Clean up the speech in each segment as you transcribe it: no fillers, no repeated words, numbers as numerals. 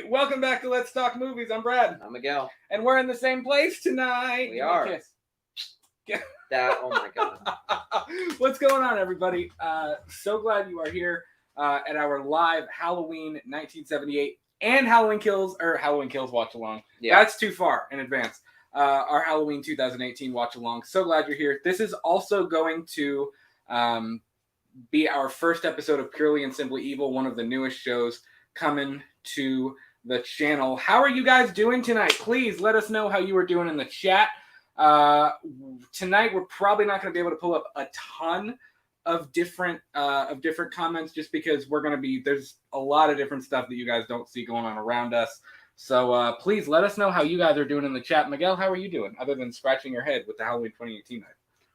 welcome back to Let's Talk Movies. I'm Brad. I'm Miguel. And we're in the same place tonight. We are. That, oh my God. What's going on, everybody? So glad you are here at our live Halloween 1978 and Halloween Kills watch along. Yeah. That's too far in advance. Our Halloween 2018 watch along. So glad you're here. This is also going to be our first episode of Purely and Simply Evil, one of the newest shows coming to the channel. How are you guys doing tonight? Please let us know how you are doing in the chat. Tonight we're probably not going to be able to pull up a ton of different comments, just because there's a lot of different stuff that you guys don't see going on around us. So please let us know how you guys are doing in the chat. Miguel, how are you doing, other than scratching your head with the Halloween 2018 knife?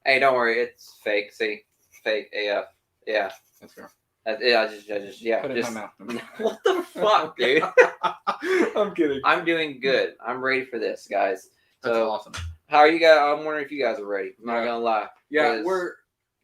Hey, don't worry, it's fake. See, fake AF. Yeah, that's fair. Put it in my mouth. What the fuck, dude? I'm kidding. I'm doing good. I'm ready for this, guys. That's awesome. How are you guys? I'm wondering if you guys are ready. I'm not gonna lie. Yeah, this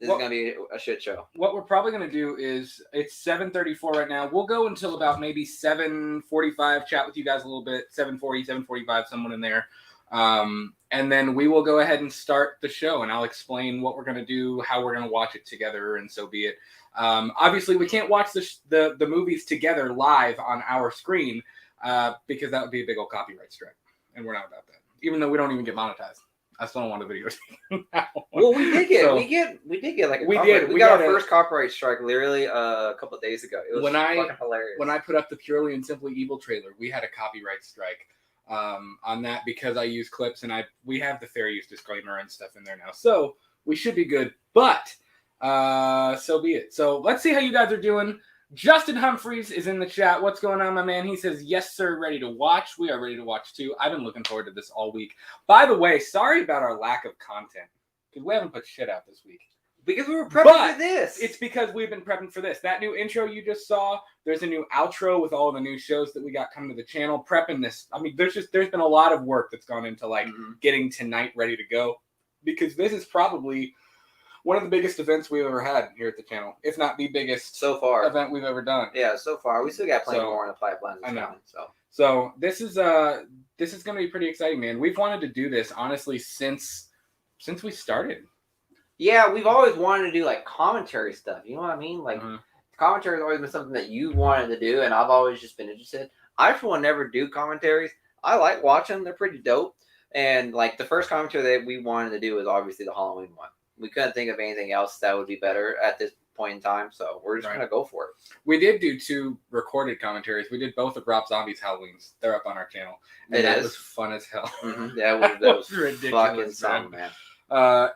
is gonna be a shit show. What we're probably gonna do is, it's 7:34 right now. We'll go until about maybe 7:45. Chat with you guys a little bit. 7:40, 7:45, someone in there. And then we will go ahead and start the show, and I'll explain what we're going to do, how we're going to watch it together, and so be it. Obviously, we can't watch the movies together live on our screen because that would be a big old copyright strike, and we're not about that. Even though we don't even get monetized, I still don't want the videos. Well, we did get like we got our first copyright strike literally a couple of days ago. It was fucking hilarious. When I put up the Purely and Simply Evil trailer, we had a copyright strike on that because I use clips, and we have the fair use disclaimer and stuff in there now, so we should be good. But so be it. So let's see how you guys are doing. Justin Humphreys is in the chat. What's going on, my man? He says, yes, sir, ready to watch. We are ready to watch, too. I've been looking forward to this all week. By the way, sorry about our lack of content, because we haven't put shit out this week. Because we were prepping for this. It's because we've been prepping for this. That new intro you just saw, there's a new outro with all the new shows that we got coming to the channel. Prepping this. I mean, there's been a lot of work that's gone into getting tonight ready to go, because this is probably one of the biggest events we've ever had here at the channel, if not the biggest so far event we've ever done. Yeah, so far. We still got plenty more in the pipeline. I know. So this is going to be pretty exciting, man. We've wanted to do this honestly since we started. Yeah, we've always wanted to do like commentary stuff. You know what I mean? Like commentary has always been something that you wanted to do, and I've always just been interested. I for one never do commentaries. I like watching them; they're pretty dope. And like the first commentary that we wanted to do was obviously the Halloween one. We couldn't think of anything else that would be better at this point in time, so we're just gonna go for it. We did do 2 recorded commentaries. We did both of Rob Zombie's Halloweens. They're up on our channel, and that was fun as hell. That was ridiculous, fucking man.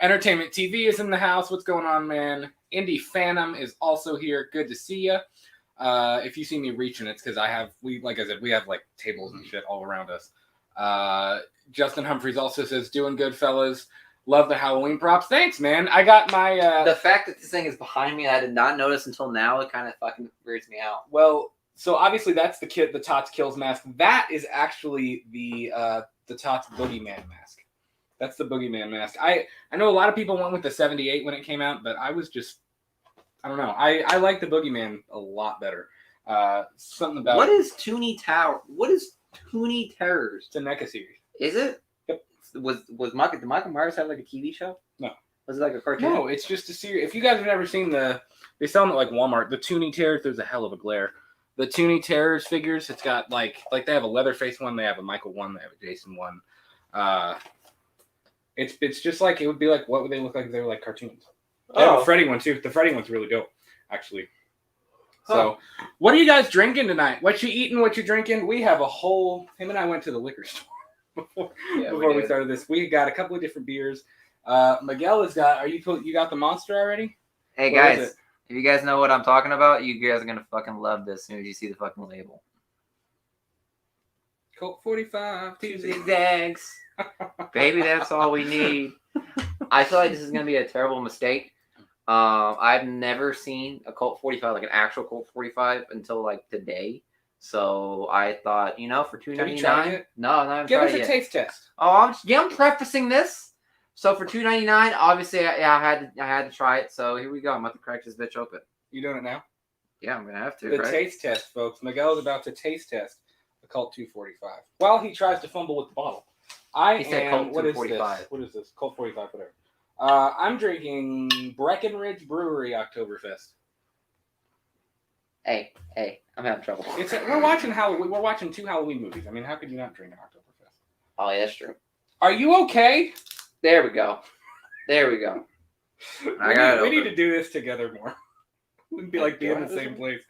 Entertainment TV is in the house. What's going on, man? Indie Phantom is also here. Good to see you. If you see me reaching, it's because like I said, we have like tables and shit all around us. Justin Humphreys also says, doing good, fellas. Love the Halloween props. Thanks, man. I got my... the fact that this thing is behind me, I did not notice until now. It kind of fucking weirds me out. Well, so obviously that's the Tots Kills mask. That is actually the Tots Boogeyman mask. That's the Boogeyman mask. I know a lot of people went with the 78 when it came out, but I was just... I don't know. I like the Boogeyman a lot better. Something about... What is Toonie Tower? What is Toonie Terrors? It's a NECA series. Is it? Did Michael Myers have like a TV show? No. Was it like a cartoon? No, it's just a series. If you guys have never seen they sell them at like Walmart. The Toonie Terrors, there's a hell of a glare. The Toonie Terrors figures, it's got like they have a Leatherface one, they have a Michael one, they have a Jason one. It's just like, it would be like, what would they look like if they were like cartoons? They have a Freddy one too. The Freddy one's really dope, actually. So, what are you guys drinking tonight? What you eating? What you drinking? We have him and I went to the liquor store before we started this. We got a couple of different beers. Miguel has got. You got the Monster already? Hey guys, if you guys know what I'm talking about, you guys are gonna fucking love this as soon as you see the fucking label. Colt 45 Tuesday Zags. Baby, that's all we need. I feel like this is gonna be a terrible mistake. I've never seen a Colt 45, like an actual Colt 45, until like today. So I thought, for $2.99. No, I haven't Give tried us a yet. taste test. Oh, I'm prefacing this. So for $2.99, obviously, I had to try it. So here we go. I'm about to crack this bitch open. You doing it now? Yeah, I'm gonna have to. The taste test, folks. Miguel's about to taste test a Colt 245. While he tries to fumble with the bottle, I He said am. Colt What is 245. this? What is this? Colt 45, whatever. I'm drinking Breckenridge Brewery Oktoberfest. Hey, I'm having trouble. We're watching Halloween. We're watching 2 Halloween movies. I mean, how could you not drink an Oktoberfest? Oh, yeah, that's true. Are you okay? There we go. We need to do this together more. Wouldn't be like being in the same place.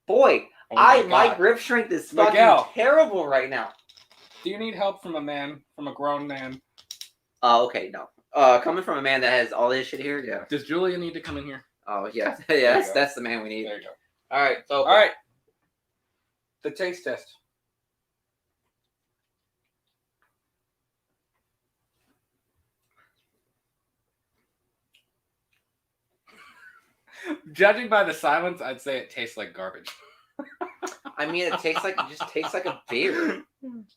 Boy, Oh my grip strength is fucking Miguel. terrible right now. Do you need help from a grown man? Oh, okay, no. Coming from a man that has all this shit here, yeah. Does Julia need to come in here? Oh, yeah. There you Yes, go. that's the man we need. There you go. All right, so. All right. The taste test. Judging by the silence, I'd say it tastes like garbage. I mean, it just tastes like a beer.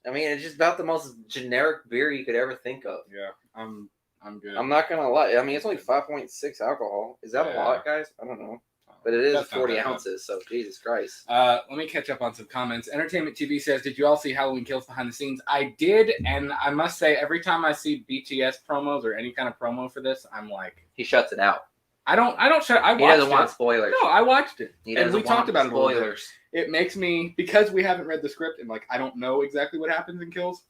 I mean, it's just about the most generic beer you could ever think of. Yeah, I'm good. I'm not gonna lie. I mean, it's only 5.6 alcohol. Is that a Yeah. lot, guys? I don't know. But it is That's not 40 that bad. ounces, so Jesus Christ. Let me catch up on some comments. Entertainment TV says, "Did you all see Halloween Kills behind the scenes?" I did, and I must say, every time I see BTS promos or any kind of promo for this, I'm like, He shuts it out. I don't shut. I watched He doesn't it. want spoilers. No, I watched it, He and doesn't we talked want about it a little bit. spoilers. It makes me, because we haven't read the script and like I don't know exactly what happens in Kills.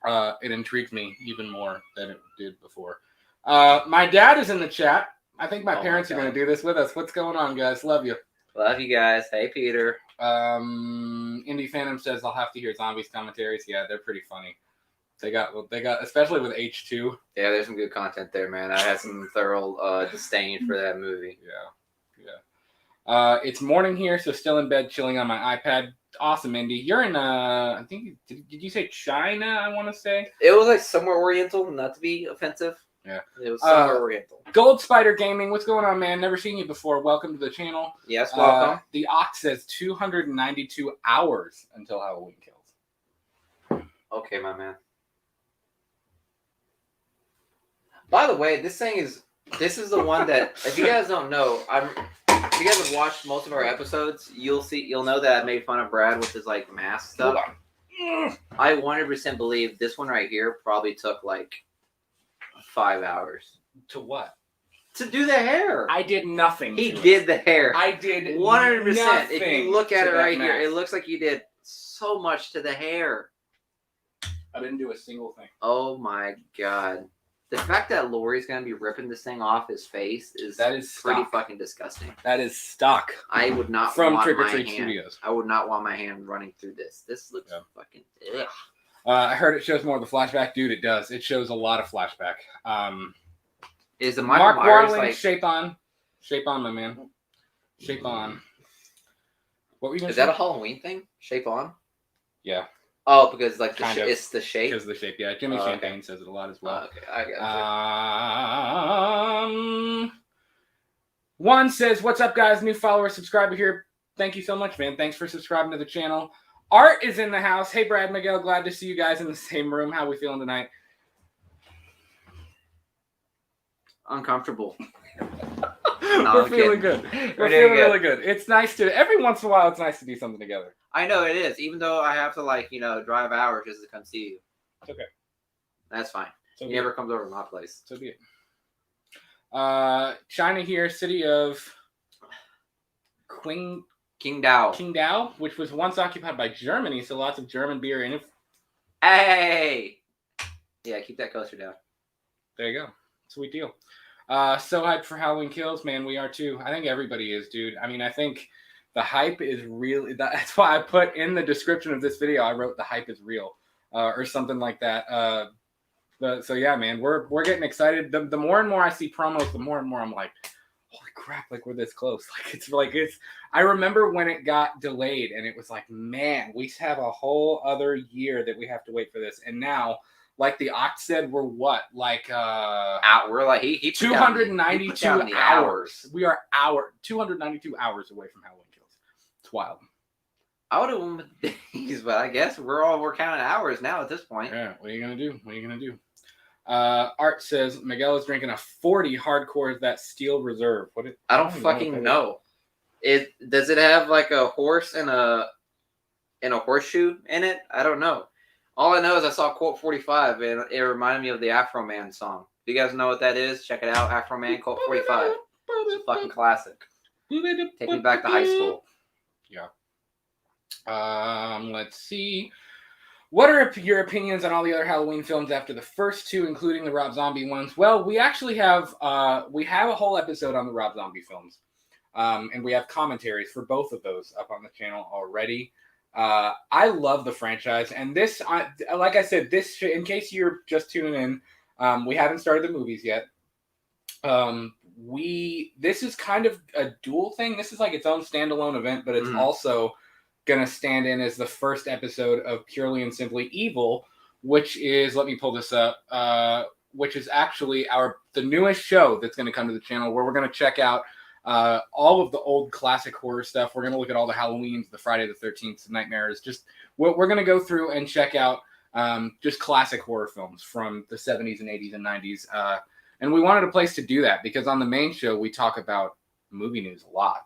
It intrigues me even more than it did before. My dad is in the chat. I think my Oh my parents are God. going to do this with us. What's going on, guys? Love you. Love you guys. Hey, Peter. Indie Phantom says I'll have to hear zombies commentaries. Yeah, they're pretty funny. They got especially with H2. Yeah, there's some good content there, man. I had some thorough disdain for that movie. Yeah. It's morning here, so still in bed, chilling on my iPad. Awesome, Indy. You're in I think did you say China? I want to say It was like somewhere Oriental, not to be offensive. Yeah. It was somewhere Oriental. Gold Spider Gaming. What's going on, man? Never seen you before. Welcome to the channel. Yes, welcome. The Ox says 292 hours until Halloween Kills. Okay, my man. By the way, this is the one that, if you guys don't know, if you guys have watched most of our episodes, you'll know that I made fun of Brad with his like mask stuff. Hold on. I 100% believe this one right here probably took like 5 hours To what? to do the hair. I did nothing. He to it. did the hair. I did 100%. If nothing you look at to it that right here, mask. it looks like you did so much to the hair. I didn't do a single thing. Oh my god. The fact that Lori's gonna be ripping this thing off his face is pretty stock. fucking disgusting. That is stock I would not from want Trick or my Treat hand. Studios. I would not want my hand running through this. This looks fucking ugh. I heard it shows more of the flashback. Dude, it does. It shows a lot of flashback. Is the Michael Mark Myers Warling, like? Shape On, my man. Shape On. What were you gonna Is say? that a Halloween thing? Shape On? Yeah, Oh, because like Kind of. it's the shape. because of the shape. Yeah, Jimmy Oh, okay. Champagne says it a lot as well. Okay, I got Juan says, "What's up, guys? New follower, subscriber here. Thank you so much, man. Thanks for subscribing to the channel." Art is in the house. Hey, Brad, Miguel, glad to see you guys in the same room. How we feeling tonight? Uncomfortable. We're I'm feeling kidding. good. We're We're doing feeling good. really good. It's nice to every once in a while. It's nice to do something together. I know it is, even though I have to drive hours just to come see you. It's okay. That's fine. So He be never it. comes over to my place. So be it. China here, city of King Dao. Qingdao, which was once occupied by Germany, so lots of German beer in it. Hey! Yeah, keep that coaster down. There you go. Sweet deal. So hyped for Halloween Kills, man. We are too. I think everybody is, dude. I mean, I think the hype is really. That's why I put in the description of this video. I wrote the hype is real, or something like that. So yeah, man, we're getting excited. The more and more I see promos, the more and more I'm like, holy crap! Like we're this close. It's. I remember when it got delayed, and it was like, man, we have a whole other year that we have to wait for this, and now. Like the Ox said, we're what? Like We're like he put down the- he put 292 down the hours. We are 292 hours away from Halloween Kills. It's wild. I would have went with days, but I guess we're counting hours now at this point. Yeah, what are you gonna do? Art says Miguel is drinking a 40 hardcore that Steel Reserve. I don't fucking know. Does it have like a horse and a in a horseshoe in it. I don't know. All I know is I saw Colt 45 and it reminded me of the Afro Man song. If you guys know what that is, check it out. Afro Man, Colt 45. It's a fucking classic. Take me back to high school. Yeah. Let's see. What are your opinions on all the other Halloween films after the first two, including the Rob Zombie ones? Well, we actually have a whole episode on the Rob Zombie films, and we have commentaries for both of those up on the channel already. I love the franchise, and this, like I said, this, in case you're just tuning in, we haven't started the movies yet. This is kind of a dual thing. This is like its own standalone event, but it's also gonna stand in as the first episode of Purely and Simply Evil, which is, let me pull this up, which is actually the newest show that's gonna come to the channel, where we're gonna check out all of the old classic horror stuff. We're gonna look at all the Halloweens, the Friday the 13th, the Nightmares. Just we're gonna go through and check out just classic horror films from the 70s and 80s and 90s. And we wanted a place to do that because on the main show we talk about movie news a lot.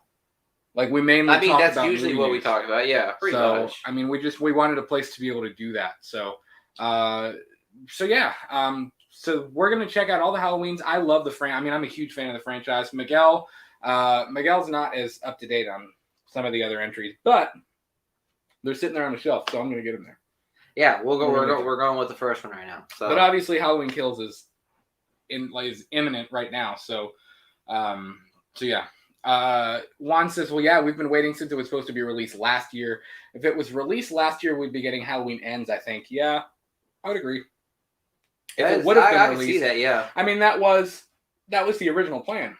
Like we mainly. I mean, talk that's about usually what we talk about. Yeah, pretty much. I mean, we wanted a place to be able to do that. So yeah. So we're gonna check out all the Halloweens. I love the I mean, I'm a huge fan of the franchise. Miguel's not as up to date on some of the other entries, but they're sitting there on the shelf, so I'm gonna get them there. Yeah, we're going with the first one right now. So. But obviously, Halloween Kills is imminent right now. So yeah. Juan says, well, yeah, we've been waiting since it was supposed to be released last year. If it was released last year, we'd be getting Halloween Ends, I think. Yeah, I would agree. If it would have been released, I can see that, yeah. I mean, that was the original plan.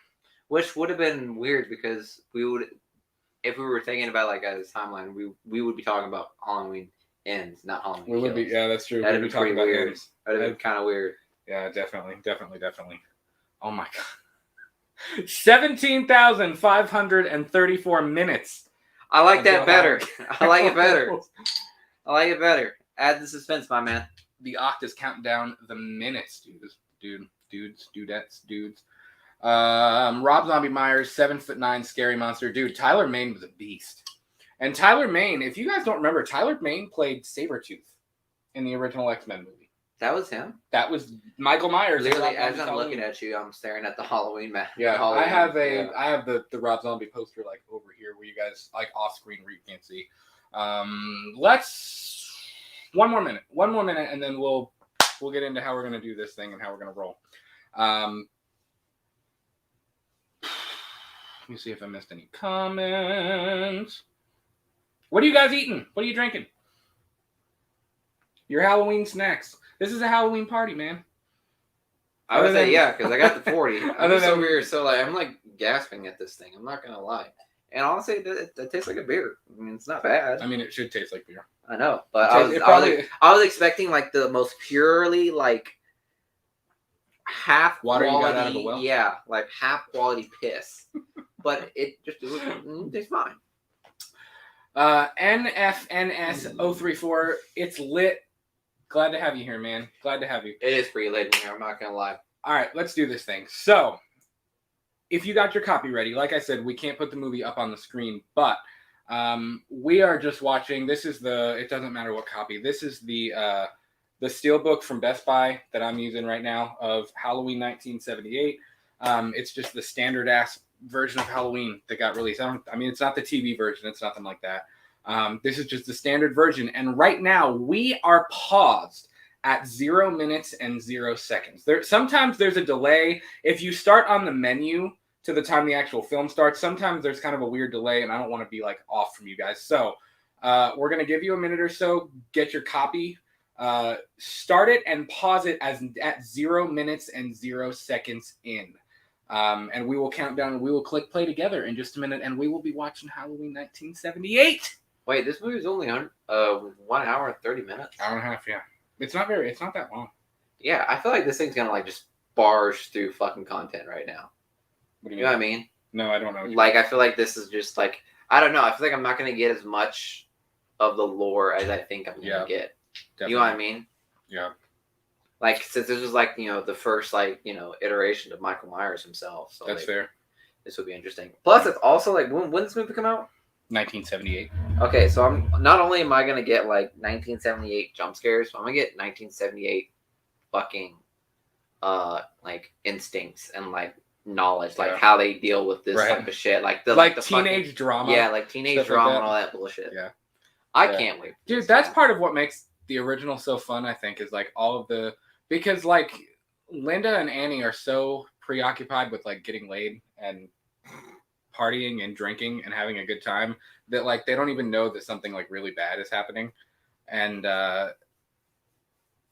Which would have been weird because if we were thinking about like a timeline, we would be talking about Halloween Ends, not Halloween Kills. Would be, yeah, that's true. That'd be pretty weird. That'd have been kind of weird. Yeah, definitely. Oh my god. 17,534 minutes. I like that better. I like it better. Add the suspense, my man. The Oct is counting down the minutes, dudes. Rob Zombie Myers, 7'9" scary monster. Dude, Tyler Mane was a beast. And Tyler Mane, if you guys don't remember, Tyler Mane played Sabretooth in the original X-Men movie. That was him? That was Michael Myers. Literally, as I'm looking at you, I'm staring at the Halloween man. Yeah, Halloween, I have the Rob Zombie poster like over here where you guys like off screen where you can't see. Let's one more minute, and then we'll get into how we're gonna do this thing and how we're gonna roll. Let me see if I missed any comments. What are you guys eating? What are you drinking? Your Halloween snacks. This is a Halloween party, man. I would say, yeah, because I got the 40. I'm just over here, so like I'm like gasping at this thing. I'm not gonna lie. And honestly, it tastes like a beer. I mean, it's not bad. I mean, it should taste like beer. I know, but I was expecting like the most purely like half water quality, you got out of a well. Yeah, like half quality piss. But it tastes fine. NFNS034, it's lit. Glad to have you here, man. Glad to have you. It is pretty late in here, I'm not gonna lie. All right, let's do this thing. So, if you got your copy ready, like I said, we can't put the movie up on the screen, but we are just watching. This is it doesn't matter what copy. This is the Steelbook from Best Buy that I'm using right now of Halloween 1978. It's just the standard ass version of Halloween that got released. I mean, it's not the TV version. It's nothing like that. This is just the standard version. And right now we are paused at 0 minutes and 0 seconds. Sometimes there's a delay. If you start on the menu to the time the actual film starts, sometimes there's kind of a weird delay and I don't want to be like off from you guys. So we're going to give you a minute or so, get your copy, start it and pause it at 0 minutes and 0 seconds in. And we will count down and we will click play together in just a minute and we will be watching Halloween 1978. Wait, this movie is only on 1 hour and 30 minutes. Hour and a half, yeah. It's not that long. Yeah, I feel like this thing's gonna like just barge through fucking content right now. What do you know what I mean? No, I don't know. Like, I feel like this is just like, I don't know. I feel like I'm not gonna get as much of the lore as I think I'm gonna get. Definitely. You know what I mean? Yeah. Like, since this was like, the first like, iteration of Michael Myers himself. So that's like, fair. This would be interesting. Plus, it's also like, when did this movie come out? 1978. Okay, so I'm not only am I gonna get like 1978 jump scares, but I'm gonna get 1978 fucking like instincts and like knowledge, like how they deal with this type of shit, like the teenage fucking, drama. Yeah, like teenage drama and all that bullshit. Yeah, I can't wait. Dude, that's part of what makes the original so fun. I think is like all of the because like Linda and Annie are so preoccupied with like getting laid and partying and drinking and having a good time that like they don't even know that something like really bad is happening. And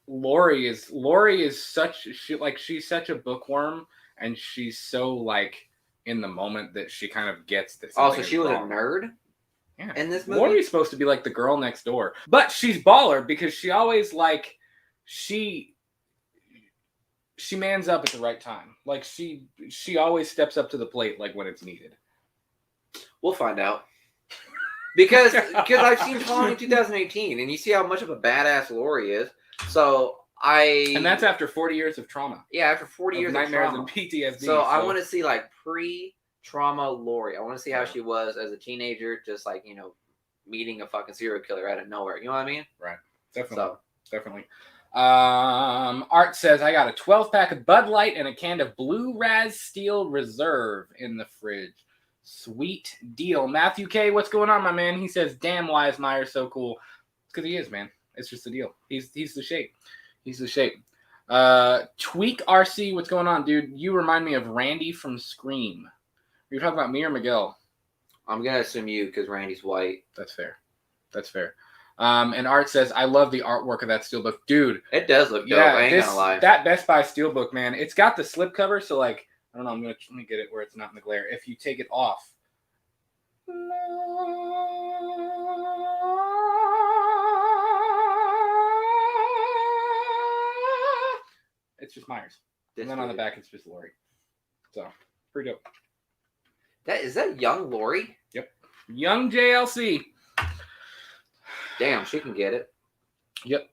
Lori is such she's such a bookworm, and she's so like in the moment that she kind of gets that. Also, she was a nerd. Yeah. In this movie, Lori's supposed to be like the girl next door, but she's baller because she always like she mans up at the right time. Like she always steps up to the plate like when it's needed. We'll find out. Because I've seen Following 2018, and you see how much of a badass Lori is. And that's after 40 years of trauma. Yeah, after 40 years of nightmares and PTSD. So I want to see like pre-trauma Lori. I want to see how she was as a teenager, just like, you know, meeting a fucking serial killer out of nowhere. You know what I mean? Right. Definitely. Art says, I got a 12-pack of Bud Light and a can of Blue Raz Steel Reserve in the fridge. Sweet deal. Matthew K, what's going on, my man? He says, damn, why is Myers so cool? It's because he is, man. It's just the deal. He's the shape. He's the shape. Tweak RC, what's going on, dude? You remind me of Randy from Scream. Are you talking about me or Miguel? I'm going to assume you because Randy's white. That's fair. And Art says, I love the artwork of that steelbook. Dude. It does look dope. I ain't gonna lie. That Best Buy steelbook, man, it's got the slipcover, so like, I don't know, let me get it where it's not in the glare. If you take it off. It's just Myers. And then on the back, it's just Lori. So, pretty dope. Is that young Lori? Yep. Young JLC. Damn, she can get it. Yep.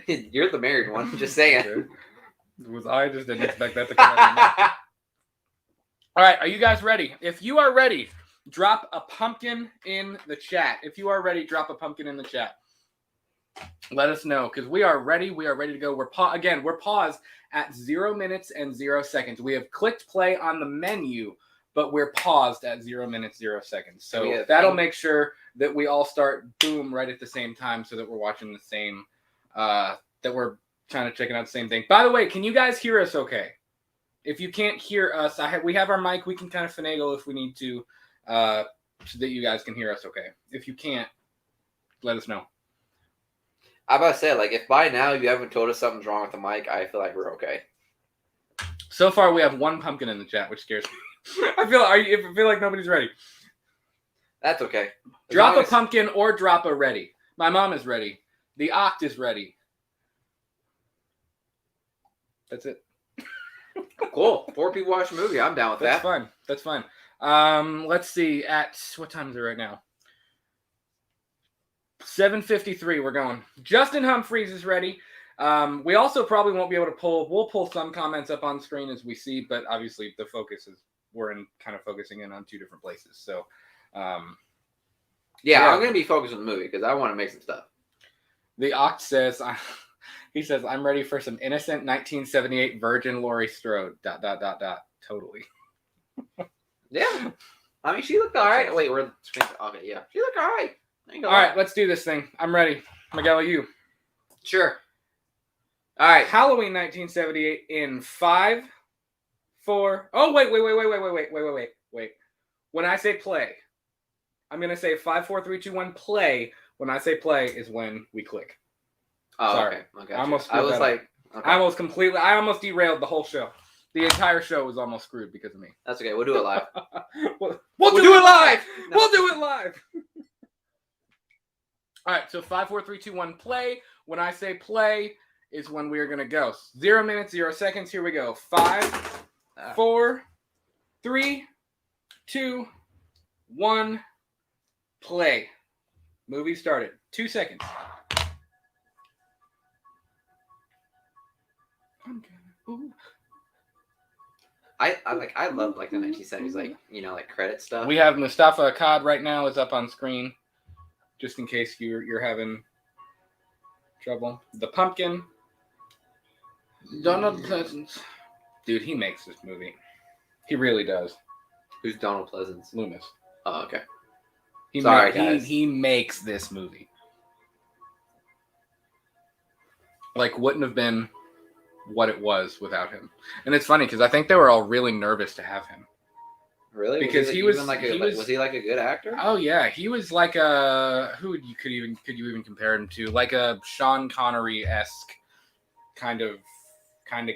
You're the married one. Just saying. I just didn't expect that to come out of my mouth. All right, are you guys ready? If you are ready, drop a pumpkin in the chat. Let us know because we are ready. We are ready to go. We're paused at 0 minutes and 0 seconds. We have clicked play on the menu, but we're paused at 0 minutes, 0 seconds. So that'll make sure that we all start boom right at the same time so that we're watching the same, that we're kind of checking out the same thing. By the way, can you guys hear us okay? If you can't hear us, we have our mic. We can kind of finagle if we need to, so that you guys can hear us okay. If you can't, let us know. I about to say, like, if by now you haven't told us something's wrong with the mic, I feel like we're okay. So far, we have one pumpkin in the chat, which scares me. I feel like nobody's ready. That's okay. Drop a pumpkin or drop a ready. My mom is ready. The Oct is ready. That's it. Cool. 4 people watch a movie. I'm down with that. That's fine. Let's see. At what time is it right now? 7:53. We're going. Justin Humphreys is ready. We also probably won't be able to pull. We'll pull some comments up on screen as we see, but obviously the focus is we're kind of focusing in on two different places. So, yeah, I'm gonna be focused on the movie because I want to make some stuff. The Oct says, he says, I'm ready for some innocent 1978 virgin Laurie Strode. ... Totally. Yeah. I mean, she looked all right. Wait, we're okay. Yeah, she looked all right. All right, let's do this thing. I'm ready. Miguel, you? Sure. All right. Halloween 1978 in 5, 4. Oh, wait. When I say play, I'm going to say 5, 4, 3, 2, 1, play. When I say play is when we click. Oh, sorry. Okay. I almost derailed the whole show. The entire show was almost screwed because of me. That's okay. We'll do it live. we'll do it live. No. We'll do it live. All right, so 5, 4, 3, 2, 1, play. When I say play is when we are going to go. 0 minutes, 0 seconds. Here we go. 5, 4, 3, 2, 1, play. Movie started. 2 seconds. I love like the 1970s, like like credit stuff. We have Mustafa Akkad right now is up on screen, just in case you're having trouble. The Pumpkin. Donald Pleasance. Dude, he makes this movie. He really does. Who's Donald Pleasance? Loomis. Oh, okay. Sorry, guys. He makes this movie. Like, wouldn't have been what it was without him. And it's funny because I think they were all really nervous to have him. Really? Because was he like a good actor? Oh yeah, he was like a could you even compare him to, like a Sean Connery-esque kind of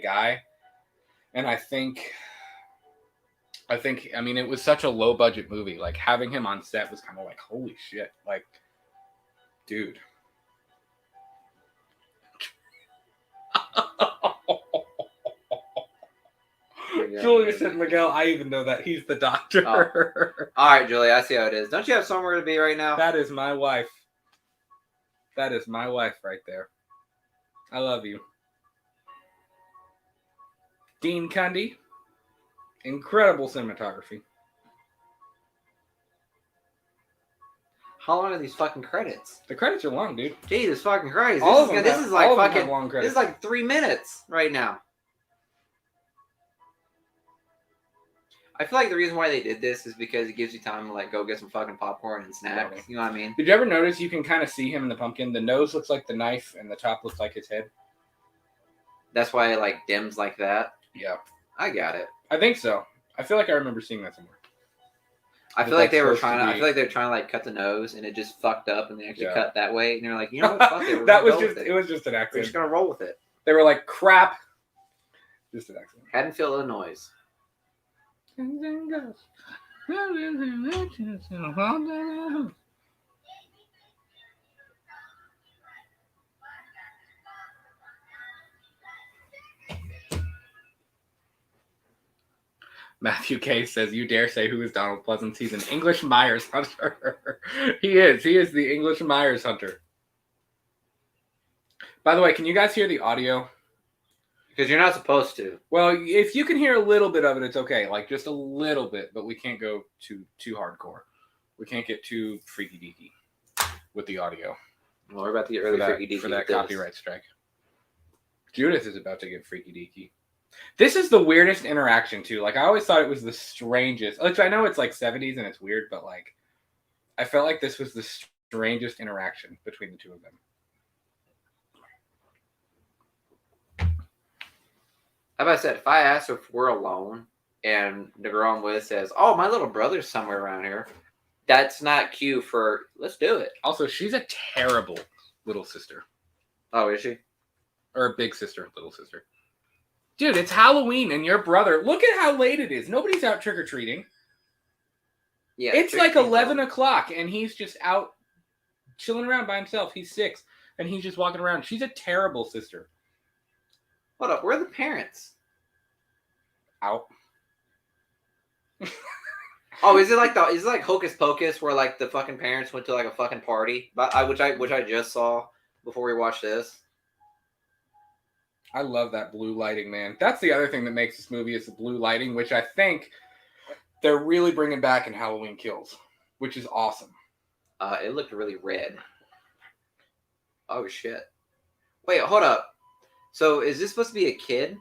guy. And I mean, it was such a low budget movie. Like, having him on set was kind of like, holy shit, like, dude. Julia said, Miguel, I even know that. He's the doctor. Oh. All right, Julia, I see how it is. Don't you have somewhere to be right now? That is my wife. That is my wife right there. I love you. Dean Cundy. Incredible cinematography. How long are these fucking credits? The credits are long, dude. Jesus fucking Christ. This is like fucking long credits. This is like 3 minutes right now. I feel like the reason why they did this is because it gives you time to like go get some fucking popcorn and snacks. You know what I mean? Did you ever notice you can kind of see him in the pumpkin? The nose looks like the knife and the top looks like his head. That's why it like dims like that. Yeah. I got it. I think so. I feel like I remember seeing that somewhere. I feel like they were trying to like cut the nose and it just fucked up and they actually cut that way and they're like, you know what, fuck it. It was just an accident. We're just gonna roll with it. They were like, crap. Just an accident. Haddonfield, Illinois. Matthew K says, you dare say who is Donald Pleasance? He's an English Myers hunter. He is the English Myers hunter. By the way, can you guys hear the audio? Because you're not supposed to. Well, if you can hear a little bit of it, it's okay. Like, just a little bit, but we can't go too hardcore. We can't get too freaky deaky with the audio. Well, we're about to get really freaky deaky for that copyright strike. Judith is about to get freaky deaky. This is the weirdest interaction too. Like, I always thought it was the strangest. Which I know it's like 70s and it's weird, but like, I felt like this was the strangest interaction between the two of them. How about I said, if I ask her if we're alone and the girl I'm with says, "Oh, my little brother's somewhere around here," that's not cue for let's do it. Also, she's a terrible little sister. Oh, is she? Or a big sister, little sister. Dude, it's Halloween and your brother. Look at how late it is. Nobody's out trick or treating. Yeah, it's like 11 o'clock and he's just out chilling around by himself. He's 6 and he's just walking around. She's a terrible sister. Hold up, where are the parents? Out. Oh, is it like Hocus Pocus where like the fucking parents went to like a fucking party? But which I just saw before we watched this. I love that blue lighting, man. That's the other thing that makes this movie is the blue lighting, which I think they're really bringing back in Halloween Kills, which is awesome. It looked really red. Oh shit! Wait, hold up. So is this supposed to be a kid?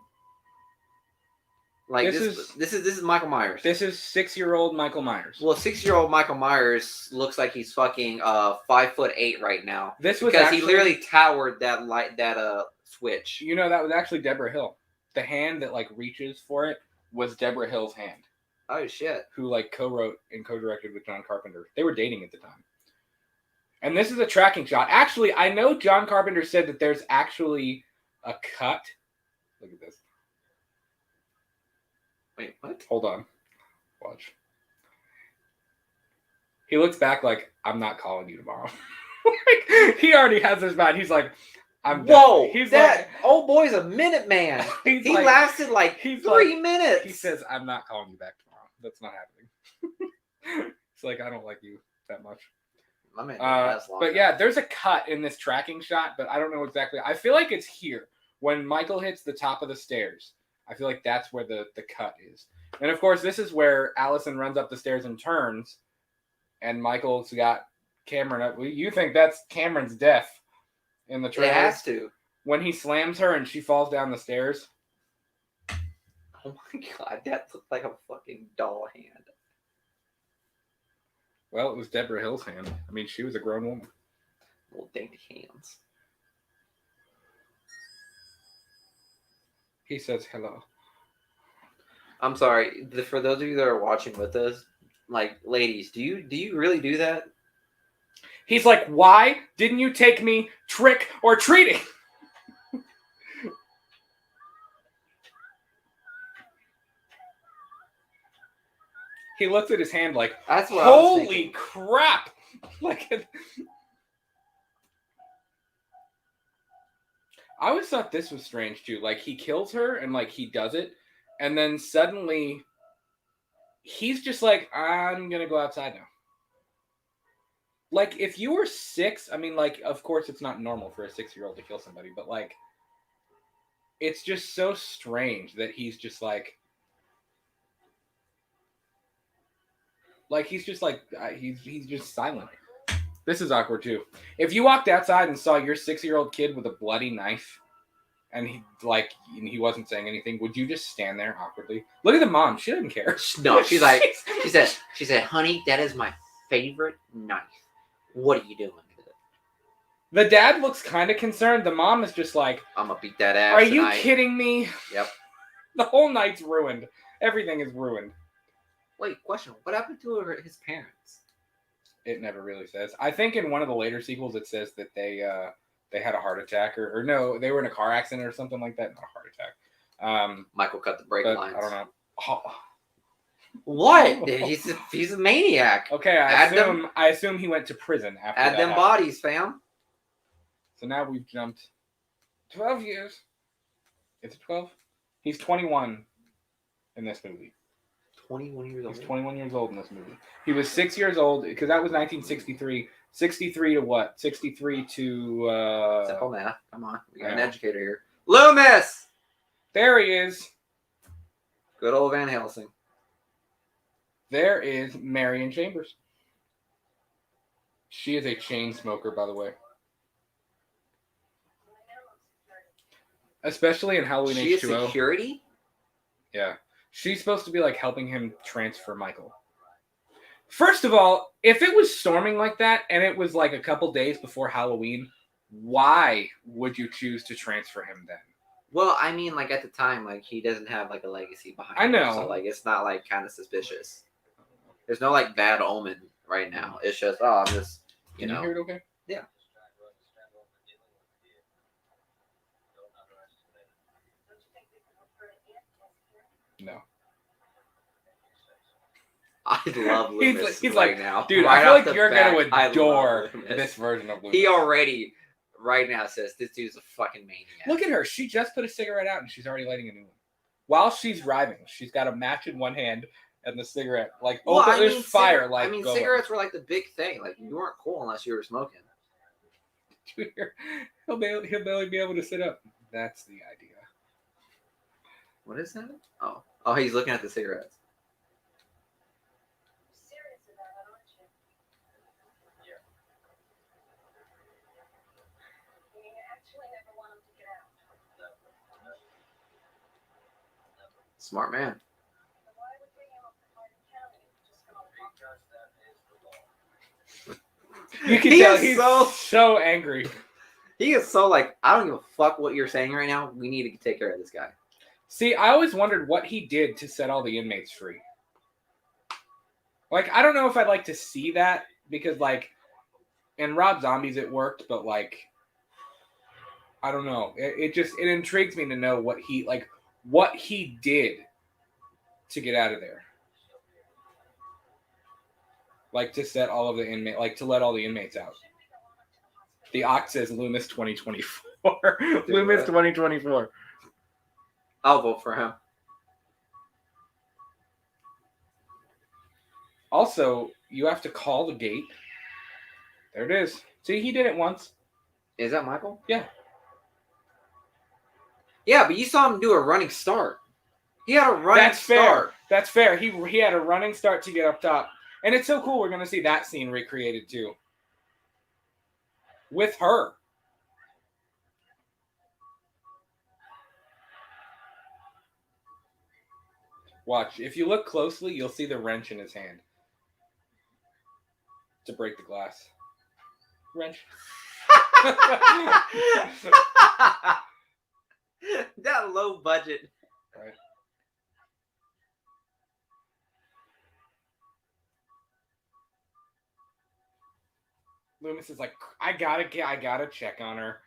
Like this is Michael Myers. This is 6-year-old Michael Myers. Well, 6-year-old Michael Myers looks like he's fucking 5'8" right now. This was because actually, he literally towered that switch. You know, that was actually Deborah Hill. The hand that like reaches for it was Deborah Hill's hand. Oh shit! Who like co-wrote and co-directed with John Carpenter. They were dating at the time. And this is a tracking shot. Actually, I know John Carpenter said that there's actually a cut. Look at this. Wait, what? Hold on. Watch. He looks back like, I'm not calling you tomorrow. Like, he already has his mind. He's like, whoa! He's that like, old boy's a minute man. He like, lasted like 3 minutes. He says, I'm not calling you back tomorrow. That's not happening. It's like, I don't like you that much. My man but yeah, there's a cut in this tracking shot, but I don't know exactly. I feel like it's here when Michael hits the top of the stairs. I feel like that's where the cut is. And of course, this is where Allison runs up the stairs and turns, and Michael's got Cameron up. You think that's Cameron's death in the trailer? It has to. When he slams her and she falls down the stairs. Oh my god, that looked like a fucking doll hand. Well, it was Deborah Hill's hand. I mean, she was a grown woman. Little dainty hands. He says hello. I'm sorry. For those of you that are watching with us, like, ladies, do you really do that? He's like, why didn't you take me trick or treating? He looks at his hand like, That's what I was holy thinking. crap! Like, I always thought this was strange too. Like, he kills her and like he does it, and then suddenly he's just like, I'm gonna go outside now. Like, if you were 6, I mean, like, of course it's not normal for a 6-year-old to kill somebody, but like, it's just so strange that he's just like he's just like, he's just silent. This is awkward too. If you walked outside and saw your 6-year-old kid with a bloody knife, and he wasn't saying anything, would you just stand there awkwardly? Look at the mom; she doesn't care. No, she's like, she said, honey, that is my favorite knife. What are you doing with it? The dad looks kind of concerned. The mom is just like, I'm gonna beat that ass. are you tonight. kidding me? Yep. The whole night's ruined. Everything is ruined. Wait, question. What happened to his parents? It never really says. I think in one of the later sequels it says that they had a heart attack or no, they were in a car accident or something like that. Not a heart attack. Michael cut the brake But lines. I don't know. Oh. What? He's a maniac. Okay, I assume he went to prison after Add that them happened. bodies, fam. So now we've jumped 12 years. Is it 12? He's 21 in this movie. 21 years old. He's 21 years old in this movie. He was 6 years old because that was 1963. 63 to what? 63 to Simple math. Come on, we got an Yeah. educator here. Loomis. There he is. Good old Van Helsing. There is Marion Chambers. She is a chain smoker, by the way. Especially in Halloween She is H2O. security. Yeah. She's supposed to be like helping him transfer Michael. First of all, if it was storming like that and it was like a couple days before Halloween, why would you choose to transfer him then? Well, I mean, like at the time, like he doesn't have like a legacy behind I him, know. so like it's not like kind of suspicious. There's no like bad omen right now. It's just, oh, I'm just, Can you hear it okay? Yeah. No. I love Loomis He's right like, now. dude, Right I feel off like the you're bat, going to I love adore Loomis. this version of Loomis. He already right now says this dude's a fucking maniac. Look at her. She just put a cigarette out and she's already lighting a new one. While she's driving, she's got a match in one hand and the cigarette. Like, Well, open, I there's mean, fire. Like, I mean, going. cigarettes were like the big thing. Like you weren't cool unless you were smoking. He'll barely be able to sit up. That's the idea. What is that? Oh, he's looking at the cigarettes. Smart man. You can He tell is he's so- so angry. He is so like, I don't give a fuck what you're saying right now. We need to take care of this guy. See, I always wondered what he did to set all the inmates free. Like, I don't know if I'd like to see that because, like, in Rob Zombies it worked, but like, I don't know. It intrigues me to know what he did to get out of there. Like to set all of the inmates, like to let all the inmates out. The Ox says Loomis 2024. Loomis what? 2024. I'll vote for him. Also, you have to call the gate. There it is. See, he did it once. Is that Michael? Yeah. Yeah, but you saw him do a running start. He had a running start. That's fair. He had a running start to get up top. And it's so cool we're going to see that scene recreated too. With her. Watch. If you look closely, you'll see the wrench in his hand. To break the glass. Wrench. That low budget. Right. Loomis is like, I gotta check on her.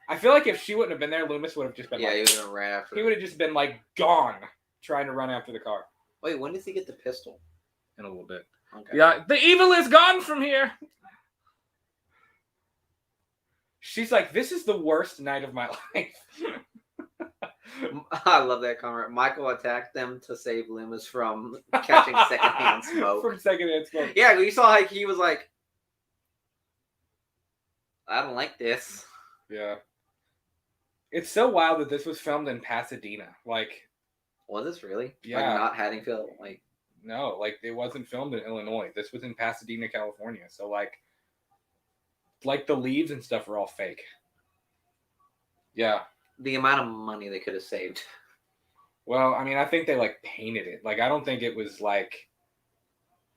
I feel like if she wouldn't have been there, Loomis would have just been he would have ran after. He would have just been like gone, trying to run after the car. Wait, when does he get the pistol? In a little bit. Okay. Yeah, the evil is gone from here. She's like, this is the worst night of my life. I love that comment. Michael attacked them to save Loomis from catching secondhand smoke. From secondhand smoke. Yeah, you saw like he was like, I don't like this. Yeah. It's so wild that this was filmed in Pasadena. Like, was this really? Yeah. Like not Haddonfield? Like, no, like it wasn't filmed in Illinois. This was in Pasadena, California. So like the leaves and stuff are all fake. Yeah. The amount of money they could have saved. Well, I mean, I think they like painted it. Like, I don't think it was like,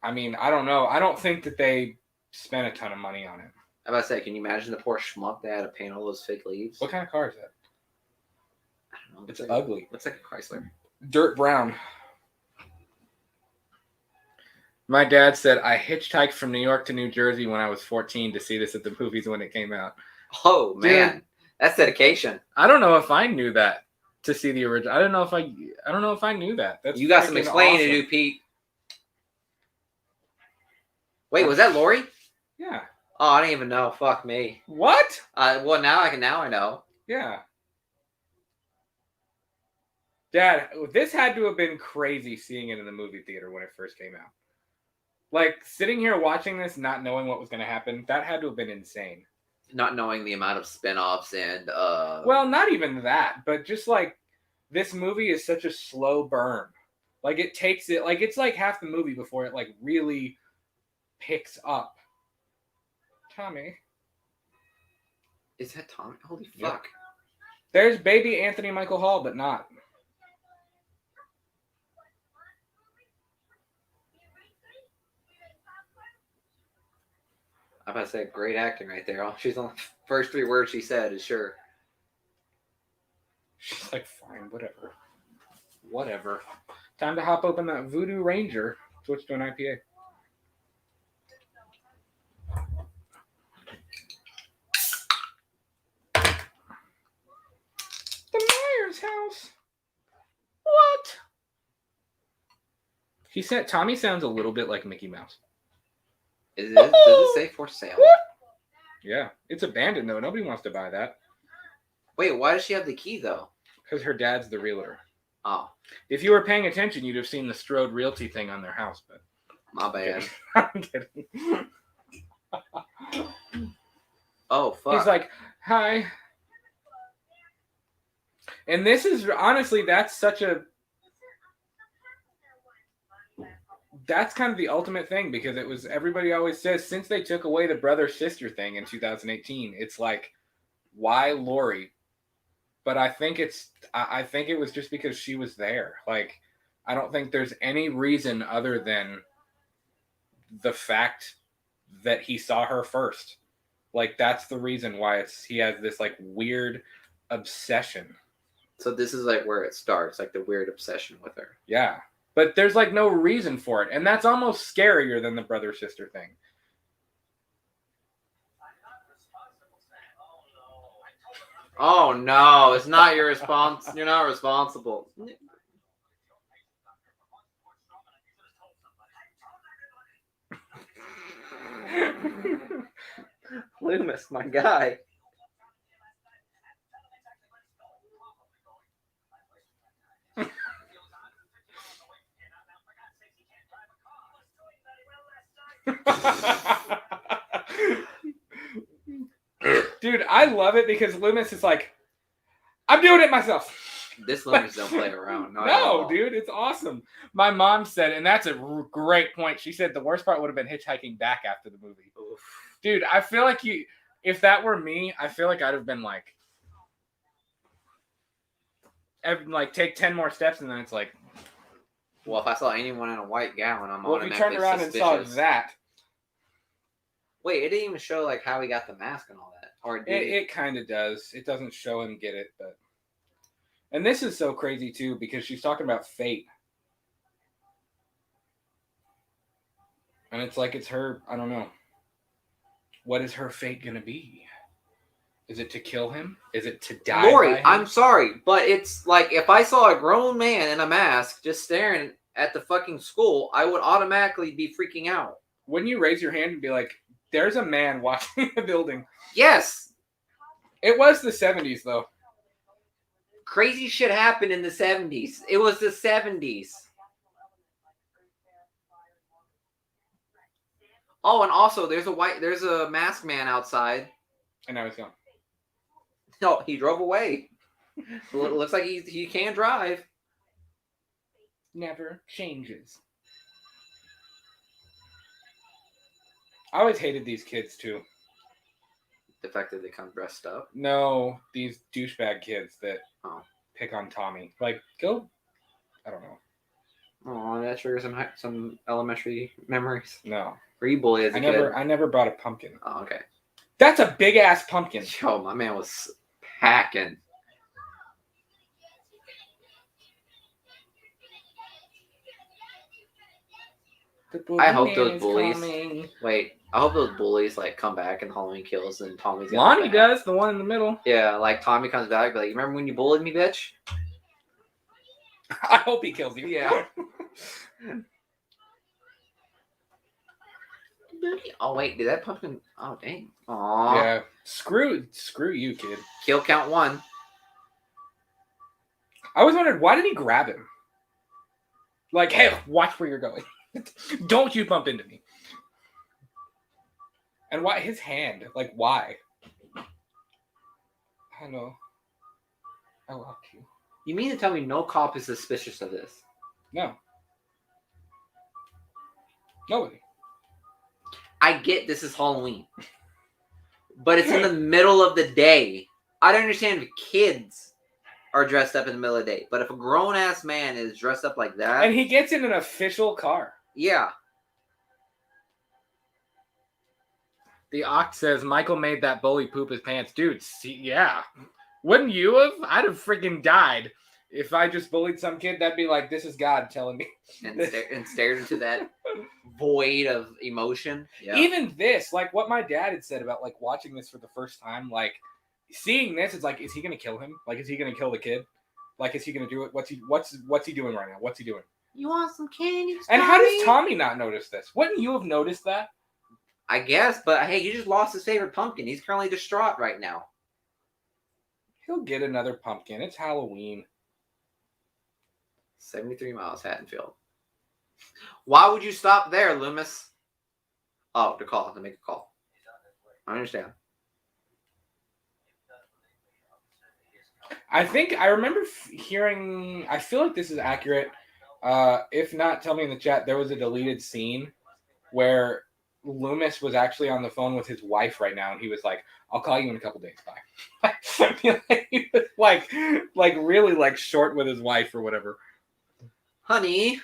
I mean, I don't know. I don't think that they spent a ton of money on it. I was about to say, can you imagine the poor schmuck that had to paint all those fake leaves? What kind of car is that? I don't know. It's ugly. Looks like a Chrysler. Dirt brown. My dad said, I hitchhiked from New York to New Jersey when I was 14 to see this at the movies when it came out. Oh, man. Dude, that's dedication. I don't know if I knew that to see the original. I don't know if I knew that. That's you got some explaining to do, Pete. Wait, was that Lori? Yeah. Oh, I didn't even know. Fuck me. What? Well, now I know. Yeah. Dad, this had to have been crazy seeing it in the movie theater when it first came out. Like, sitting here watching this, not knowing what was going to happen, that had to have been insane. Not knowing the amount of spinoffs and... Well, not even that, but just like, this movie is such a slow burn. Like, it takes it... Like, it's like half the movie before it, like, really picks up. Tommy. Is that Tommy? Holy fuck. Yep. There's baby Anthony Michael Hall, but not. I'm about to say, great acting right there. She's on the first 3 words she said is sure. She's like, fine, whatever. Whatever. Time to hop open that Voodoo Ranger. Switch to an IPA. The Myers house. What? Tommy sounds a little bit like Mickey Mouse. Does it say for sale? Yeah. It's abandoned, though. Nobody wants to buy that. Wait, why does she have the key, though? Because her dad's the realtor. Oh. If you were paying attention, you'd have seen the Strode Realty thing on their house, but... My bad. I'm kidding. Oh, fuck. He's like, hi. And this is, honestly, that's kind of the ultimate thing, because it was, everybody always says, since they took away the brother-sister thing in 2018, it's like, why Lori? But I think it was just because she was there. Like, I don't think there's any reason other than the fact that he saw her first. Like, that's the reason why he has this, like, weird obsession. So this is, like, where it starts, like, the weird obsession with her. Yeah. But there's, like, no reason for it. And that's almost scarier than the brother-sister thing. Oh, no. It's not your response. You're not responsible. Loomis, my guy. Dude, I love it because Loomis is like, I'm doing it myself. This Loomis don't play around. Not at No, all. dude, it's awesome. My mom said, and that's a great point. She said the worst part would have been hitchhiking back after the movie. Oof. Dude, I feel like if that were me, I feel like I'd have been like take 10 more steps, and then it's like, Well, if I saw anyone in a white gown, I'm well, if you automatically turned around suspicious. and saw that, Wait, it didn't even show like how he got the mask and all that, or did it kind of does. It doesn't show him get it, but. And this is so crazy, too, because she's talking about fate. And it's like it's her, I don't know. What is her fate going to be? Is it to kill him? Is it to die? Lori, I'm sorry, but it's like if I saw a grown man in a mask just staring at the fucking school, I would automatically be freaking out. Wouldn't you raise your hand and be like, there's a man watching the building? Yes. It was the 70s, though. Crazy shit happened in the 70s. It was the 70s. Oh, and also there's a masked man outside. And now he's gone. No, he drove away. It looks like he can drive. Never changes. I always hated these kids, too. The fact that they come dressed up. No, these douchebag kids that Oh. pick on Tommy. Like, go. I don't know. Oh, that triggers some elementary memories. No. Were you bullied as a kid? I never brought a pumpkin. Oh, okay. That's a big ass pumpkin. Yo, my man was packing. I hope those bullies. Wait, I hope those bullies like come back and Halloween Kills and Tommy's. got Lonnie them back. does, the one in the middle. Yeah, like Tommy comes back, be like, remember when you bullied me, bitch? I hope he kills you. Yeah. Oh wait, did that pumpkin? Oh dang. Aw. Yeah. Screw you, kid. Kill count 1. I always wondered, why did he grab him? Like, hey, watch where you're going. Don't you bump into me. And why his hand? Like, why? Hello. I love you. You mean to tell me no cop is suspicious of this? No. Nobody. I get this is Halloween, but it's in the middle of the day. I don't understand if kids are dressed up in the middle of the day, but if a grown ass man is dressed up like that, And he gets in an official car. yeah, The Oct says Michael made that bully poop his pants. Dude, see, yeah. Wouldn't you have? I'd have freaking died. If I just bullied some kid, that'd be like, this is God telling me. and stared into that void of emotion. Yeah. Even this, like what my dad had said about like watching this for the first time, like seeing this, it's like, is he gonna kill him? Like, is he gonna kill the kid? Like, is he gonna do it? What's he doing right now? What's he doing? You want some candy? And how does Tommy not notice this? Wouldn't you have noticed that? I guess, but hey, you just lost his favorite pumpkin. He's currently distraught right now. He'll get another pumpkin. It's Halloween. 73 miles, Haddonfield. Why would you stop there, Loomis? Oh, to make a call. I understand. I think I remember hearing. I feel like this is accurate. If not, tell me in the chat. There was a deleted scene where Loomis was actually on the phone with his wife right now, and he was like, "I'll call you in a couple days. Bye." He was like really like short with his wife or whatever. Honey,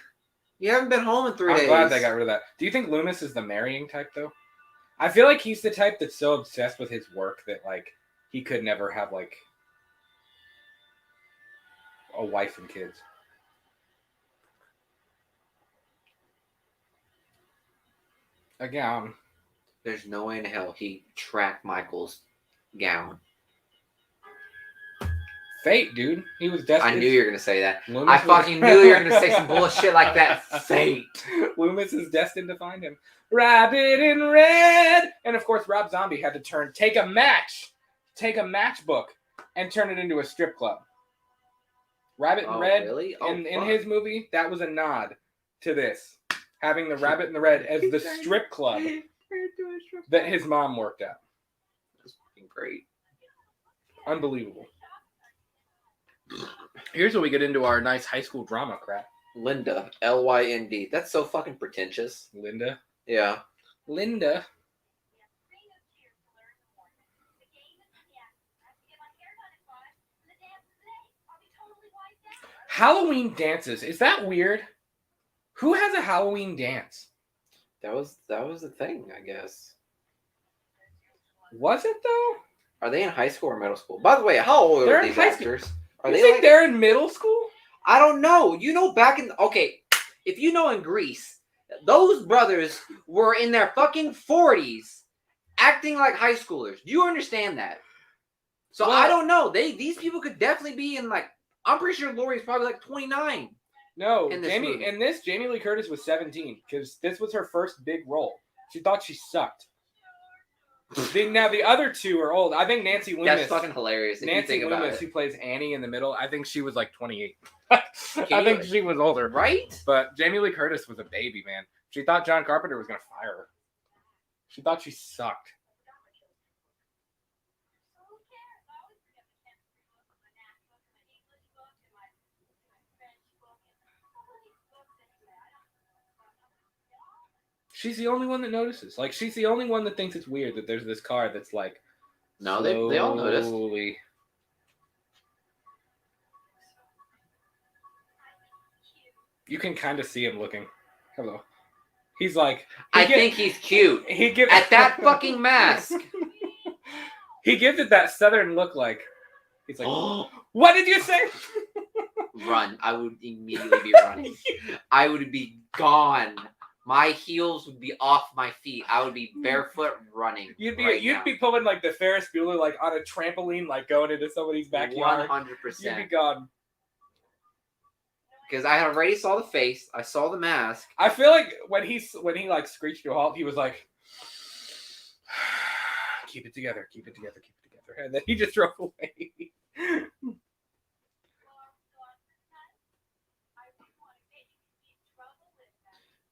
you haven't been home in 3 days. I'm glad they got rid of that. Do you think Loomis is the marrying type though? I feel like he's the type that's so obsessed with his work that like he could never have like a wife and kids. Again, There's no way in hell he tracked Michael's gown. fate, dude. He was destined. I knew you were going to say that. Loomis I was- fucking knew you were going to say some bullshit like that. Fate. Loomis is destined to find him. Rabbit in red. And of course, Rob Zombie had to take a matchbook, and turn it into a strip club. Rabbit in Oh, red. really? In his movie, that was a nod to this. Having the Rabbit in the Red as the strip club that his mom worked at. That's fucking great. Unbelievable. Here's where we get into our nice high school drama crap. Linda, Lynd. That's so fucking pretentious. Linda. Yeah. Linda. Halloween dances. Is that weird? Who has a Halloween dance? That was the thing, I guess. Was it though? Are they in high school or middle school? By the way, how old They're are in these high school. actors? Are You they think like, they're in middle school? I don't know. You know, back in if you know in Greece, those brothers were in their fucking 40s acting like high schoolers. Do you understand that? So Well, I don't know. These people could definitely be in like, I'm pretty sure Lori's probably like 29. No, in this movie. Jamie Lee Curtis was 17 because this was her first big role. She thought she sucked. Now the other two are old. I think Nancy Loomis. That's fucking hilarious. If you Nancy think about Loomis, it. who plays Annie in the middle, I think she was like 28. I think she was older. Right? But Jamie Lee Curtis was a baby, man. She thought John Carpenter was going to fire her. She thought she sucked. She's the only one that notices. Like, she's the only one that thinks it's weird that there's this car that's like... No, they all noticed. slowly... You can kind of see him looking. Hello. He's like... I think he's cute. He gives At that fucking mask. He gives it that southern look like... He's like, what did you say? Run. I would immediately be running. I would be gone. My heels would be off my feet. I would be barefoot running. You'd be pulling like the Ferris Bueller, like on a trampoline, like going into somebody's backyard. 100%. You'd be gone. Because I already saw the face. I saw the mask. I feel like when he like screeched to a halt, he was like, keep it together, keep it together, keep it together. And then he just drove away.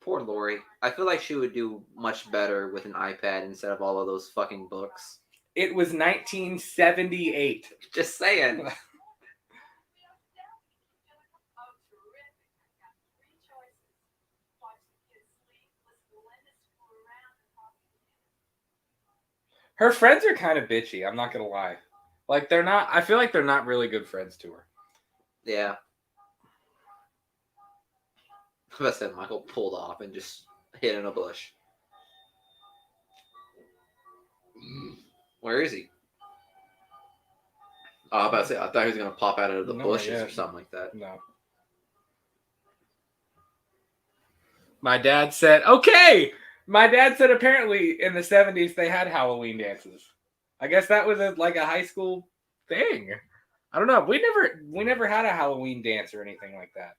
Poor Lori. I feel like she would do much better with an iPad instead of all of those fucking books. It was 1978. Just saying. Her friends are kind of bitchy, I'm not going to lie. Like, they're not, I feel like they're not really good friends to her. Yeah. I said Michael pulled off and just hit in a bush. Where is he? Oh, I was about to say, I thought he was going to pop out of the bushes or something like that. No. My dad said, okay! My dad said apparently in the 70s they had Halloween dances. I guess that was like a high school thing. I don't know. We never had a Halloween dance or anything like that.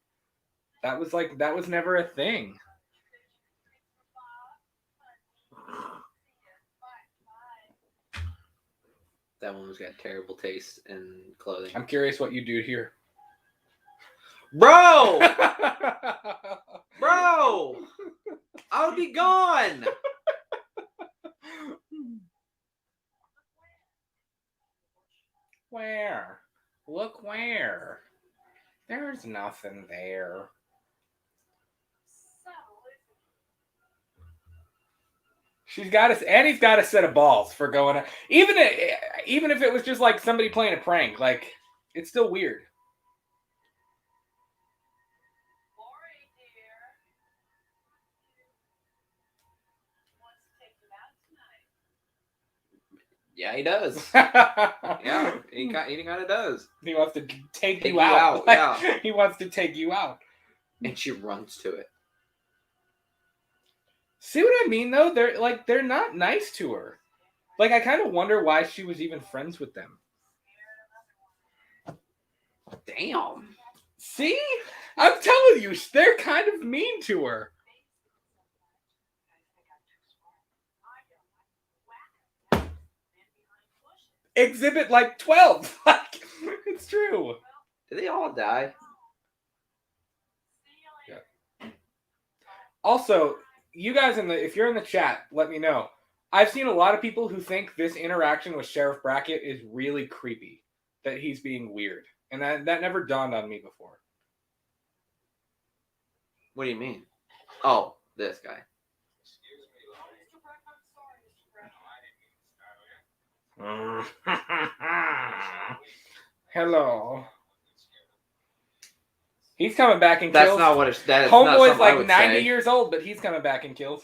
That was never a thing. That woman's got terrible taste in clothing. I'm curious what you do here. Bro! Bro! I'll be gone! Where? Look where? There's nothing there. Annie's got a set of balls for going. Even if it was just like somebody playing a prank, like it's still weird. Yeah, he does. Yeah, he kind of does. He wants to take you out. Yeah. He wants to take you out. And she runs to it. See what I mean, though? They're not nice to her. Like, I kind of wonder why she was even friends with them. Damn. See? I'm telling you, they're kind of mean to her. Exhibit like 12. Like, it's true. Did they all die? Yeah. Also, you guys if you're in the chat, let me know. I've seen a lot of people who think this interaction with Sheriff Brackett is really creepy. That he's being weird. And that never dawned on me before. What do you mean? Oh, this guy. Hello. He's coming back and That's kills. not what it's. That is Homeboy's not like 90 say. years old, but he's coming back and kills.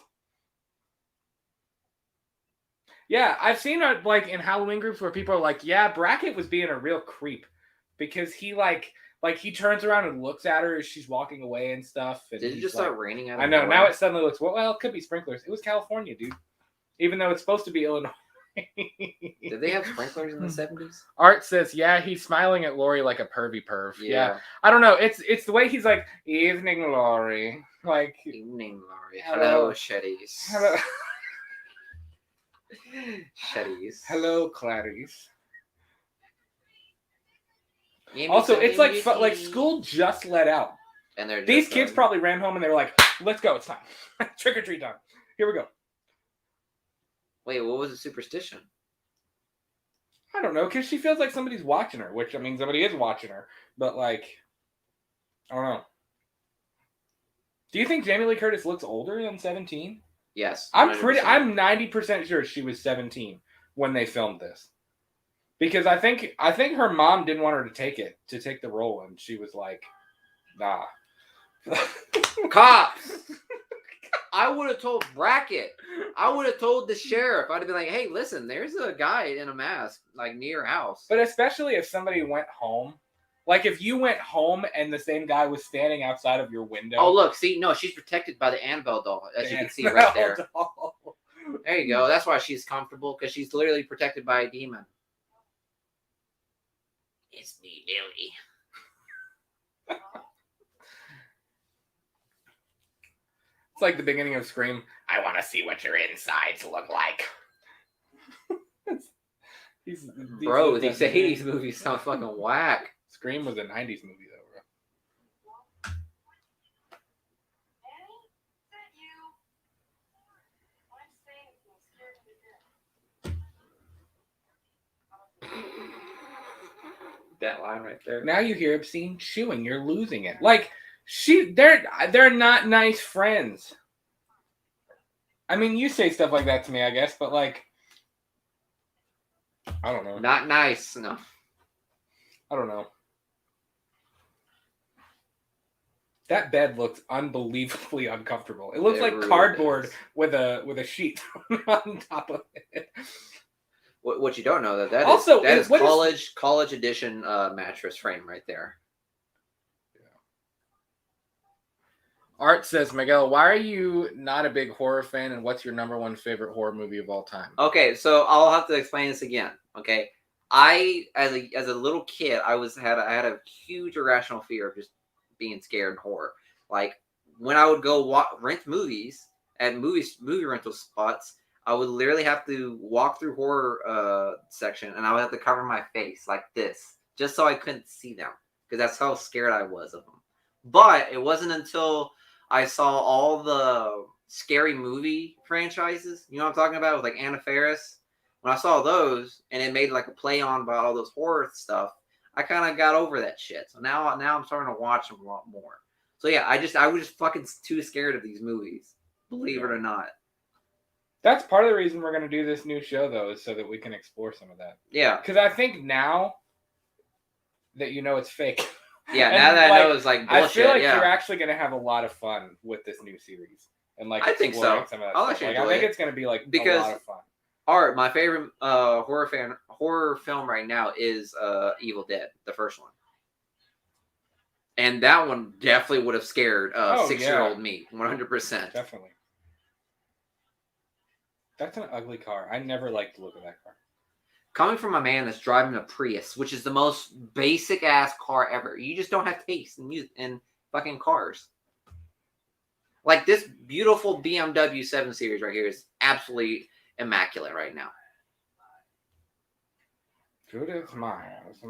Yeah, I've seen it like in Halloween groups where people are like, "Yeah, Brackett was being a real creep because he like he turns around and looks at her as she's walking away and stuff." And Did it just start raining? Out of I know. nowhere? Now it suddenly looks well. It could be sprinklers. It was California, dude. Even though it's supposed to be Illinois. Did they have sprinklers in the 70s? Art says, yeah, he's smiling at Lori like a pervy perv. Yeah. I don't know. It's the way he's like, evening, Lori. Like, Evening, Laurie. Hello. Hello, Shetties. hello, Shetties. hello, Clarice. Also, it's like school just let out. And they're These just, kids probably ran home and they were like, let's go, it's time. Trick or treat time. Here we go. Wait, what was the superstition? I don't know, because she feels like somebody's watching her, which, I mean, somebody is watching her. But, like, I don't know. Do you think Jamie Lee Curtis looks older than 17? Yes. I'm 100%. 90% sure she was 17 when they filmed this. Because I think her mom didn't want her to take the role, and she was like, nah. Cops! I would have told Brackett. I would have told the sheriff. I'd have been like, hey, listen, there's a guy in a mask, like, near your house. But especially if somebody went home. Like, if you went home and the same guy was standing outside of your window. Oh, look, see, no, she's protected by the Annabelle doll, as you can see right there. Doll. There you go. That's why she's comfortable, because she's literally protected by a demon. It's me, Lily. It's like the beginning of Scream. I want to see what your insides look like. Bro, these 80s movies sound fucking whack. Scream was a 90s movie, though, bro. That line right there. Now you hear obscene chewing. You're losing it. Like, they're not nice friends. I mean, you say stuff like that to me, I guess, but like, I don't know. Not nice, no. I don't know. That bed looks unbelievably uncomfortable. It looks like really cardboard does. with a sheet on top of it. What you don't know that Also, is what is- college edition mattress frame right there. Art says, Miguel, why are you not a big horror fan, and what's your number one favorite horror movie of all time? Okay, so I'll have to explain this again. Okay, I as a little kid, I had a huge irrational fear of just being scared and horror. Like when I would go rent movies at movie rental spots, I would literally have to walk through horror section, and I would have to cover my face like this just so I couldn't see them, because that's how scared I was of them. But it wasn't until I saw all the scary movie franchises, you know what I'm talking about, with like Anna Faris. When I saw those and it made like a play on about all those horror stuff, I kind of got over that shit. So now I'm starting to watch them a lot more. So yeah, I was just fucking too scared of these movies, believe it or not. That's part of the reason we're going to do this new show, though, is so that we can explore some of that. Yeah. Because I think now that you know it's fake. Yeah, now that I know it's like bullshit. I feel like yeah. you're actually going to have a lot of fun with this new series. And like, I think so. Some of that I'll stuff. actually Like, enjoy I think it. it's going to be like Because a lot of fun. Art, my favorite horror film right now is Evil Dead, the first one. And that one definitely would have scared 6-year-old me, 100%. Definitely. That's an ugly car. I never liked the look of that car. Coming from a man that's driving a Prius, which is the most basic ass car ever. You just don't have taste in music and fucking cars. Like this beautiful BMW 7 Series right here is absolutely immaculate right now. Judith Myers.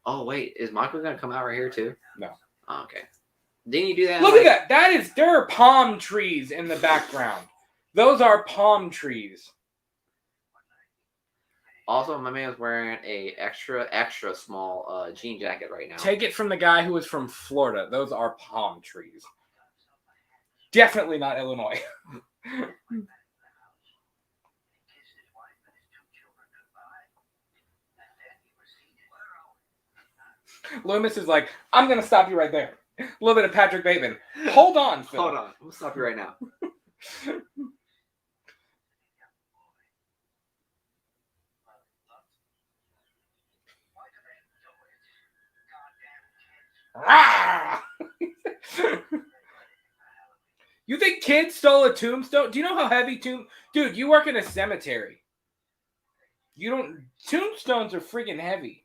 Oh wait, is Michael gonna come out right here too? No. Oh, okay. Didn't you do that? Look at that. There are palm trees in the background. Those are palm trees. Also, my man is wearing a extra small jean jacket right now. Take it from the guy who was from Florida. Those are palm trees. Definitely not Illinois. Loomis is like, I'm going to stop you right there. A little bit of Patrick Bateman. Hold on, Phil. Hold on. I'm going to stop you right now. You think kids stole a tombstone? Do you know how heavy Dude, you work in a cemetery. Tombstones are freaking heavy.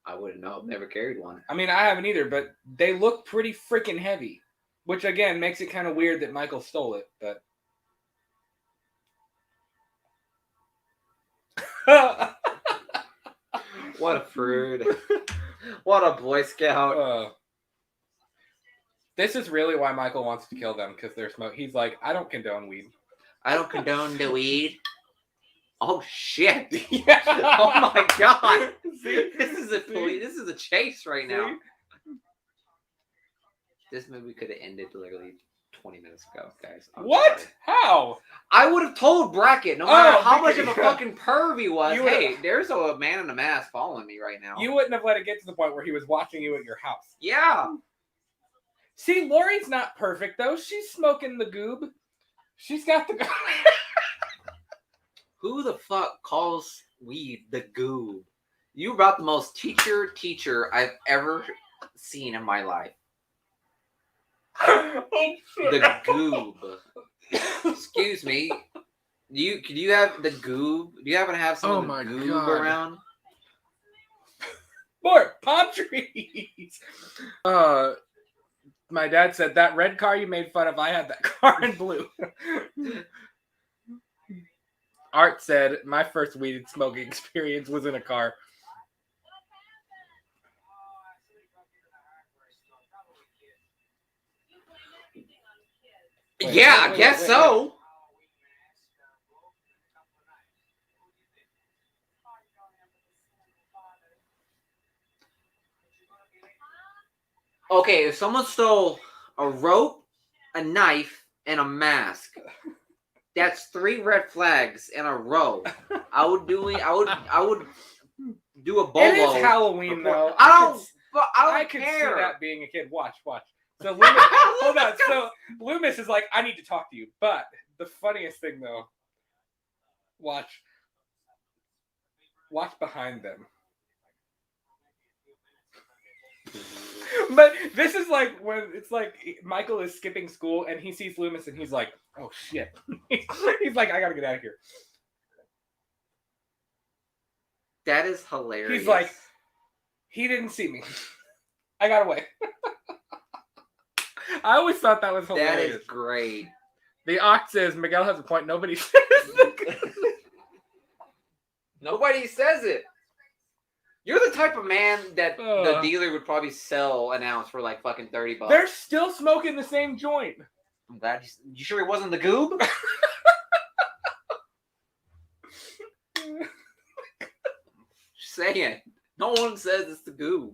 I wouldn't know. I've never carried one. I mean, I haven't either, but they look pretty freaking heavy. Which, again, makes it kind of weird that Michael stole it, but... What a prude. What a Boy Scout. This is really why Michael wants to kill them, because they're smoking. He's like, I don't condone weed. I don't condone the weed. Oh shit! Yeah. Oh my god! See? This is a chase right now. See? This movie could have ended literally 20 minutes ago, guys. I'm What? sorry. How? I would have told Brackett, no matter Oh, how much of a because- fucking perv he was, You would've- hey, there's a man in a mask following me right now. You wouldn't have let it get to the point where he was watching you at your house. Yeah. See, Lori's not perfect, though. She's smoking the goob. She's got the... Who the fuck calls weed the goob? You about the most teacher I've ever seen in my life. Oh, shit. The goob. Excuse me. Could you have the goob? Do you happen to have some Oh of the my goob God. around? More palm trees. My dad said that red car you made fun of, I had that car in blue. Art said my first weed smoking experience was in a car. Wait, Yeah, wait, I guess wait, so. Okay, if someone stole a rope, a knife, and a mask, that's 3 red flags in a row. I would do a bolo. It is Halloween though. I I don't could care. see that being a kid. Watch. So Loomis, hold on. So Loomis is like, I need to talk to you. But the funniest thing though, watch behind them. But this is like when it's like Michael is skipping school and he sees Loomis and he's like, oh shit. He's like, I gotta get out of here. That is hilarious. He's like, he didn't see me. I got away. I always thought that was that hilarious. is great. The Ox says Miguel has a point. Nobody says Nobody says it. You're the type of man that the dealer would probably sell an ounce for like fucking $30. They're still smoking the same joint. I'm glad you sure it wasn't the goob? Just saying. No one says it's the goob.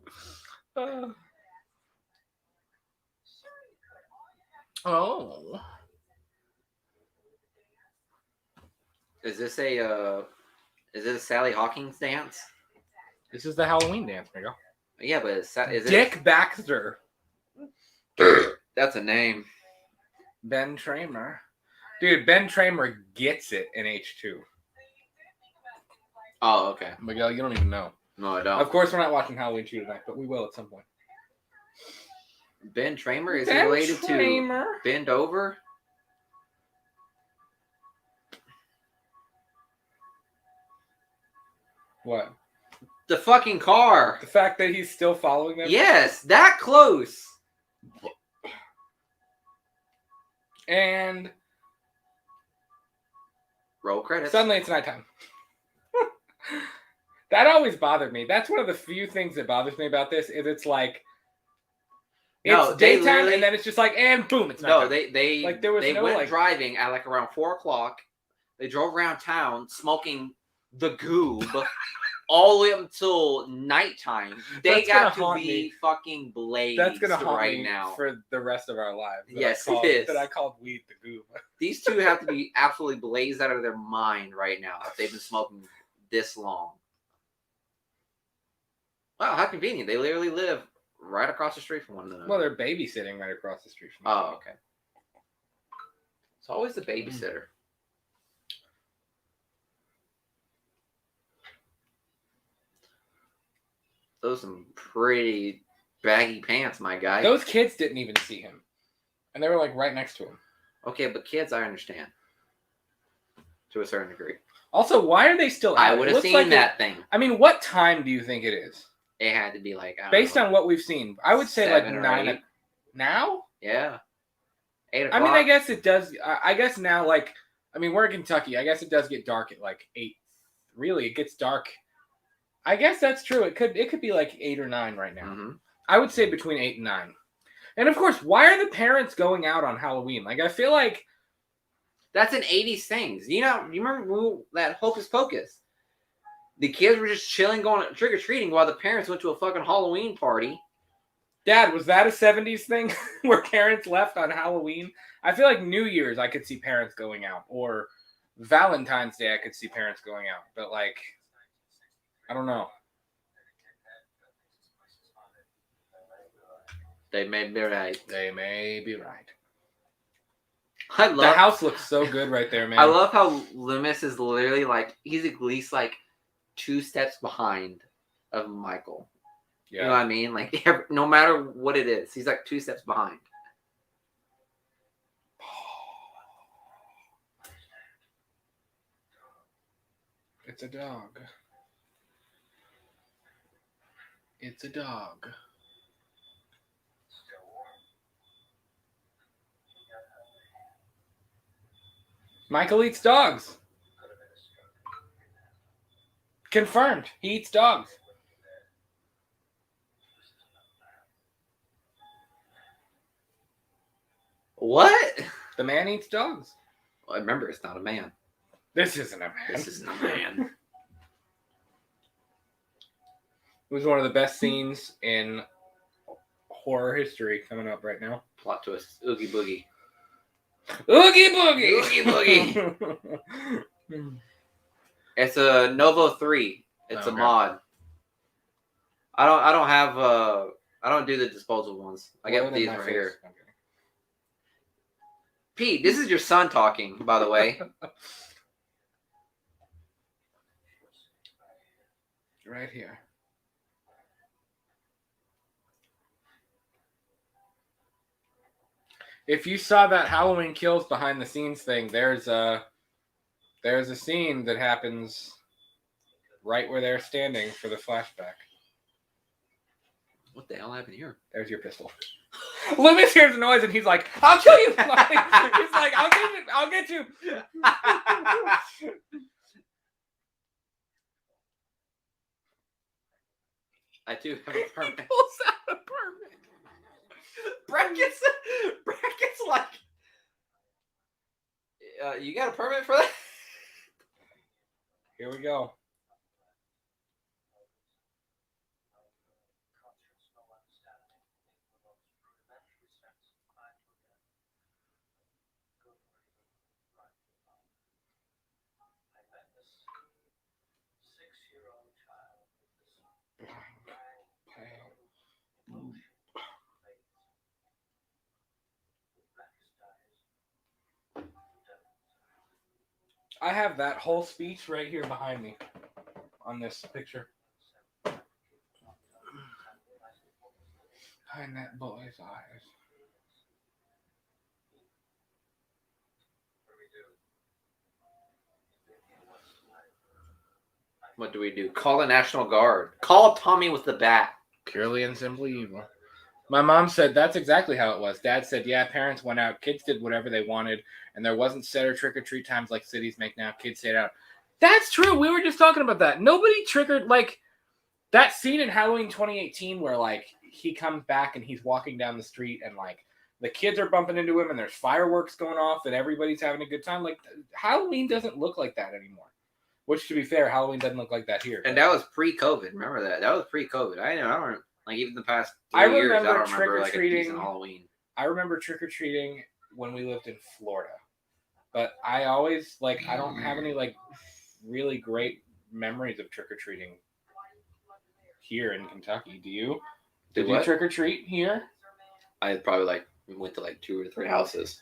Oh. Is this a Sally Hawkins dance? This is the Halloween dance, Miguel. Yeah, but is it Dick Baxter. That's a name. Ben Tramer. Dude, Ben Tramer gets it in H2. Oh, okay. Miguel, you don't even know. No, I don't. Of course, we're not watching Halloween 2 tonight, but we will at some point. Ben Tramer? Is he Ben related Tramer. to Bend Over? What? The fucking car. The fact that he's still following them? Yes, that close. And Roll credits. suddenly it's nighttime. That always bothered me. That's one of the few things that bothers me about this is it's like it's No, they daytime literally- and then it's just like and boom, it's No, nighttime. they Like, there was they no, went like- driving at like around 4 o'clock. They drove around town smoking the goob all the way up until nighttime. They That's got gonna to haunt be me. fucking blazed That's gonna haunt right me now. for the rest of our lives. Yes, it is. That I called weed the goob. These two have to be absolutely blazed out of their mind right now if they've been smoking this long. Wow, how convenient. They literally live right across the street from one another. Well, they're babysitting right across the street from. Oh, okay. It's always the babysitter. Those some pretty baggy pants, my guy. Those kids didn't even see him, and they were like right next to him. Okay, but kids, I understand to a certain degree. Also, why are they still out? I would have seen that thing. I mean, what time do you think it is? It had to be like based on what we've seen. I would say like 7 or 9 8. Now. Yeah, 8 I o'clock. mean, I guess it does. I guess now, like, I mean, we're in Kentucky. I guess it does get dark at like 8. Really, it gets dark. I guess that's true. It could be like 8 or 9 right now. Mm-hmm. I would say between 8 and 9. And of course, why are the parents going out on Halloween? Like, I feel like that's an 80s thing. You remember that Hocus Pocus? The kids were just chilling, going trick or treating, while the parents went to a fucking Halloween party. Dad, was that a 70s thing where parents left on Halloween? I feel like New Year's I could see parents going out, or Valentine's Day I could see parents going out, but like, I don't know. They may be right. They may be right. I love the house looks so good right there, man. I love how Loomis is literally like he's at least like 2 steps behind of Michael. Yeah. You know what I mean? Like no matter what it is, he's like 2 steps behind. It's a dog. It's a dog. Michael eats dogs. Confirmed. He eats dogs. What? The man eats dogs. Well, remember, it's not a man. This isn't a man. This isn't a man. It was one of the best scenes in horror history coming up right now. Plot twist. Oogie boogie. Oogie boogie. Oogie boogie. It's a Novo 3. It's a mod. I don't do the disposable ones. I get these right here. Okay. Pete, this is your son talking, by the way. Right here. If you saw that Halloween Kills behind the scenes thing, there's a scene that happens right where they're standing for the flashback. What the hell happened here? There's your pistol. Loomis hears the noise and he's like, "I'll kill you!" He's like, "I'll get you." I do have a permit. He pulls out a permit. Brett gets like, you got a permit for that? Here we go. I have that whole speech right here behind me on this picture. Behind that boy's eyes. What do we do? Call the National Guard. Call Tommy with the bat. Purely and simply evil. My mom said that's exactly how it was. Dad said, yeah, parents went out, kids did whatever they wanted, and there wasn't set or trick-or-treat times like cities make now. Kids stayed out. That's true. We were just talking about that. Nobody triggered, like, that scene in Halloween 2018 where, like, he comes back and he's walking down the street and, like, the kids are bumping into him and there's fireworks going off and everybody's having a good time. Like, Halloween doesn't look like that anymore. Which, to be fair, Halloween doesn't look like that here. And that was pre-COVID. Remember that? That was pre-COVID. I don't like even the past 3 I years. I remember don't remember like a trick-or-treating- decent Halloween. I remember trick-or-treating when we lived in Florida. But I always, like, I don't have any, like, really great memories of trick-or-treating here in Kentucky. Do you? Did you trick-or-treat here? I probably, like, went to, like, 2 or 3 houses.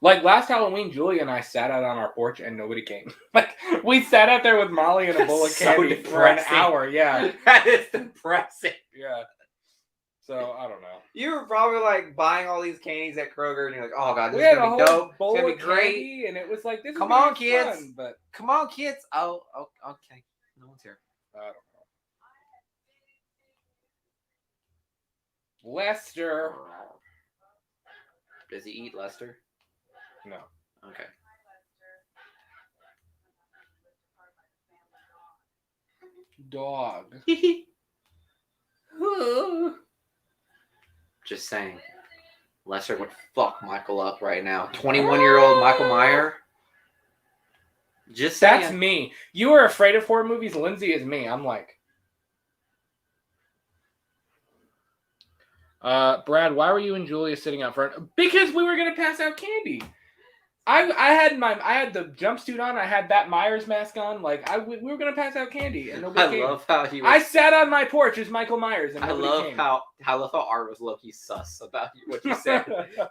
Like, last Halloween, Julie and I sat out on our porch and nobody came. Like, we sat out there with Molly and a bowl of So candy for an depressing. hour. Yeah. That is depressing. Yeah. So, I don't know. You were probably, like, buying all these candies at Kroger, and you're like, oh, God, this We is had a going to whole be dope. bowl It's going to of be great. candy, and it was like, this is Come gonna on, be kids. fun, but Come on, kids. Oh, okay. No one's here. I don't know. Lester. Does he eat Lester? No. Okay. Dog. Just saying. Lester would fuck Michael up right now. 21-year-old Michael Meyer. Just saying. That's me. You are afraid of horror movies. Lindsay is me. I'm like, Brad, why were you and Julia sitting out front? Because we were gonna pass out candy. I had the jumpsuit on. I had that Myers mask on. Like we were gonna pass out candy, and nobody came. Love how he was. I sat on my porch as Michael Myers, and I nobody love came. how Art was low-key sus about what you said.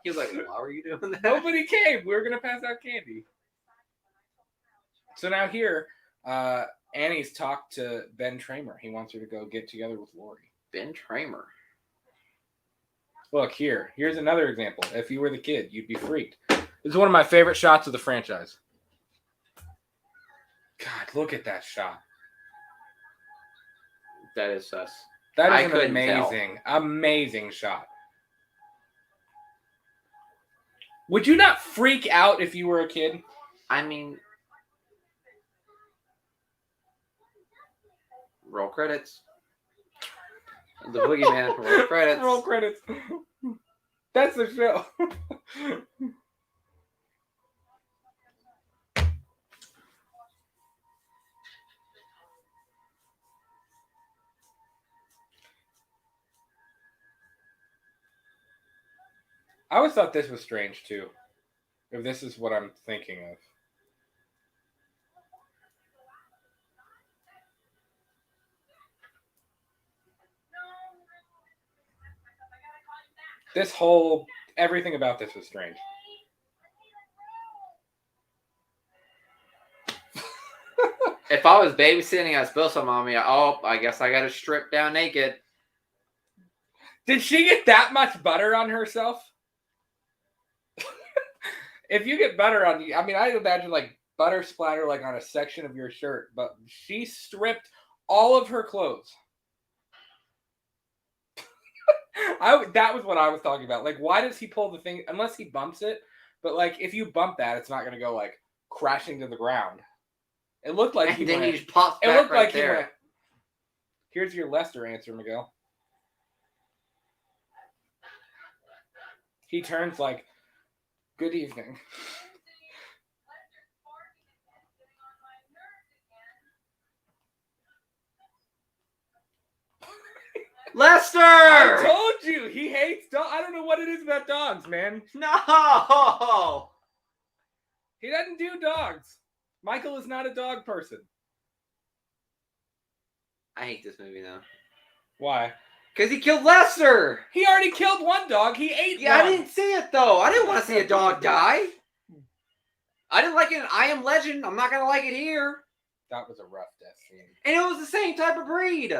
He was like, "Why were you doing that?" Nobody came. We were gonna pass out candy. So now here, Annie's talked to Ben Tramer. He wants her to go get together with Lori. Ben Tramer. Look here. Here's another example. If you were the kid, you'd be freaked. This is one of my favorite shots of the franchise. God, look at that shot. That is sus. That I is an couldn't amazing shot. Would you not freak out if you were a kid? I mean, roll credits. The Boogeyman. Roll credits. Roll credits. That's the show. I always thought this was strange too. If this is what I'm thinking of. Everything about this was strange. If I was babysitting, I spilled some on me. I guess I got to strip down naked. Did she get that much butter on herself? If you get butter on you, I mean, I imagine like butter splatter like on a section of your shirt, but she stripped all of her clothes. That was what I was talking about. Like, why does he pull the thing unless he bumps it? But like, if you bump that, it's not going to go like crashing to the ground. It looked like he just pops back. It looked right like there. He went. Here's your Lester answer, Miguel. He turns like, "Good evening." Lester! I told you he hates dogs. I don't know what it is about dogs, man. No! He doesn't do dogs. Michael is not a dog person. I hate this movie now. Why? Because he killed Lester! He already killed one dog. He ate one. I didn't see it, though. I didn't want to see a dog die. I didn't like it in I Am Legend. I'm not going to like it here. That was a rough death scene. And it was the same type of breed.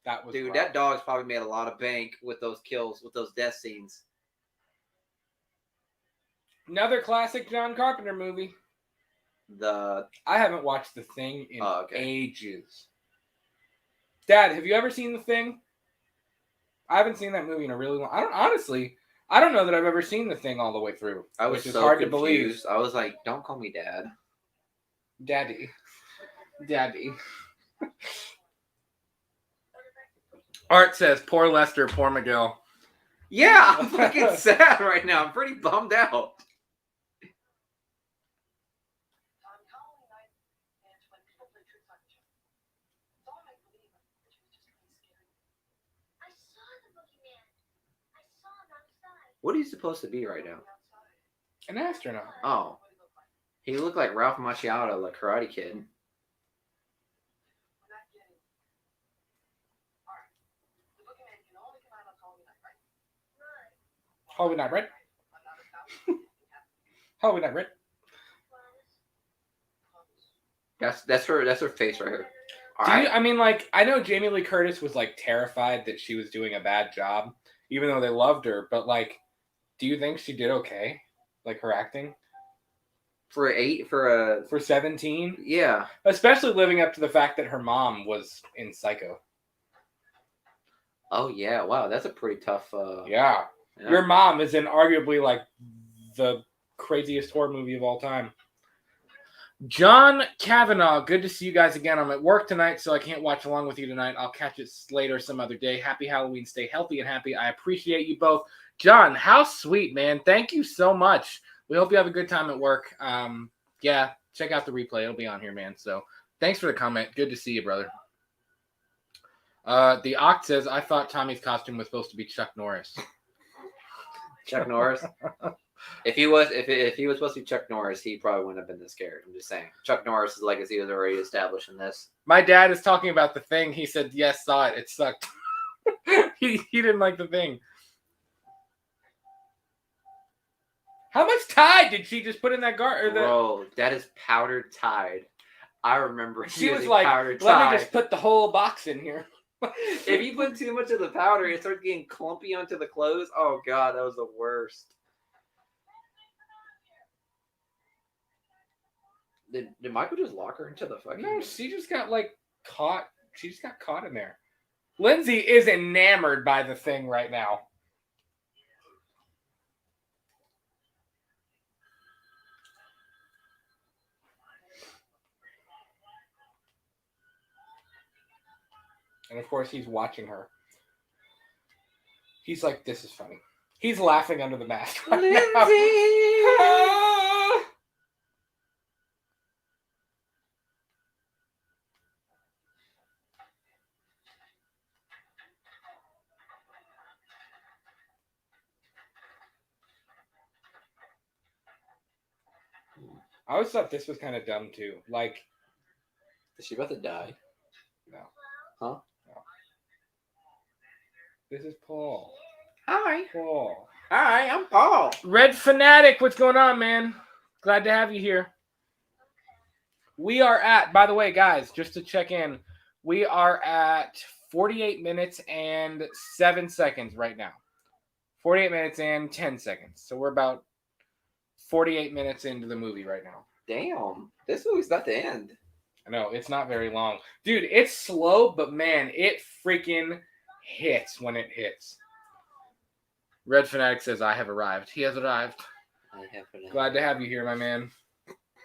That was Dude, rough. that dog's probably made a lot of bank with those kills, with those death scenes. Another classic John Carpenter movie. I haven't watched The Thing in ages. Dad, have you ever seen The Thing? I haven't seen that movie in a really long. I don't know that I've ever seen The Thing all the way through. I was which is so hard confused. to believe. I was like, "Don't call me Dad, Daddy." Art says, "Poor Lester, poor Miguel." Yeah, I'm fucking sad right now. I'm pretty bummed out. What are you supposed to be right now? An astronaut. Oh, he looked like Ralph Macchio, like Karate Kid. Halloween Night Red. Halloween Night Red. That's her face right here. I mean, like, I know Jamie Lee Curtis was like terrified that she was doing a bad job, even though they loved her. But like, do you think she did okay? Like her acting for 17? Yeah. Especially living up to the fact that her mom was in Psycho. Oh yeah, wow, that's a pretty tough. Yeah. Your mom is in arguably like the craziest horror movie of all time. John Kavanaugh, good to see you guys again. I'm at work tonight, so I can't watch along with you tonight. I'll catch it later some other day. Happy Halloween. Stay healthy and happy. I appreciate you both. John, how sweet, man. Thank you so much. We hope you have a good time at work. Yeah, check out the replay. It'll be on here, man. So thanks for the comment. Good to see you, brother. The Oct says, I thought Tommy's costume was supposed to be Chuck Norris. Chuck Norris? If he was supposed to be Chuck Norris, he probably wouldn't have been this scared. I'm just saying. Chuck Norris's legacy was already established in this. My dad is talking about The Thing. He said, yes, saw it. It sucked. he didn't like The Thing. How much Tide did she just put in that Bro, that is powdered Tide. I remember she was like, powdered let Tide. me just put the whole box in here. If you put too much of the powder, it starts getting clumpy onto the clothes. Oh, God, that was the worst. Did Michael just lock her into the fucking... No, she just got, like, caught. She just got caught in there. Lindsay is enamored by The Thing right now. And, of course, he's watching her. He's like, this is funny. He's laughing under the mask right now. I always thought this was kind of dumb, too. Like... Is she about to die? No. Huh? No. This is Paul. Hi. Paul. Hi, I'm Paul. Red Fanatic, what's going on, man? Glad to have you here. We are at, by the way, guys, just to check in, we are at 48 minutes and 7 seconds right now. 48 minutes and 10 seconds. So we're about 48 minutes into the movie right now. Damn. This movie's about to end. I know, it's not very long. Dude, it's slow, but man, it freaking hits when it hits. Red Fanatic says, I have arrived. He has arrived. I have arrived. Glad to have you here, my man.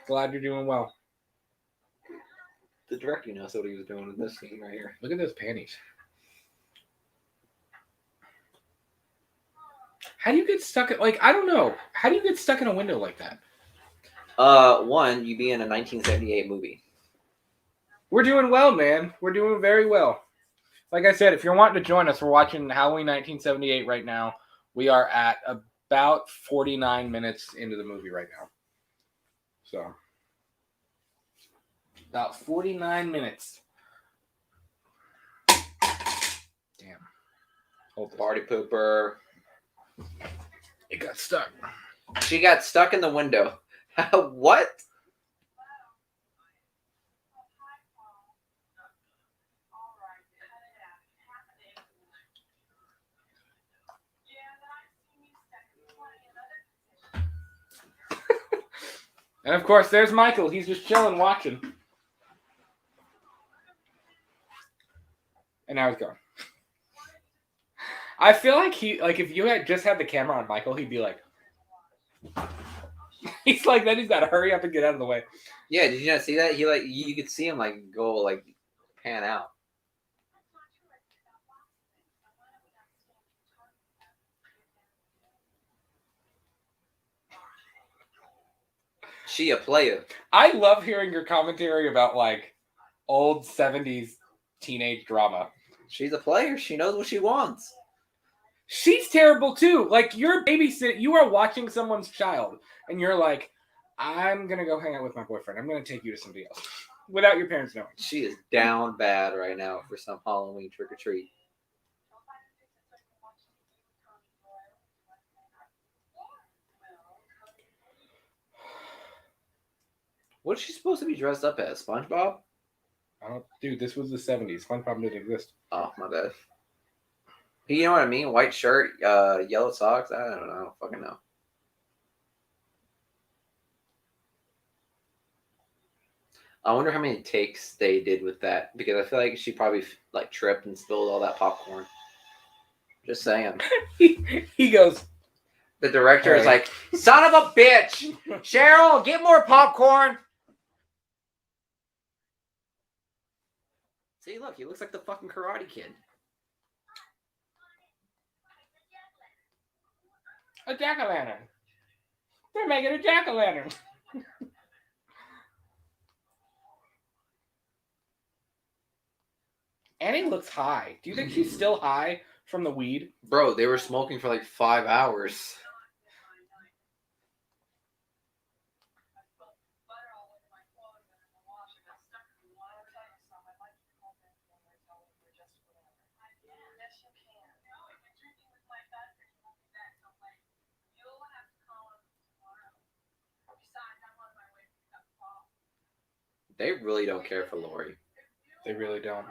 Glad you're doing well. The director knows what he was doing in this scene right here. Look at those panties. How do you get stuck at, like, I don't know. How do you get stuck in a window like that? One, you be in a 1978 movie. We're doing well, man. We're doing very well. Like I said, if you're wanting to join us, we're watching Halloween 1978 right now. We are at about 49 minutes into the movie right now. So, about 49 minutes. Damn. Old party pooper. It got stuck. She got stuck in the window. What? And of course, there's Michael. He's just chilling, watching. And now he's gone. I feel like if you had just had the camera on Michael, he'd be like, he's like, then he's got to hurry up and get out of the way. Yeah, did you not see that? He you could see him go pan out. She a player. I love hearing your commentary about old 70s teenage drama. She's a player. She knows what she wants. She's terrible too. Like, you're babysitting, you are watching someone's child, and you're like, I'm gonna go hang out with my boyfriend. I'm gonna take you to somebody else without your parents knowing. She is down bad right now for some Halloween trick or treat. What's she supposed to be dressed up as? SpongeBob? Dude, this was the 70s. SpongeBob didn't exist. Oh, my bad. You know what I mean? White shirt, yellow socks. I don't know. I don't fucking know. I wonder how many takes they did with that, because I feel like she probably like tripped and spilled all that popcorn. Just saying. He goes. The director is like, son of a bitch! Cheryl, get more popcorn! See, look, he looks like the fucking Karate Kid. A jack-o'-lantern. They're making a jack-o'-lantern. Annie looks high. Do you think she's still high from the weed? Bro, they were smoking for like 5 hours. They really don't care for Lori. They really don't.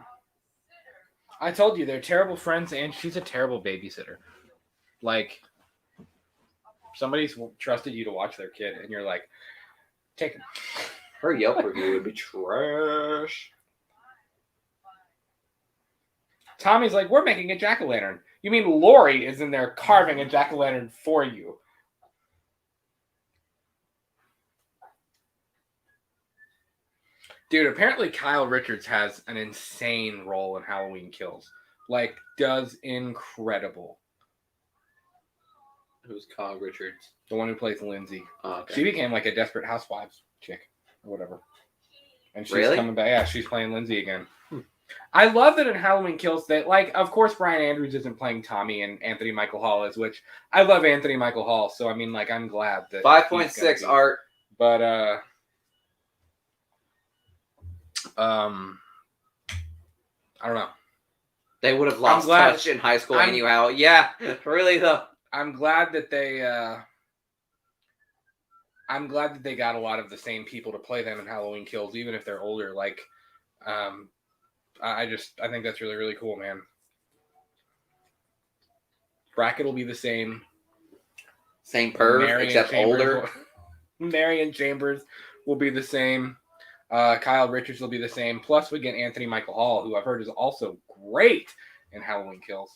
I told you, they're terrible friends, and she's a terrible babysitter. Like, somebody's trusted you to watch their kid, and you're like, take him. Her Yelp review would be trash. Tommy's like, we're making a jack-o'-lantern. You mean Lori is in there carving a jack-o'-lantern for you? Dude, apparently Kyle Richards has an insane role in Halloween Kills. Like, does incredible. Who's Kyle Richards? The one who plays Lindsay. Oh, okay. She became like a Desperate Housewives chick or whatever. And she's Really? coming back. Yeah, she's playing Lindsay again. I love that in Halloween Kills that, like, of course Brian Andrews isn't playing Tommy and Anthony Michael Hall is, which I love Anthony Michael Hall, so I mean, like, I'm glad that 5.6 art. But I don't know. They would have lost touch in high school anyhow. Yeah, really though. I'm glad that they got a lot of the same people to play them in Halloween Kills, even if they're older. Like, I think that's really, really cool, man. Brackett will be the same. Same perv, except older. Marion Chambers will be the same. Kyle Richards will be the same. Plus, we get Anthony Michael Hall, who I've heard is also great in Halloween Kills.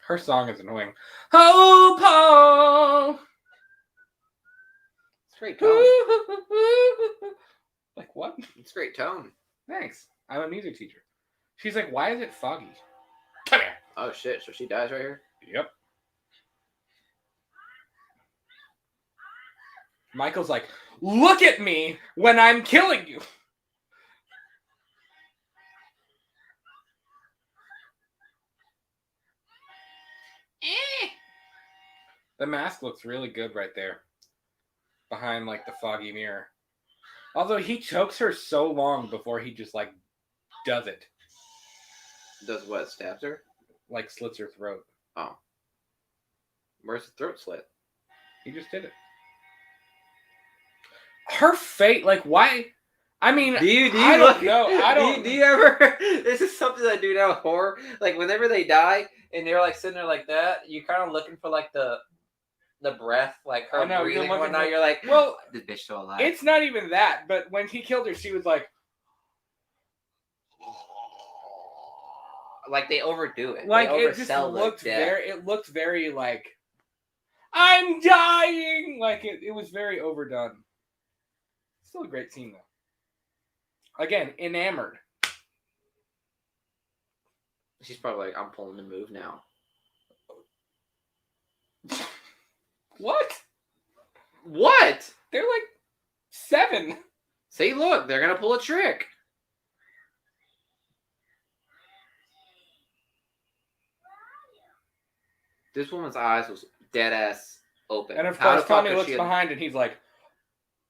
Her song is annoying. Oh, Paul! It's great tone. Like, what? It's great tone. Thanks. I'm a music teacher. She's like, why is it foggy? Come here. Oh, shit. So she dies right here? Yep. Michael's like, look at me when I'm killing you. The mask looks really good right there. Behind, like, the foggy mirror. Although he chokes her so long before he just, like, does it. Does what? Stabs her? Like, slits her throat. Oh. Where's the throat slit? He just did it. Her fate, like, why? I mean, I don't know. I don't. Do you ever? This is something I do now with horror. Like, whenever they die and they're like sitting there like that, you're kind of looking for like the breath, like her breathing and whatnot. You're like, well, this bitch still alive. It's not even that, but when he killed her, she was like they overdo it. Like, it just looked very like, I'm dying. Like, it was very overdone. Still a great scene, though. Again, enamored. She's probably like, I'm pulling the move now. What? What? They're like 7. See, look, they're going to pull a trick. This woman's eyes was dead ass open. And of How course, the fuck Tommy does looks she have- behind and he's like,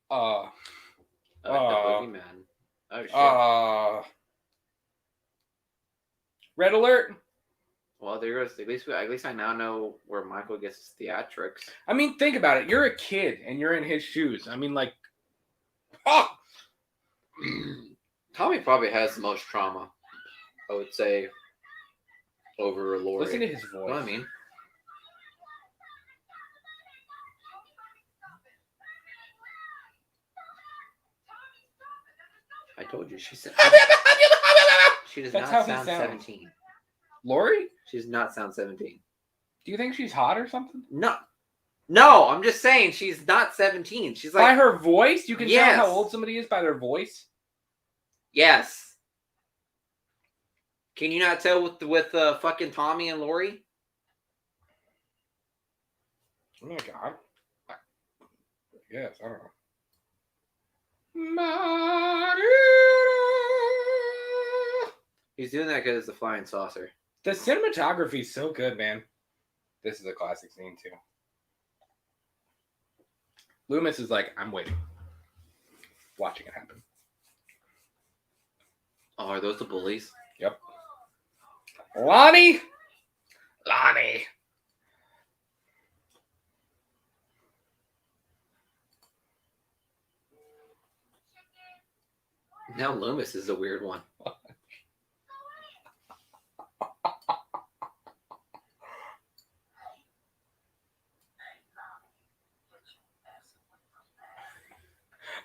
the boogeyman. Oh shit. Red alert. Well, there goes. At least I now know where Michael gets his theatrics. I mean, think about it. You're a kid and you're in his shoes. I mean, like, oh, Tommy probably has the most trauma, I would say, over Lori. listen to his You know voice. what I mean? I told you, she said she does That's how not he sound sounds. 17. Lori? She does not sound 17. Do you think she's hot or something? No, I'm just saying she's not 17. She's By like, her voice? You can Yes. tell how old somebody is by their voice? yes. Can you not tell with fucking Tommy and Lori? Oh my god. Yes, I don't know. He's doing that because it's a flying saucer. The cinematography is so good, man. This is a classic scene, too. Loomis is like, I'm waiting. Watching it happen. Oh, are those the bullies? Yep. Lonnie! Now Loomis is a weird one.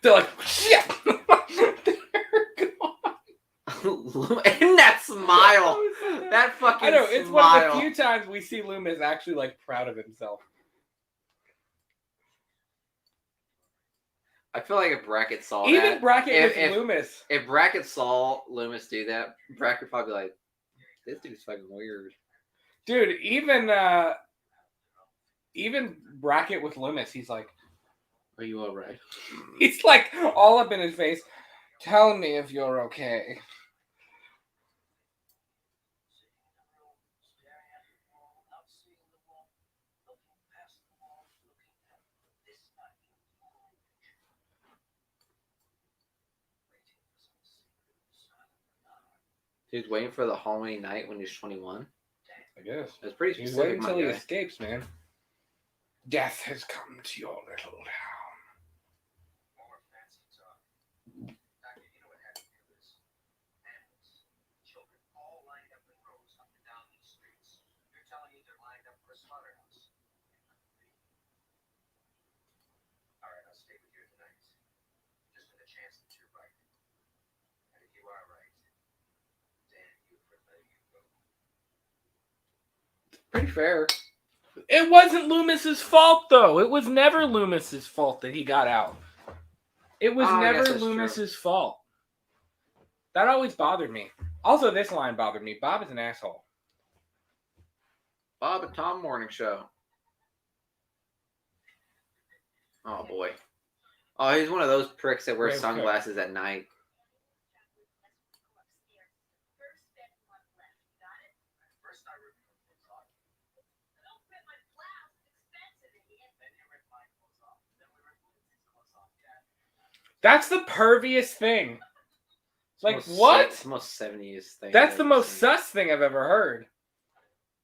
They're like, shit! They're gone. And that smile. That fucking I know, it's smile. one of the few times we see Loomis actually, like, proud of himself. I feel like if Brackett saw Even that, Brackett with if- Loomis. if Brackett saw Loomis do that, Brackett would probably be like, this dude's fucking weird. Dude, even Brackett with Loomis, he's like, Are you alright? he's like all up in his face. Tell me if you're okay. He's waiting for the Halloween night when he's 21. I guess. That's pretty He's specific, waiting my until he guy. escapes, man. Death has come to your little town. Pretty fair. It wasn't Loomis's fault, though. It was never Loomis's fault that he got out. It was Oh, I never guess that's Loomis's fault. That always bothered me. Also, this line bothered me. Bob is an asshole. Bob and Tom Morning Show. Oh boy. Oh, he's one of those pricks that wears Wait, sunglasses at night. That's the perviest thing. Like, It's the most what? It's the most 70s thing. That's I've the ever most seen. sus thing I've ever heard.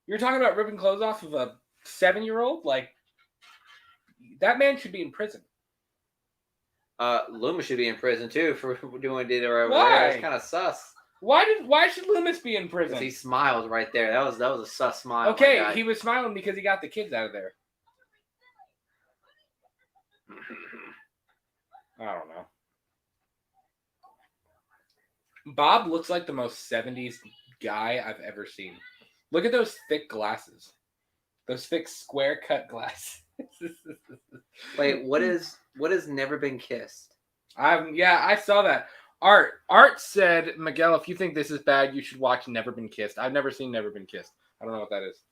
You're talking about ripping clothes off of a 7-year-old? Like, that man should be in prison. Loomis should be in prison too for doing what he did over Why? there. It's kind of sus. Why should Loomis be in 'Cause prison? he smiled right there. That was a sus smile. my Okay, guy. he was smiling because he got the kids out of there. I don't know. Bob looks like the most 70s guy I've ever seen. Look at those thick glasses. Those thick square cut glasses. Wait, what is Never Been Kissed? I saw that. Art said, Miguel, if you think this is bad, you should watch Never Been Kissed. I've never seen Never Been Kissed. I don't know what that is.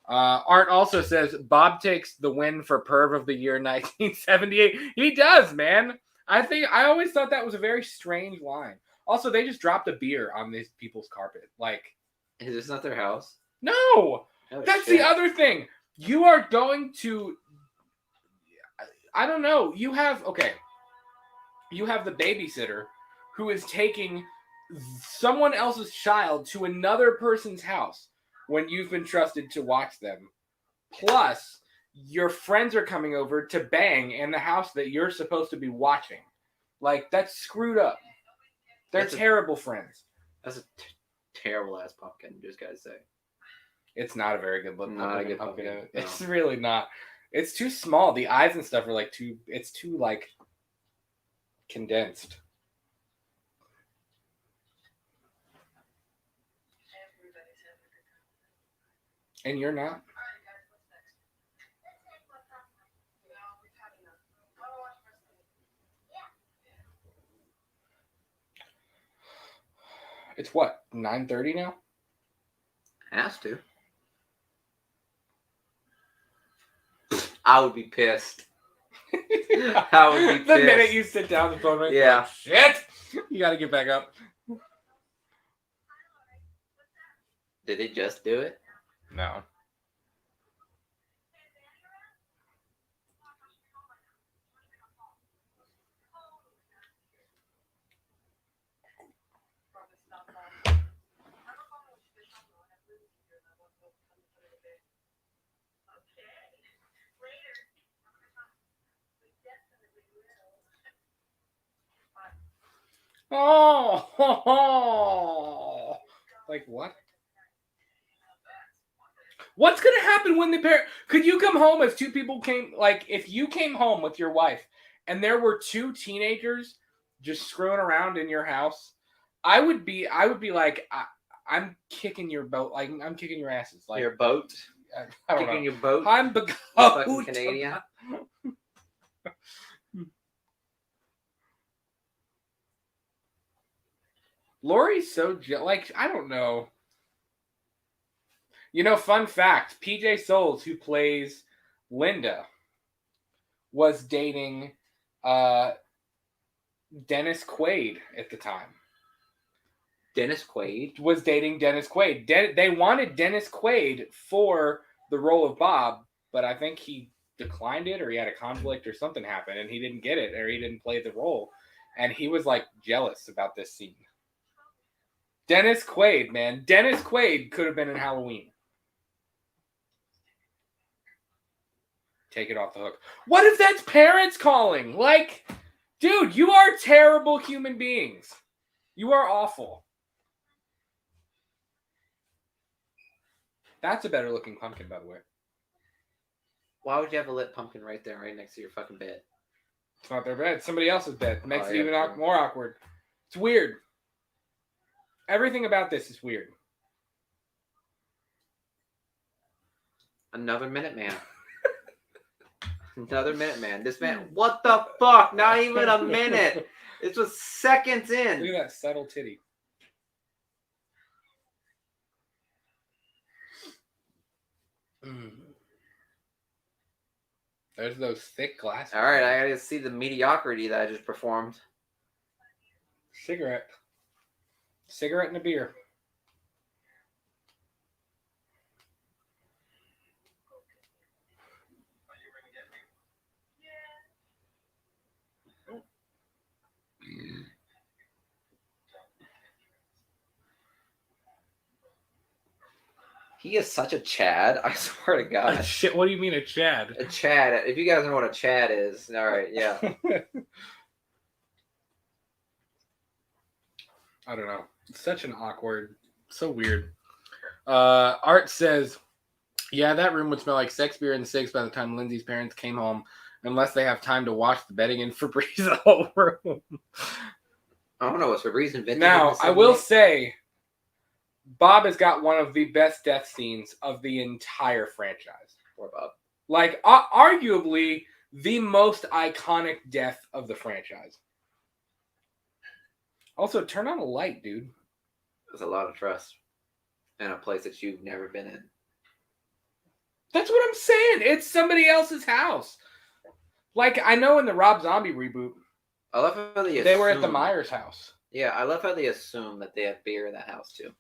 Art also says Bob takes the win for Perv of the Year 1978. He does, man. I always thought that was a very strange line. Also, they just dropped a beer on these people's carpet. Like, Is this not their house? no, Oh, that's shit. the other thing. You are going to. I don't know. You have the babysitter who is taking someone else's child to another person's house when you've been trusted to watch them. Plus, your friends are coming over to bang in the house that you're supposed to be watching. Like, that's screwed up. They're terrible friends. That's a terrible ass pumpkin, just gotta say. It's not a very good looking pumpkin. No. It's really not. It's too small. The eyes and stuff are like it's too like condensed. And you're not? It's what, 9:30 now? Has to. I would be pissed. I would be pissed. The minute you sit down, the phone rings. Yeah. Like, shit! You gotta get back up. Did it just do it? No. Oh, like what? What's gonna happen when the pair? Could you come home if two people came? Like, if you came home with your wife and there were two teenagers just screwing around in your house, I would be like, I'm kicking your boat. Like, I'm kicking your asses. Like your boat. I don't Kicking know. your boat. I'm fucking Canadian. Lori's so like, I don't know. You know, fun fact: PJ Souls, who plays Linda, was dating Dennis Quaid at the time. Dennis Quaid was dating Dennis Quaid. They wanted Dennis Quaid for the role of Bob, but I think he declined it, or he had a conflict, or something happened, and he didn't get it, or he didn't play the role, and he was like jealous about this scene. Dennis Quaid, man. Dennis Quaid could have been in Halloween. Take it off the hook. What if that's parents calling? Like, dude, you are terrible human beings. You are awful. That's a better looking pumpkin, by the way. Why would you have a lit pumpkin right there, right next to your fucking bed? It's not their bed. It's somebody else's bed. It makes it even true. more awkward. It's weird. Everything about this is weird. Another Minuteman. Another Minuteman. This man, what the fuck? Not even a minute. This was seconds in. Look at that subtle titty. There's those thick glasses. All right, I gotta see the mediocrity that I just performed. Cigarette and a beer. He is such a Chad. I swear to God. Shit, what do you mean a Chad? A Chad. If you guys know what a Chad is, all right, yeah. I don't know. It's such an awkward, so weird. Art says, yeah, that room would smell like sex, beer, and cigs by the time Lindsay's parents came home, unless they have time to wash the bedding and Febreze the whole room. I don't know what's Febreze invented. Now, I will say, Bob has got one of the best death scenes of the entire franchise. Poor Bob. Like, arguably the most iconic death of the franchise. Also, turn on a light, dude. There's a lot of trust in a place that you've never been in. That's what I'm saying. It's somebody else's house. Like, I know in the Rob Zombie reboot, I love how they were at the Myers house. Yeah, I love how they assume that they have beer in that house too.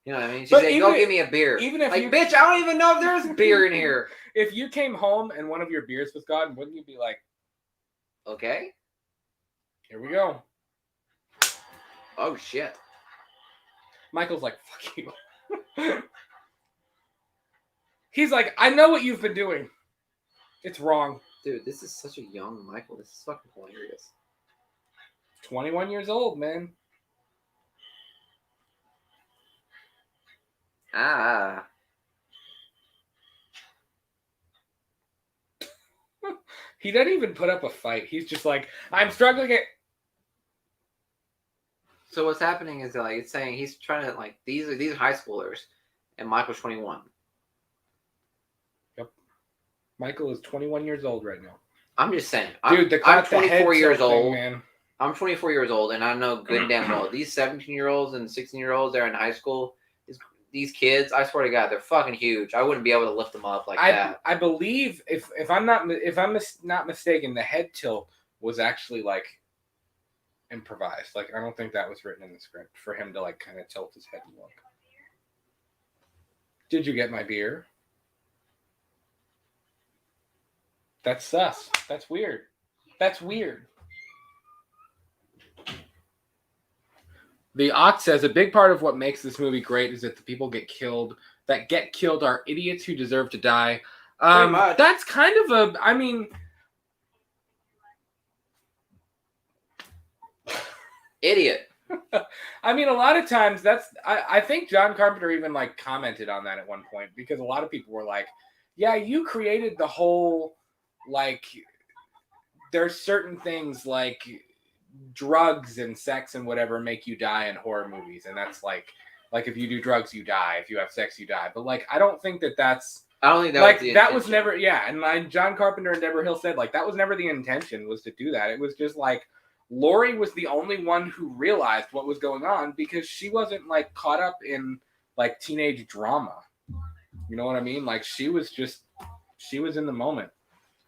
You know what I mean? She But said, even "Go if- give me a beer." even if like, you- bitch, I don't even know if there's beer in here. If you came home and one of your beers was gone, wouldn't you be like, Okay. here we go? Oh shit. Michael's like, fuck you. He's like, I know what you've been doing. It's wrong. Dude, this is such a young Michael. This is fucking hilarious. 21 years old, man. Ah. He doesn't even put up a fight. He's just like, I'm struggling it. So what's happening is like it's saying he's trying to like these are high schoolers, and Michael's 21. Yep. Michael is 21 years old right now. I'm just saying. Dude, I'm 24 years old. Man. I'm 24 years old, and I know good and damn well these 17-year-olds and 16-year-olds that are in high school. These kids, I swear to God, they're fucking huge. I wouldn't be able to lift them up like that. I believe if I'm not mistaken, the head tilt was actually like improvised. Like I don't think that was written in the script for him to like kind of tilt his head and look. Did you get my beer? That's sus. That's weird. That's weird. The Ox says a big part of what makes this movie great is that the people that get killed are idiots who deserve to die. Pretty much. That's kind of I mean, Idiot. I mean, a lot of times I think John Carpenter even like commented on that at one point because a lot of people were like, yeah, you created the whole, like, there's certain things like drugs and sex and whatever make you die in horror movies. And that's like if you do drugs, you die. If you have sex, you die. But like, I don't think that's, I don't think that like, was the that was intention. never, yeah. And like John Carpenter and Deborah Hill said, like, that was never the intention was to do that. It was just like, Laurie was the only one who realized what was going on because she wasn't like caught up in like teenage drama. You know what I mean? Like she was in the moment.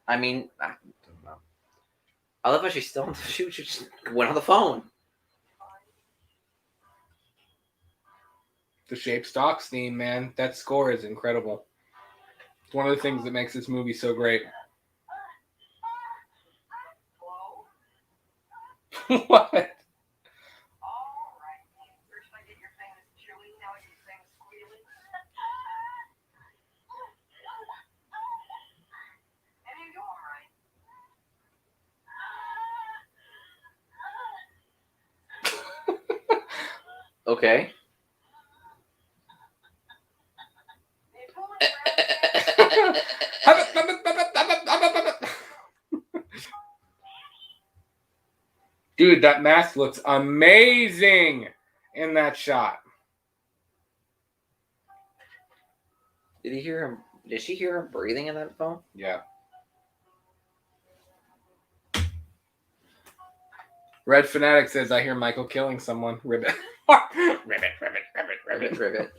I mean, I don't know. I love how she just went on the phone. The Shape Stocks theme, man. That score is incredible. It's one of the things that makes this movie so great. What? Okay. Dude, that mask looks amazing in that shot. Did she hear him breathing in that phone? Yeah. Red Fanatic says, I hear Michael killing someone. Ribbit. Ribbit.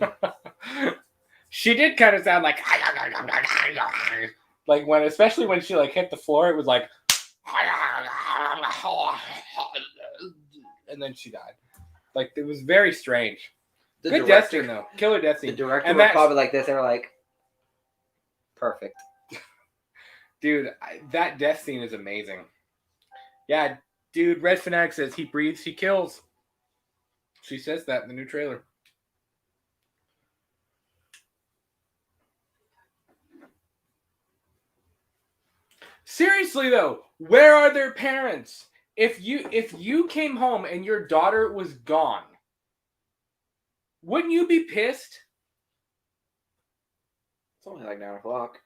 She did kind of sound like when, especially when she like hit the floor, it was like, and then she died. Like it was very strange. Good death scene though. Killer death scene. The director And was that's- probably like this. They were like, perfect. Dude, that death scene is amazing. Yeah, dude, Red Fanatic says he breathes, he kills. She says that in the new trailer. Seriously though, where are their parents? If you came home and your daughter was gone, wouldn't you be pissed? It's only like 9 o'clock.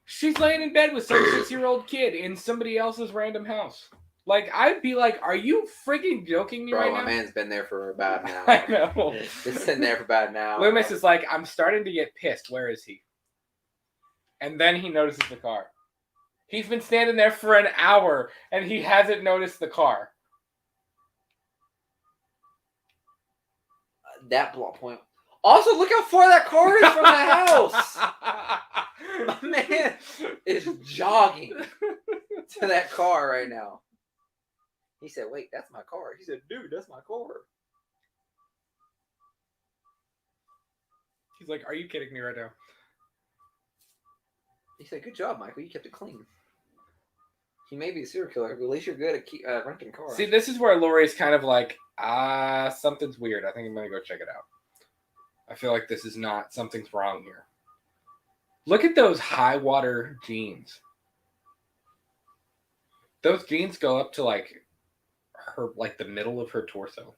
She's laying in bed with some 6-year-old kid in somebody else's random house. Like, I'd be like, are you freaking joking me Bro, right my now? man's been there for about an hour. I know. He's sitting there for about an hour. Loomis is like, I'm starting to get pissed. Where is he? And then he notices the car. He's been standing there for an hour, and he hasn't noticed the car. That plot point. Also, look how far that car is from the house. My man is jogging to that car right now. He said, wait, that's my car. He said, dude, that's my car. He's like, "Are you kidding me right now?" He said, "Good job, Michael. You kept it clean." He may be a serial killer, but at least you're good at renting cars. See, this is where Lori's kind of like, something's weird. I think I'm gonna go check it out. I feel like this is not, something's wrong here. Look at those high water jeans. Those jeans go up to like her, like the middle of her torso.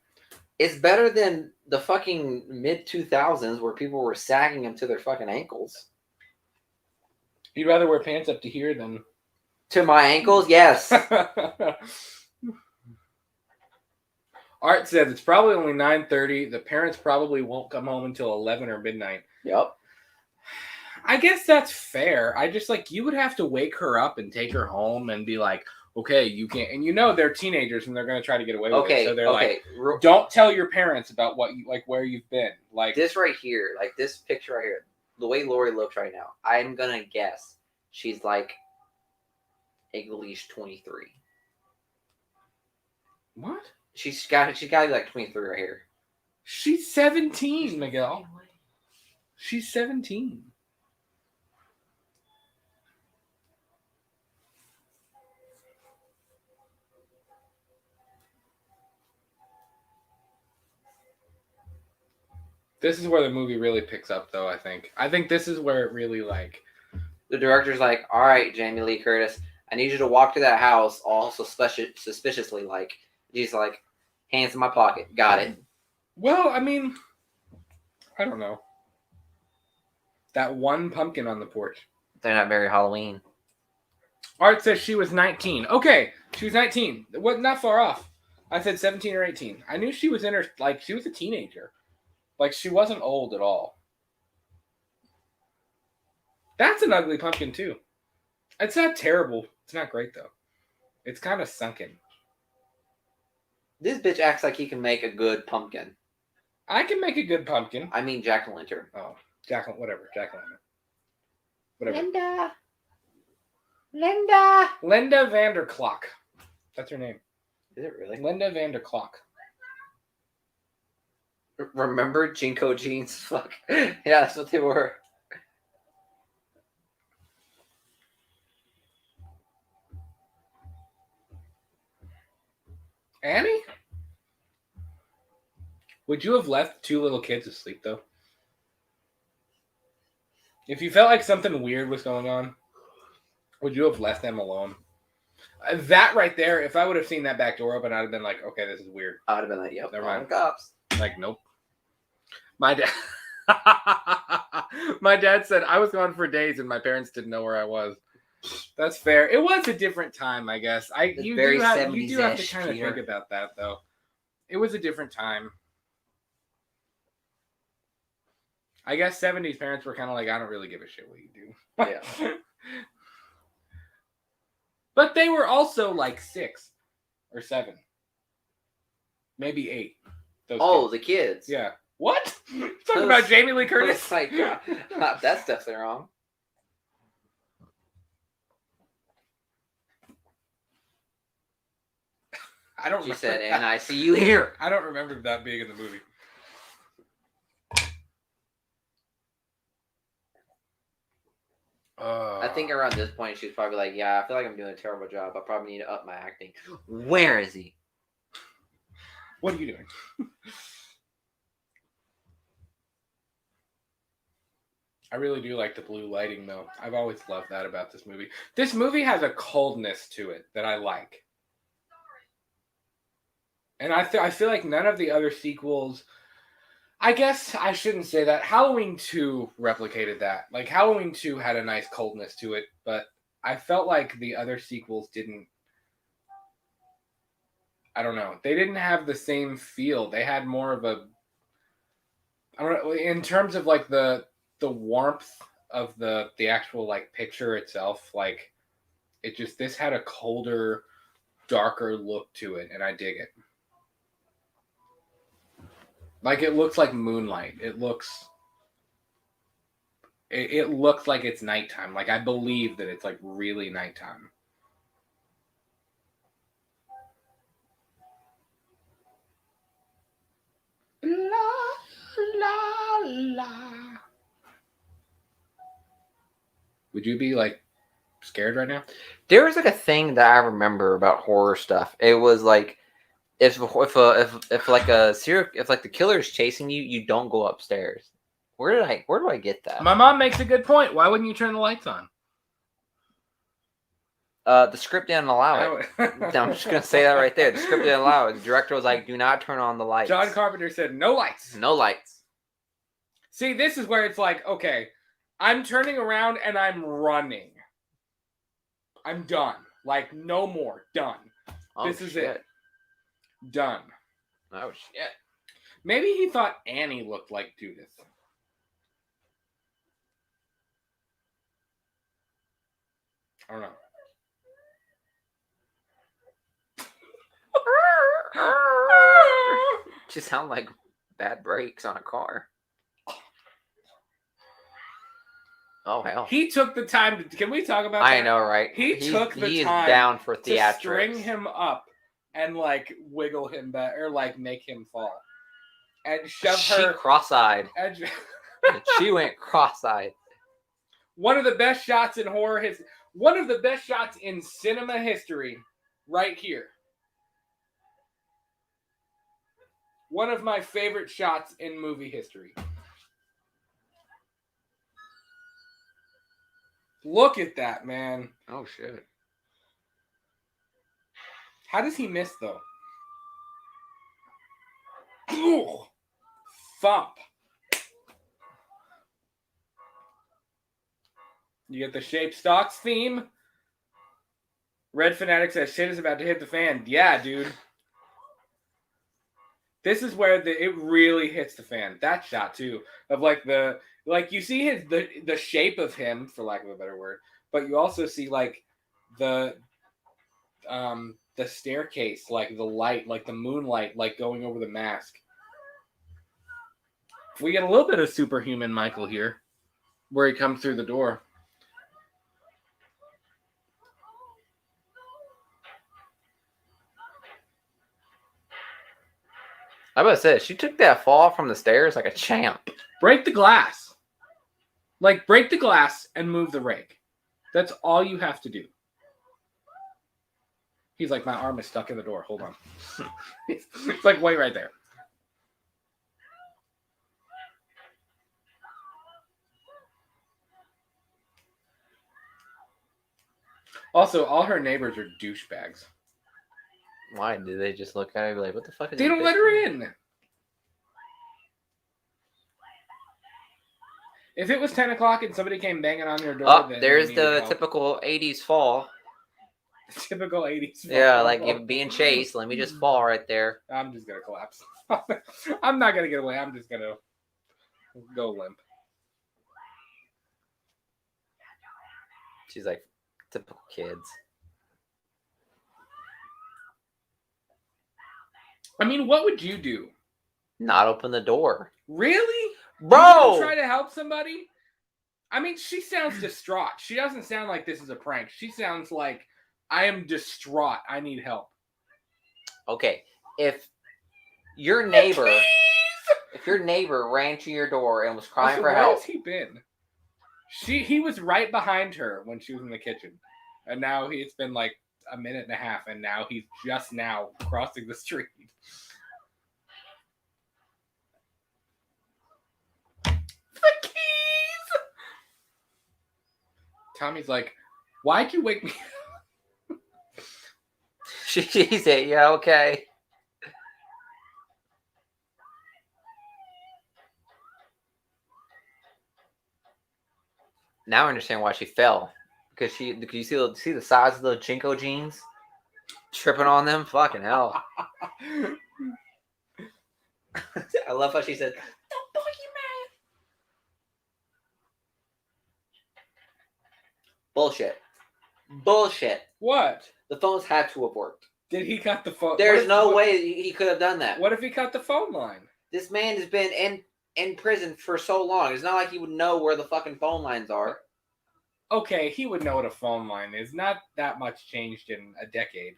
It's better than the fucking mid 2000s where people were sagging them to their fucking ankles. You'd rather wear pants up to here than to my ankles? Yes. Art says it's probably only 9:30. The parents probably won't come home until 11 or midnight. Yep. I guess that's fair. I just like, you would have to wake her up and take her home and be like, okay, you can't. And you know they're teenagers and they're going to try to get away with it. So they're like, don't tell your parents about what you like, where you've been. Like this right here, like this picture right here, the way Lori looks right now, I'm going to guess she's like at least 23. What? She's got to be like 23 right here. She's 17, Miguel. She's 17. This is where the movie really picks up, though, I think. I think this is where it really, like... The director's like, all right, Jamie Lee Curtis, I need you to walk to that house all suspiciously, like, she's like, hands in my pocket. Got it. Well, I mean, I don't know. That one pumpkin on the porch. They're not very Halloween. Art says she was 19. Okay, she was 19. What? Not far off. I said 17 or 18. I knew she was in her, like, she was a teenager. Like, she wasn't old at all. That's an ugly pumpkin, too. It's not terrible. It's not great, though. It's kind of sunken. This bitch acts like he can make a good pumpkin. I can make a good pumpkin. I mean jack-o'-lantern. Oh, jack-o'-lantern. Whatever. Jack-o'-lantern. Whatever. Linda Vanderklok. That's her name. Is it really? Linda Vanderklok. Remember Jinko jeans? Fuck. Yeah, that's what they were. Annie? Would you have left two little kids asleep, though? If you felt like something weird was going on, would you have left them alone? That right there, if I would have seen that back door open, I'd have been like, okay, this is weird. I would have been like, yep, never mind. Cops. Like, nope. My dad... My dad said I was gone for days and my parents didn't know where I was. That's fair. It was a different time, I guess. You do have to kind of think about that, though. It was a different time. I guess 70s parents were kind of like, I don't really give a shit what you do. Yeah. But they were also like 6 or 7. Maybe 8. Those kids. The kids. Yeah. What? Talking about Jamie Lee Curtis? Like, that's definitely wrong. I don't. She said, "And I see you here." I don't remember that being in the movie. I think around this point, she's probably like, "Yeah, I feel like I'm doing a terrible job. I probably need to up my acting." Where is he? What are you doing? I really do like the blue lighting, though. I've always loved that about this movie. This movie has a coldness to it that I like. And I feel like none of the other sequels... I guess I shouldn't say that. Halloween 2 replicated that. Like, Halloween 2 had a nice coldness to it, but I felt like the other sequels didn't... I don't know. They didn't have the same feel. They had more of a... I don't know. In terms of, like, the warmth of the actual, like, picture itself, like, it just... This had a colder, darker look to it, and I dig it. Like, it looks like moonlight. It looks like it's nighttime. Like, I believe that it's, like, really nighttime. La, la, la. Would you be like scared right now? There was like a thing that I remember about horror stuff. It was like if like the killer is chasing you, you don't go upstairs. Where do I get that? My mom makes a good point. Why wouldn't you turn the lights on? The script didn't allow it. I'm just gonna say that right there. The script didn't allow it. The director was like, "Do not turn on the lights." John Carpenter said, "No lights." No lights. See, this is where it's like, okay, I'm turning around and I'm running. I'm done. Like, no more. Done. Oh, This is shit. it. Done. Oh shit. Maybe he thought Annie looked like Judith. I don't know. Just sound like bad brakes on a car. Oh hell. He took the time to. Can we talk about that? I know, right? He took the he time is down for to theatrics. string him up and like wiggle him back or like make him fall and shove She her cross-eyed. and She went cross-eyed. one of the best shots in horror history. One of the best shots in cinema history, right here. One of my favorite shots in movie history. Look at that, man. Oh shit. How does he miss though? Ooh. Thump. You get the Shape Stocks theme. Red Fanatic says shit is about to hit the fan. Yeah, dude. This is where it really hits the fan. That shot too of like you see the shape of him, for lack of a better word, but you also see like the staircase, like the light, like the moonlight, like going over the mask. We get a little bit of superhuman Michael here, where he comes through the door. I about to say, she took that fall from the stairs like a champ. Break the glass. Like, break the glass and move the rake. That's all you have to do. He's like, my arm is stuck in the door. Hold on. It's like, wait right there. Also, all her neighbors are douchebags. Why? Do they just look at her and be like, what the fuck is They don't let her in. If it was 10 o'clock and somebody came banging on your door, Oh, then there's they needed the help. typical 80s fall. Typical 80s. Yeah, like being chased. Let me just fall right there. I'm just going to collapse. I'm not going to get away. I'm just going to go limp. She's like, typical kids. I mean, what would you do? Not open the door. Really? Bro! You try to help somebody? I mean, she sounds distraught. She doesn't sound like this is a prank. She sounds like, I am distraught. I need help. Okay, if your neighbor ran to your door and was crying for Where help, has he been? He was right behind her when she was in the kitchen. And now it's been like a minute and a half, and now he's just now crossing the street. The keys! Tommy's like, why'd you wake me up? she said, yeah, okay. Now I understand why she fell. Because you see the size of the Jinko jeans? Tripping on them? Fucking hell. I love how she said, "Don't boogeyman." Bullshit. What? The phones had to have worked. Did he cut the phone? There's no way he could have done that. What if he cut the phone line? This man has been in prison for so long. It's not like he would know where the fucking phone lines are. Okay, he would know what a phone line is. Not that much changed in a decade.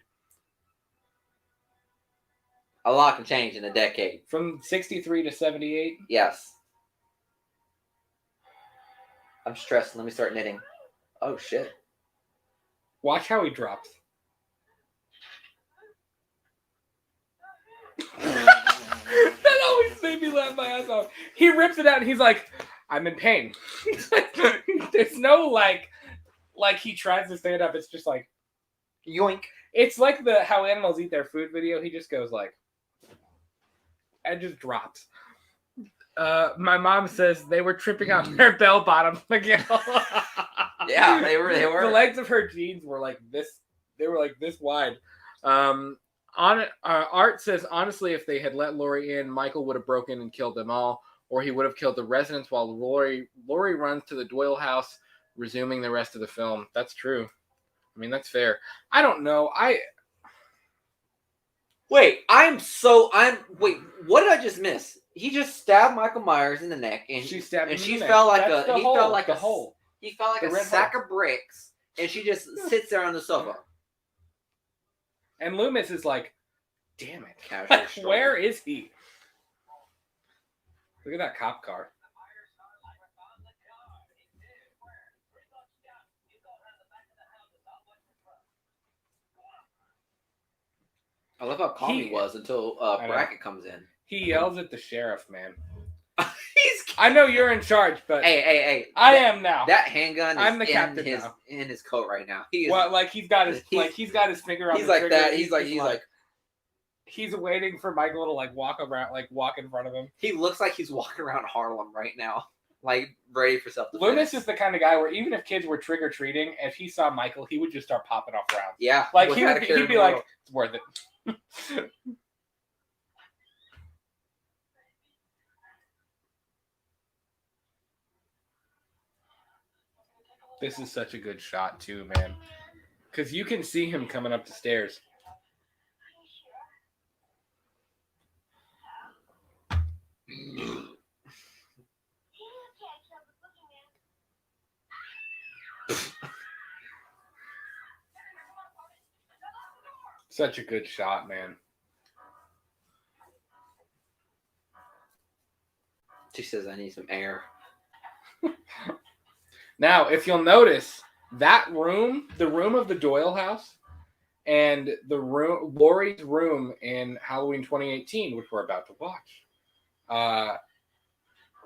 A lot can change in a decade. From 63 to 78? Yes. I'm stressed. Let me start knitting. Oh shit! Watch how he drops. That always made me laugh my ass off. He rips it out and he's like, I'm in pain. There's no like he tries to stand up. It's just like, Yoink. it's like the how animals eat their food video. He just goes like, and just drops. My mom says they were tripping on their bell bottom. Miguel. Yeah, they were. The legs of her jeans were like this. They were like this wide. Art says, honestly, if they had let Laurie in, Michael would have broken and killed them all, or he would have killed the residents while Laurie runs to the Doyle house, resuming the rest of the film. That's true. I mean, that's fair. I don't know. Wait, wait, what did I just miss? He just stabbed Michael Myers in the neck, and she stabbed him. And she in the felt neck. like That's he felt like the a hole. He felt like The a red sack of bricks, and she just sits there on the sofa. And Loomis is like, damn it. Casually Like, strolling. where is he? Look at that cop car. I love how calm he He- was until I know. Brackett comes in. He yells at the sheriff, man. He's I know you're in charge, but hey. I am now. That handgun is I'm the captain now. in his coat right now. He is, Well, like he's got his finger on he's the like trigger. that. He's like he's waiting for Michael to like walk in front of him. he looks like he's walking around Harlem right now, like ready for self-defense. Loomis is the kind of guy where even if kids were trick or treating, if he saw Michael, he would just start popping off rounds. Yeah, Like without a care he'd in be the like, world. it's worth it. This is such a good shot too, man. Because you can see him coming up the stairs. Such a good shot, man. She says, "I need some air." Now, if you'll notice, that room, the room of the Doyle house, and the room, Laurie's room in Halloween 2018, which we're about to watch,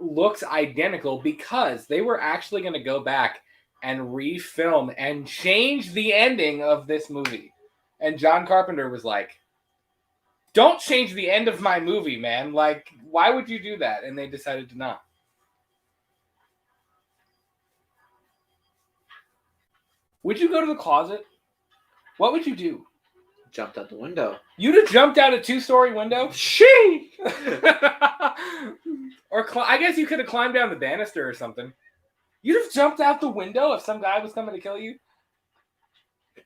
looks identical because they were actually going to go back and refilm and change the ending of this movie. And John Carpenter was like, don't change the end of my movie, man. Like, why would you do that? And they decided to not. Would you go to the closet? What would you do? Jumped out the window. You'd have jumped out a 2-story window? She. Or I guess you could have climbed down the banister or something. You'd have jumped out the window if some guy was coming to kill you?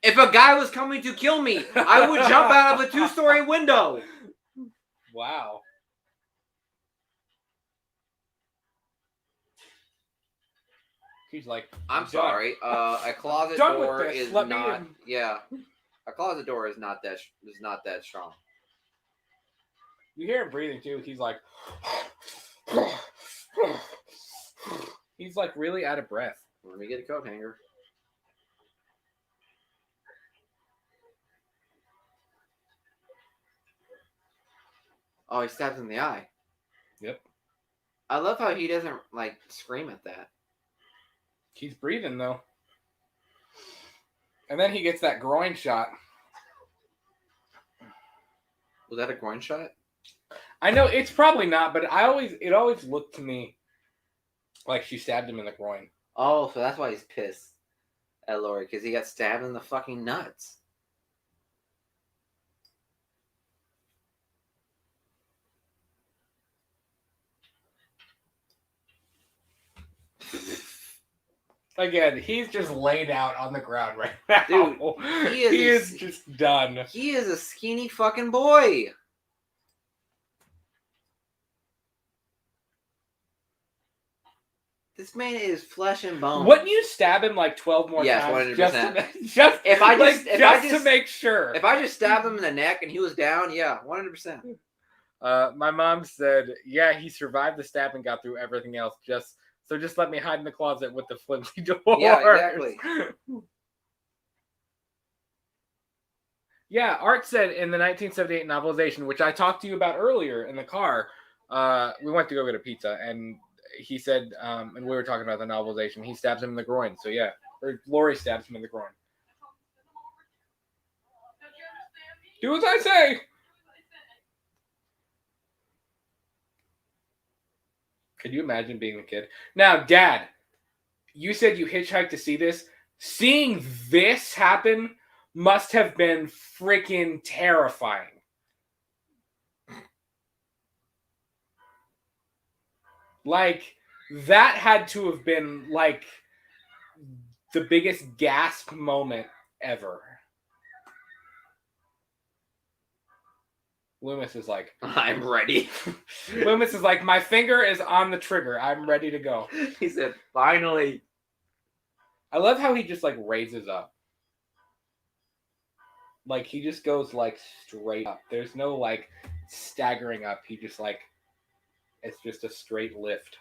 If a guy was coming to kill me, I would jump out of a 2-story window. Wow. He's like, I'm done. sorry. A closet Done with door this. is Let me not. in. Yeah, a closet door is not that strong. You hear him breathing too. He's like, he's like really out of breath. Let me get a coat hanger. Oh, he stabs him in the eye. Yep. I love how he doesn't like scream at that. He's breathing though. And then he gets that groin shot. Was that a groin shot? I know it's probably not, but it always looked to me like she stabbed him in the groin. Oh, so that's why he's pissed at Laurie, because he got stabbed in the fucking nuts. Again, he's just laid out on the ground right now. Dude, he is just done. He is a skinny fucking boy. This man is flesh and bone. Wouldn't you stab him like 12 more Yes, times? 100%. Just If I just- if I to just- make sure. If I just stabbed him in the neck and he was down, yeah, 100%. My mom said, yeah, he survived the stab and got through everything else. Just So just let me hide in the closet with the flimsy door. Yeah, exactly. Yeah, Art said in the 1978 novelization, which I talked to you about earlier in the car, we went to go get a pizza, and he said, and we were talking about the novelization, he stabs him in the groin. So yeah, or Laurie stabs him in the groin. Do as I say! Could you imagine being the kid? Now, Dad, you said you hitchhiked to see this. Seeing this happen must have been freaking terrifying. Like, that had to have been, like, the biggest gasp moment ever. Loomis is like, I'm ready. Loomis is like, my finger is on the trigger. I'm ready to go. He said, finally. I love how he just, like, raises up. Like, he just goes, like, straight up. There's no, like, staggering up. He just, like, it's just a straight lift.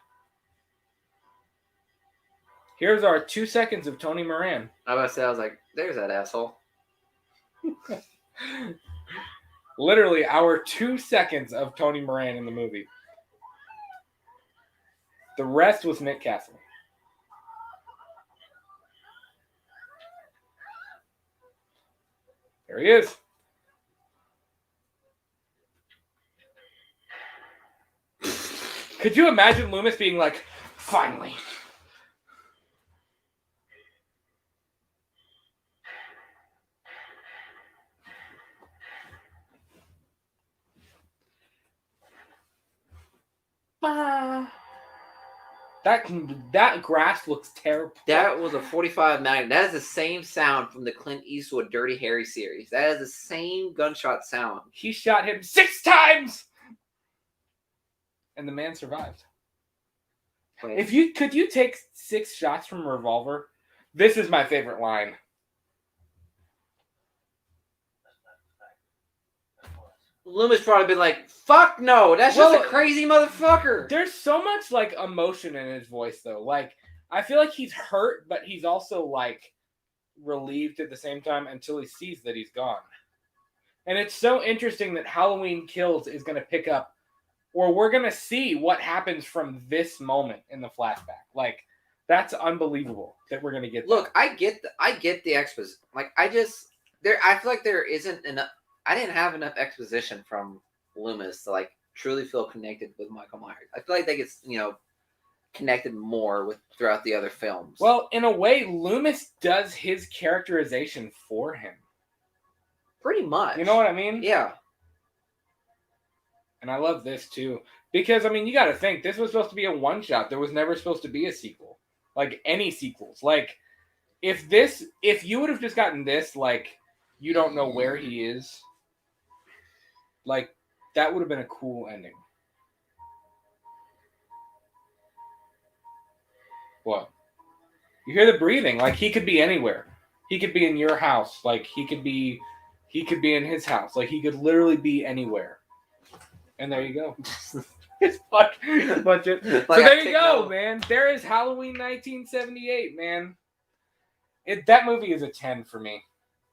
Here's our 2 seconds of Tony Moran. I was like, there's that asshole. Literally, our 2 seconds of Tony Moran in the movie. The rest was Nick Castle. There he is. Could you imagine Loomis being like, finally? That grass looks terrible. That was a 45 Magnum. That is the same sound from the Clint Eastwood Dirty Harry series. That is the same gunshot sound. He shot him 6 times, and the man survived. Wait. Could you take 6 shots from a revolver? This is my favorite line. Loomis probably been like, fuck no, that's just a crazy motherfucker. There's so much like emotion in his voice though. Like I feel like he's hurt, but he's also like relieved at the same time until he sees that he's gone. And it's so interesting that Halloween Kills is going to pick up, or we're going to see what happens from this moment in the flashback. Like that's unbelievable that we're going to get that. Look, I get the exposition. Like I feel like there isn't enough. I didn't have enough exposition from Loomis to like truly feel connected with Michael Myers. I feel like they get connected more with throughout the other films. Well, in a way, Loomis does his characterization for him. Pretty much. You know what I mean? Yeah. And I love this too. Because, I mean, you got to think, this was supposed to be a one-shot. There was never supposed to be a sequel. Like, any sequels. Like, if you would have just gotten this, like, you don't know where he is, like, that would have been a cool ending. What? You hear the breathing. Like, he could be anywhere. He could be in your house. Like, he could be in his house. Like, he could literally be anywhere. And there you go. It's bunch it. Like, so there you go, man. There is Halloween 1978, man. That movie is a 10 for me.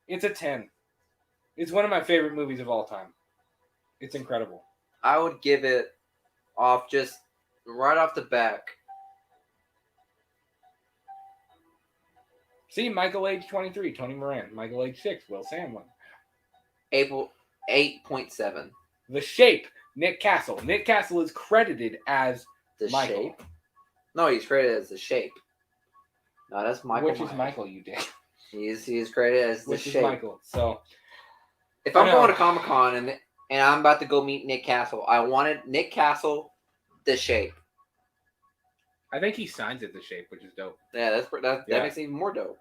It's a 10. It's one of my favorite movies of all time. It's incredible. I would give it off just right off the back. See, Michael age 23, Tony Moran. Michael age 6, Will Sandlin. April 8.7. The Shape, Nick Castle. Nick Castle is credited as The Michael. Shape? No, he's credited as The Shape. No, that's Michael. Which is Michael, you dick. He's credited as The Which Shape. is Michael. So, if I'm going to Comic-Con and I'm about to go meet Nick Castle, I wanted Nick Castle, The Shape. I think he signs it The Shape, which is dope. Yeah, that makes it even more dope.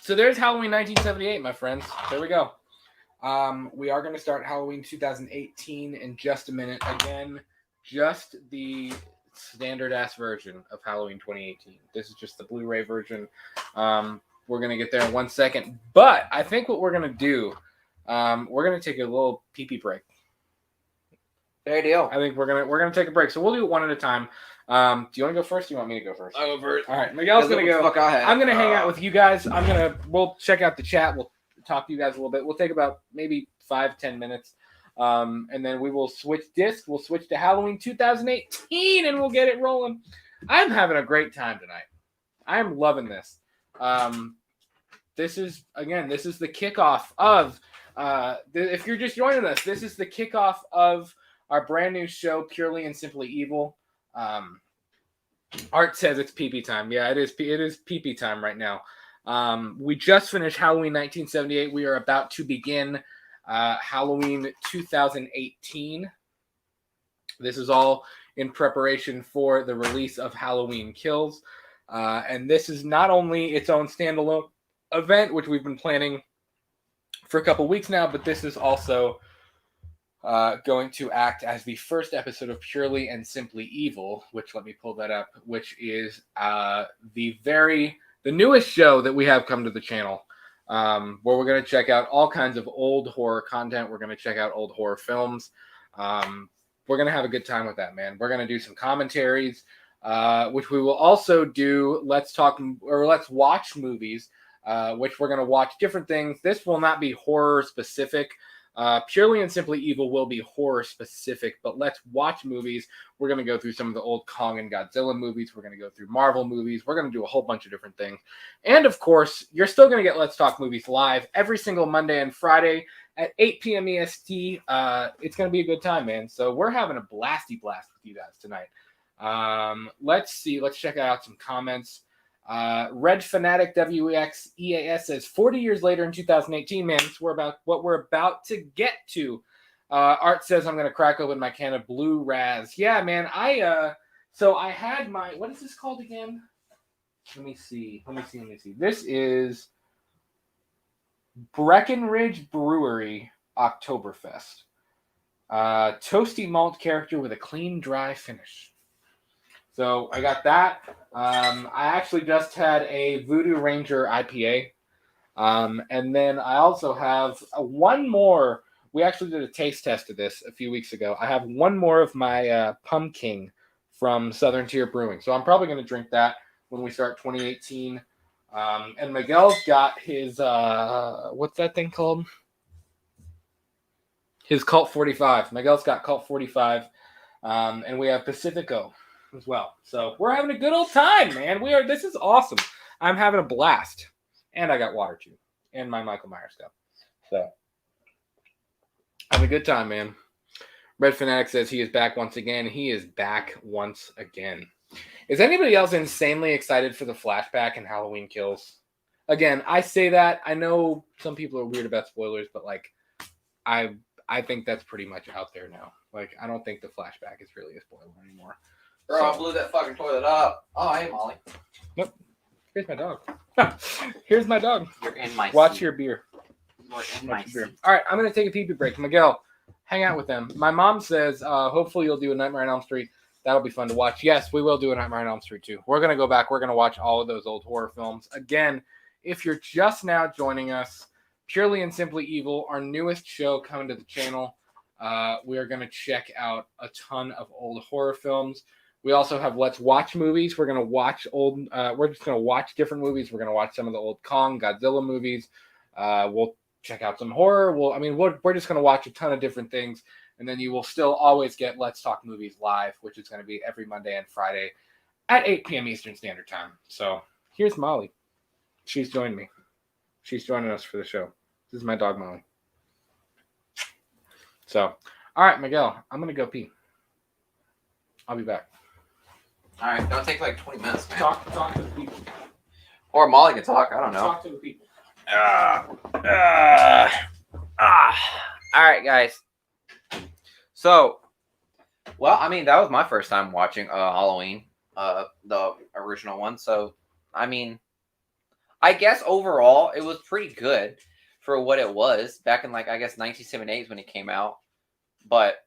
So there's Halloween 1978, my friends. There we go. We are going to start Halloween 2018 in just a minute. Again, just the standard-ass version of Halloween 2018. This is just the Blu-ray version. We're going to get there in 1 second. But I think what we're going to do, we're going to take a little pee-pee break. Fair deal. I think we're gonna take a break. So we'll do it one at a time. Do you want to go first? Or do you want me to go first? I'll go first. All right, Miguel's gonna go. I'm gonna hang out with you guys. We'll check out the chat. We'll talk to you guys a little bit. We'll take about maybe 5-10 minutes, and then we will switch discs. We'll switch to Halloween 2018, and we'll get it rolling. I'm having a great time tonight. I'm loving this. This is the kickoff of. If you're just joining us, this is the kickoff of our brand new show, Purely and Simply Evil. Art says it's pee-pee time. Yeah, it is pee-pee time right now. We just finished Halloween 1978. We are about to begin Halloween 2018. This is all in preparation for the release of Halloween Kills. And this is not only its own standalone event, which we've been planning for a couple weeks now, but this is also going to act as the first episode of Purely and Simply Evil, which, let me pull that up, which is the newest show that we have come to the channel, where we're going to check out all kinds of old horror content. We're going to check out old horror films. We're going to have a good time with that, man. We're going to do some commentaries, which we will also do let's watch movies, which we're going to watch different things. This will not be horror specific. Purely and Simply Evil will be horror specific, but let's watch movies. We're going to go through some of the old Kong and Godzilla movies. We're going to go through Marvel movies. We're going to do a whole bunch of different things. And of course, you're still going to get Let's Talk Movies live every single Monday and Friday at 8 p.m. EST. It's going to be a good time, man. So we're having a blasty blast with you guys tonight. Let's see. Let's check out some comments. Red Fanatic WX EAS says 40 years later in 2018, man, it's what we're about to get to. Art says I'm gonna crack open my can of Blue Raz. Yeah, man. I had my, what is this called again? Let me see. This is Breckenridge Brewery Oktoberfest. Toasty malt character with a clean, dry finish. So I got that. I actually just had a Voodoo Ranger IPA. And then I also have one more. We actually did a taste test of this a few weeks ago. I have one more of my Pumpkin from Southern Tier Brewing. So I'm probably going to drink that when we start 2018. And Miguel's got his, what's that thing called? His Cult 45. Miguel's got Cult 45. And we have Pacifico as well. So we're having a good old time, man. This is awesome. I'm having a blast. And I got water too. And my Michael Myers stuff. So having a good time, man. Red Fanatic says he is back once again. He is back once again. Is anybody else insanely excited for the flashback and Halloween Kills? Again, I say that. I know some people are weird about spoilers, but like I think that's pretty much out there now. Like, I don't think the flashback is really a spoiler anymore. Bro, I blew that fucking toilet up. Oh, hey, Molly. Nope. Here's my dog. Here's my dog. You're in my Watch seat. your beer. You're in my seat. All right, I'm going to take a pee-pee break. Miguel, hang out with them. My mom says, hopefully you'll do a Nightmare on Elm Street. That'll be fun to watch. Yes, we will do a Nightmare on Elm Street too. We're going to go back. We're going to watch all of those old horror films. Again, if you're just now joining us, Purely and Simply Evil, our newest show coming to the channel. We are going to check out a ton of old horror films. We also have Let's Watch Movies. We're going to watch we're just going to watch different movies. We're going to watch some of the old Kong, Godzilla movies. We'll check out some horror. We're just going to watch a ton of different things. And then you will still always get Let's Talk Movies live, which is going to be every Monday and Friday at 8 p.m. Eastern Standard Time. So here's Molly. She's joined me. She's joining us for the show. This is my dog, Molly. So, all right, Miguel, I'm going to go pee. I'll be back. All right, don't take like 20 minutes, man. Talk to the people. Or Molly can talk. I don't know. Talk to the people. All right, guys. So, well, I mean, that was my first time watching Halloween, the original one. So, I mean, I guess overall it was pretty good for what it was back in, like, I guess 1978 when it came out. But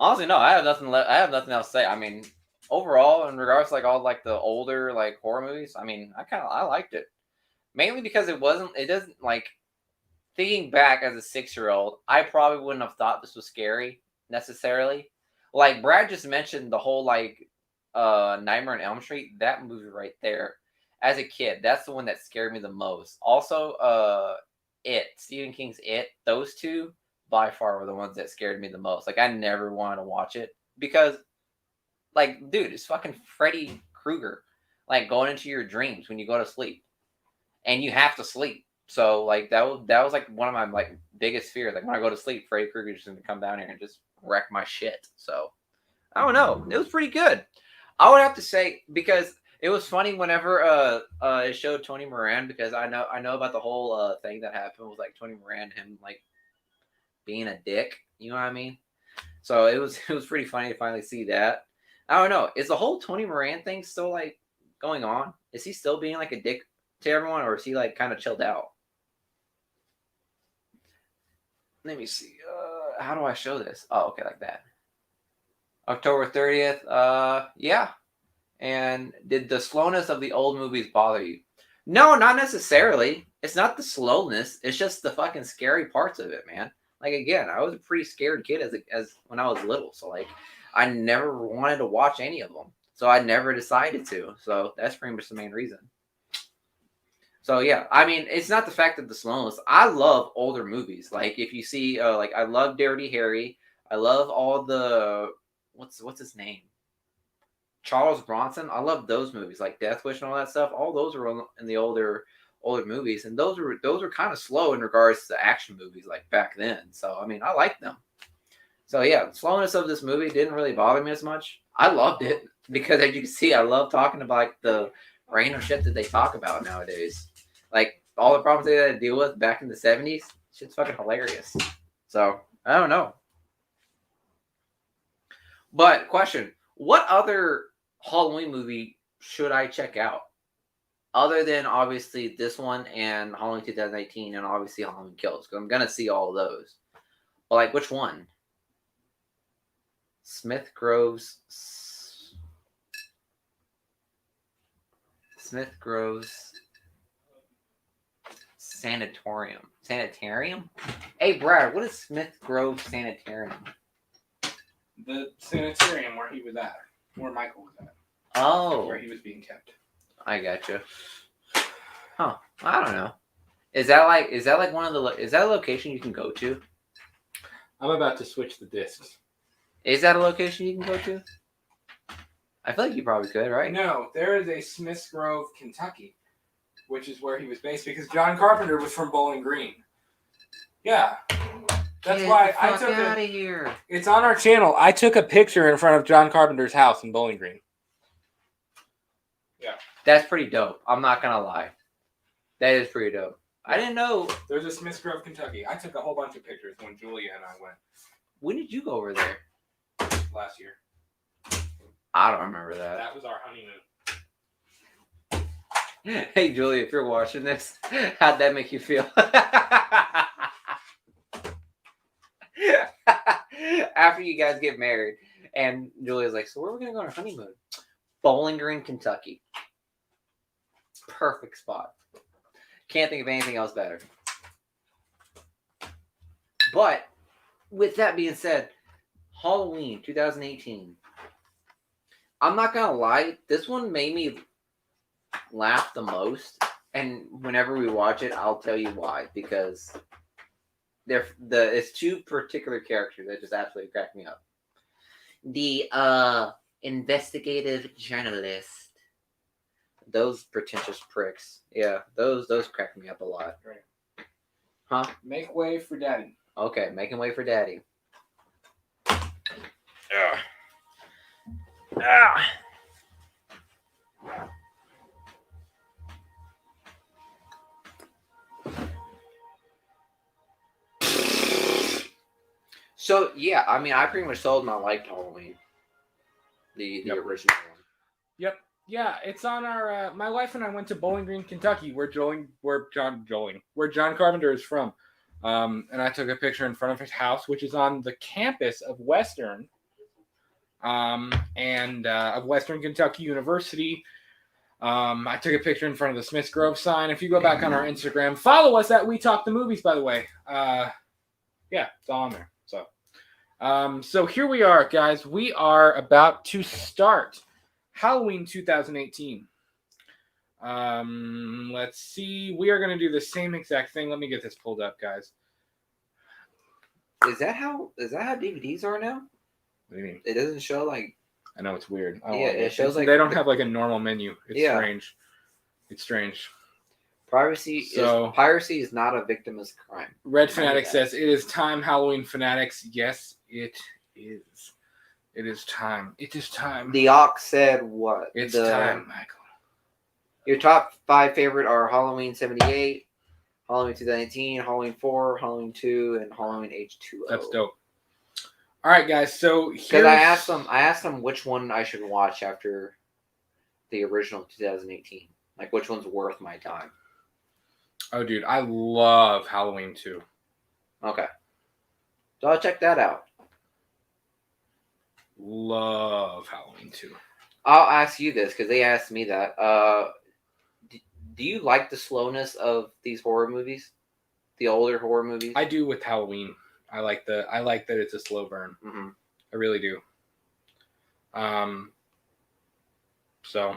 honestly, no, I have nothing else to say. I mean, overall, in regards to like all like the older like horror movies, I mean, I liked it mainly because it doesn't like thinking back as a 6-year-old, I probably wouldn't have thought this was scary. necessarily. Like Brad just mentioned the whole like Nightmare on Elm Street, that movie right there. As a kid, that's the one that scared me the most. Also, Stephen King's It, those two by far were the ones that scared me the most. Like I never wanted to watch it because like dude, it's fucking Freddy Krueger. Like going into your dreams when you go to sleep. And you have to sleep. So like that was like one of my like biggest fears. Like when I go to sleep, Freddy Krueger's just gonna come down here and just wreck my shit. So I don't know. It was pretty good. I would have to say because it was funny whenever it showed Tony Moran because I know about the whole thing that happened with like Tony Moran him like being a dick. You know what I mean? So it was pretty funny to finally see that. I don't know. Is the whole Tony Moran thing still like going on? Is he still being like a dick to everyone, or is he like kind of chilled out? Let me see. How do I show this? Oh, okay, like that. October 30th. Yeah. And did the slowness of the old movies bother you? No, not necessarily. It's not the slowness. It's just the fucking scary parts of it, man. Like again, I was a pretty scared kid as when I was little. So like, I never wanted to watch any of them. So I never decided to. So that's pretty much the main reason. So yeah, I mean, it's not the fact that the slowness. I love older movies. Like if you see, like I love Dirty Harry. I love all the what's his name, Charles Bronson. I love those movies, like Death Wish and all that stuff. All those are in the older movies, and those are kind of slow in regards to action movies like back then. So I mean, I like them. So yeah, the slowness of this movie didn't really bother me as much. I loved it because as you can see, I love talking about like the random shit that they talk about nowadays. Like all the problems they had to deal with back in the 70s, shit's fucking hilarious. So I don't know. But question, what other Halloween movie should I check out? Other than obviously this one and Halloween 2018 and obviously Halloween Kills. Because I'm going to see all of those. But like which one? Smith Grove's Sanitarium? Hey, Brad, what is Smith Grove Sanitarium? The sanitarium where he was at, where Michael was at. Oh. Where he was being kept. I gotcha. Huh. I don't know. Is that like one of the, is that a location you can go to? I'm about to switch the discs. Is that a location you can go to? I feel like you probably could, right? No, there is a Smiths Grove, Kentucky, which is where he was based because John Carpenter was from Bowling Green. Yeah. That's why I took out of here. It's on our channel. I took a picture in front of John Carpenter's house in Bowling Green. Yeah. That's pretty dope. I'm not going to lie. That is pretty dope. I didn't know. There's a Smiths Grove, Kentucky. I took a whole bunch of pictures when Julia and I went. When did you go over there? Last year. I don't remember that. That was our honeymoon. Hey, Julia, if you're watching this, how'd that make you feel? After you guys get married, and Julia's like, so where are we going to go on our honeymoon? Bowling Green, Kentucky. Perfect spot. Can't think of anything else better. But, with that being said, Halloween 2018. I'm not going to lie, this one made me laugh the most. And whenever we watch it, I'll tell you why. Because it's two particular characters that just absolutely crack me up. The investigative journalist. Those pretentious pricks. Yeah, those crack me up a lot. Right. Huh? Make way for Daddy. Okay, making way for Daddy. Yeah. Ah. So yeah, I mean, I pretty much sold my liked Halloween, the original one. Yep. Yeah, it's on our. My wife and I went to Bowling Green, Kentucky, where John Carpenter is from, and I took a picture in front of his house, which is on the campus of Western, and of Western Kentucky University. I took a picture in front of the Smiths Grove sign. If you go back on our Instagram, follow us at We Talk the Movies. By the way, yeah, it's all on there. So, So here we are, guys. We are about to start Halloween 2018. Let's see. We are going to do the same exact thing. Let me get this pulled up, guys. Is that how DVDs are now? What do you mean? It doesn't show like. I know it's weird. Yeah, it shows like they don't have like a normal menu. It's strange. It's strange. Piracy is not a victim of crime. Red Fanatic says, "It is time, Halloween fanatics." Yes, it is. It is time. It is time. The Ox said what? It's time, Michael. Your top 5 favorite are Halloween 78, Halloween 2018, Halloween 4, Halloween 2, and Halloween H2O. That's dope. All right, guys. So because I asked them which one I should watch after the original 2018. Like which one's worth my time. Oh, dude, I love Halloween 2. Okay, so I'll check that out. Love Halloween 2. I'll ask you this because they asked me that. Do you like the slowness of these horror movies, the older horror movies? I do with Halloween. I like that it's a slow burn. Mm-hmm. I really do. So,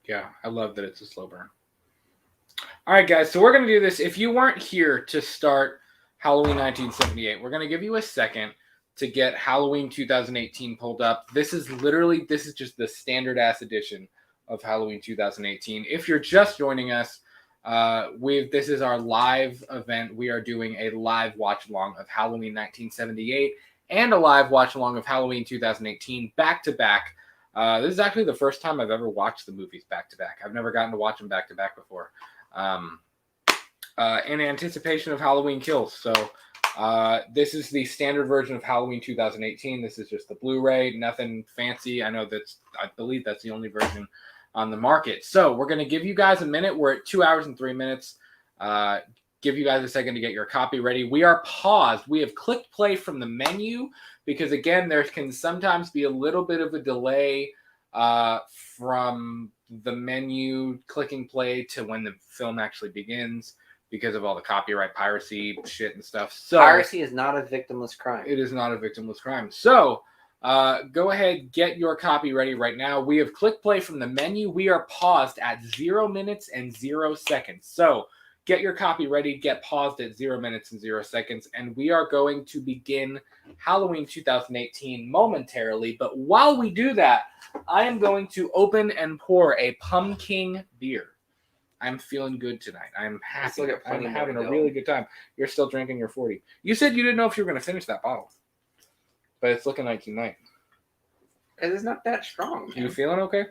yeah, I love that it's a slow burn. All right, guys. So we're gonna do this. If you weren't here to start Halloween 1978, we're gonna give you a second to get Halloween 2018 pulled up. This is just the standard ass edition of Halloween 2018. If you're just joining us, this is our live event. We are doing a live watch along of Halloween 1978 and a live watch along of Halloween 2018 back to back. This is actually the first time I've ever watched the movies back to back. I've never gotten to watch them back to back before. In anticipation of Halloween Kills. So this is the standard version of Halloween 2018. This is just the Blu-ray, nothing fancy. I believe that's the only version on the market. So we're going to give you guys a minute. We're at 2 hours and 3 minutes. Give you guys a second to get your copy ready. We are paused. We have clicked play from the menu because, again, there can sometimes be a little bit of a delay from the menu clicking play to when the film actually begins because of all the copyright piracy shit and stuff. So piracy is not a victimless crime. It is not a victimless crime. So go ahead, get your copy ready right now. We have clicked play from the menu. We are paused at 0 minutes and 0 seconds. So get your copy ready, get paused at 0 minutes and 0 seconds, and we are going to begin Halloween 2018 momentarily. But while we do that, I am going to open and pour a pumpkin beer. I'm feeling good tonight. I'm happy. I'm having a really good time. You're still drinking your 40. You said you didn't know if you were going to finish that bottle. But it's looking like you might. It's not that strong. Man. You feeling okay?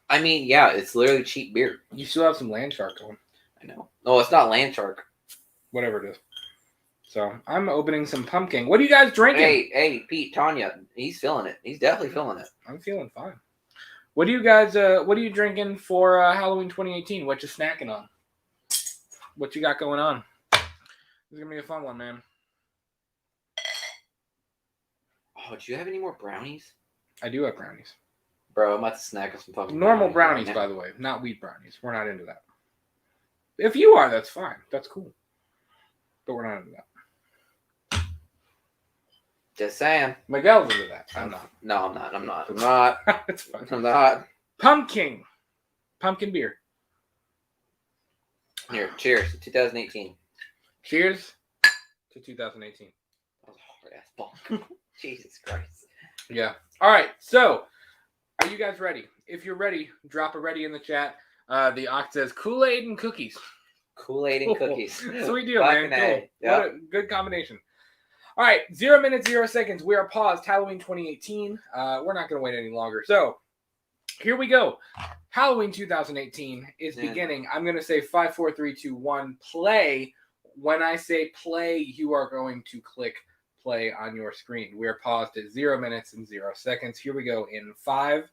I mean, yeah, it's literally cheap beer. You still have some Land Shark going. I know. No, it's not Land Shark. Whatever it is. So I'm opening some pumpkin. What are you guys drinking? Hey, Pete, Tanya, he's feeling it. He's definitely feeling it. I'm feeling fine. What are you drinking for Halloween 2018? What you snacking on? What you got going on? This is going to be a fun one, man. Oh, do you have any more brownies? I do have brownies. Bro, I'm about to snack on some pumpkin. Normal brownies, by the way. Not wheat brownies. We're not into that. If you are, that's fine. That's cool. But we're not into that. Just saying. Miguel's into that. I'm not. No, I'm not. I'm not. It's fine. I'm not. Pumpkin beer. Here, cheers to 2018. Cheers to 2018. That was a hard ass bonk. Jesus Christ. Yeah. All right. So, are you guys ready? If you're ready, drop a ready in the chat. The Ox says Kool-Aid and cookies. Kool-Aid and cookies. Sweet deal, man. Cool. Yep. What a good combination. All right. 0 minutes, 0 seconds. We are paused. Halloween 2018. We're not going to wait any longer. So, here we go. Halloween 2018 is beginning. I'm going to say 5, 4, 3, 2, 1, play. When I say play, you are going to click play on your screen. We are paused at 0 minutes and 0 seconds. Here we go in 5,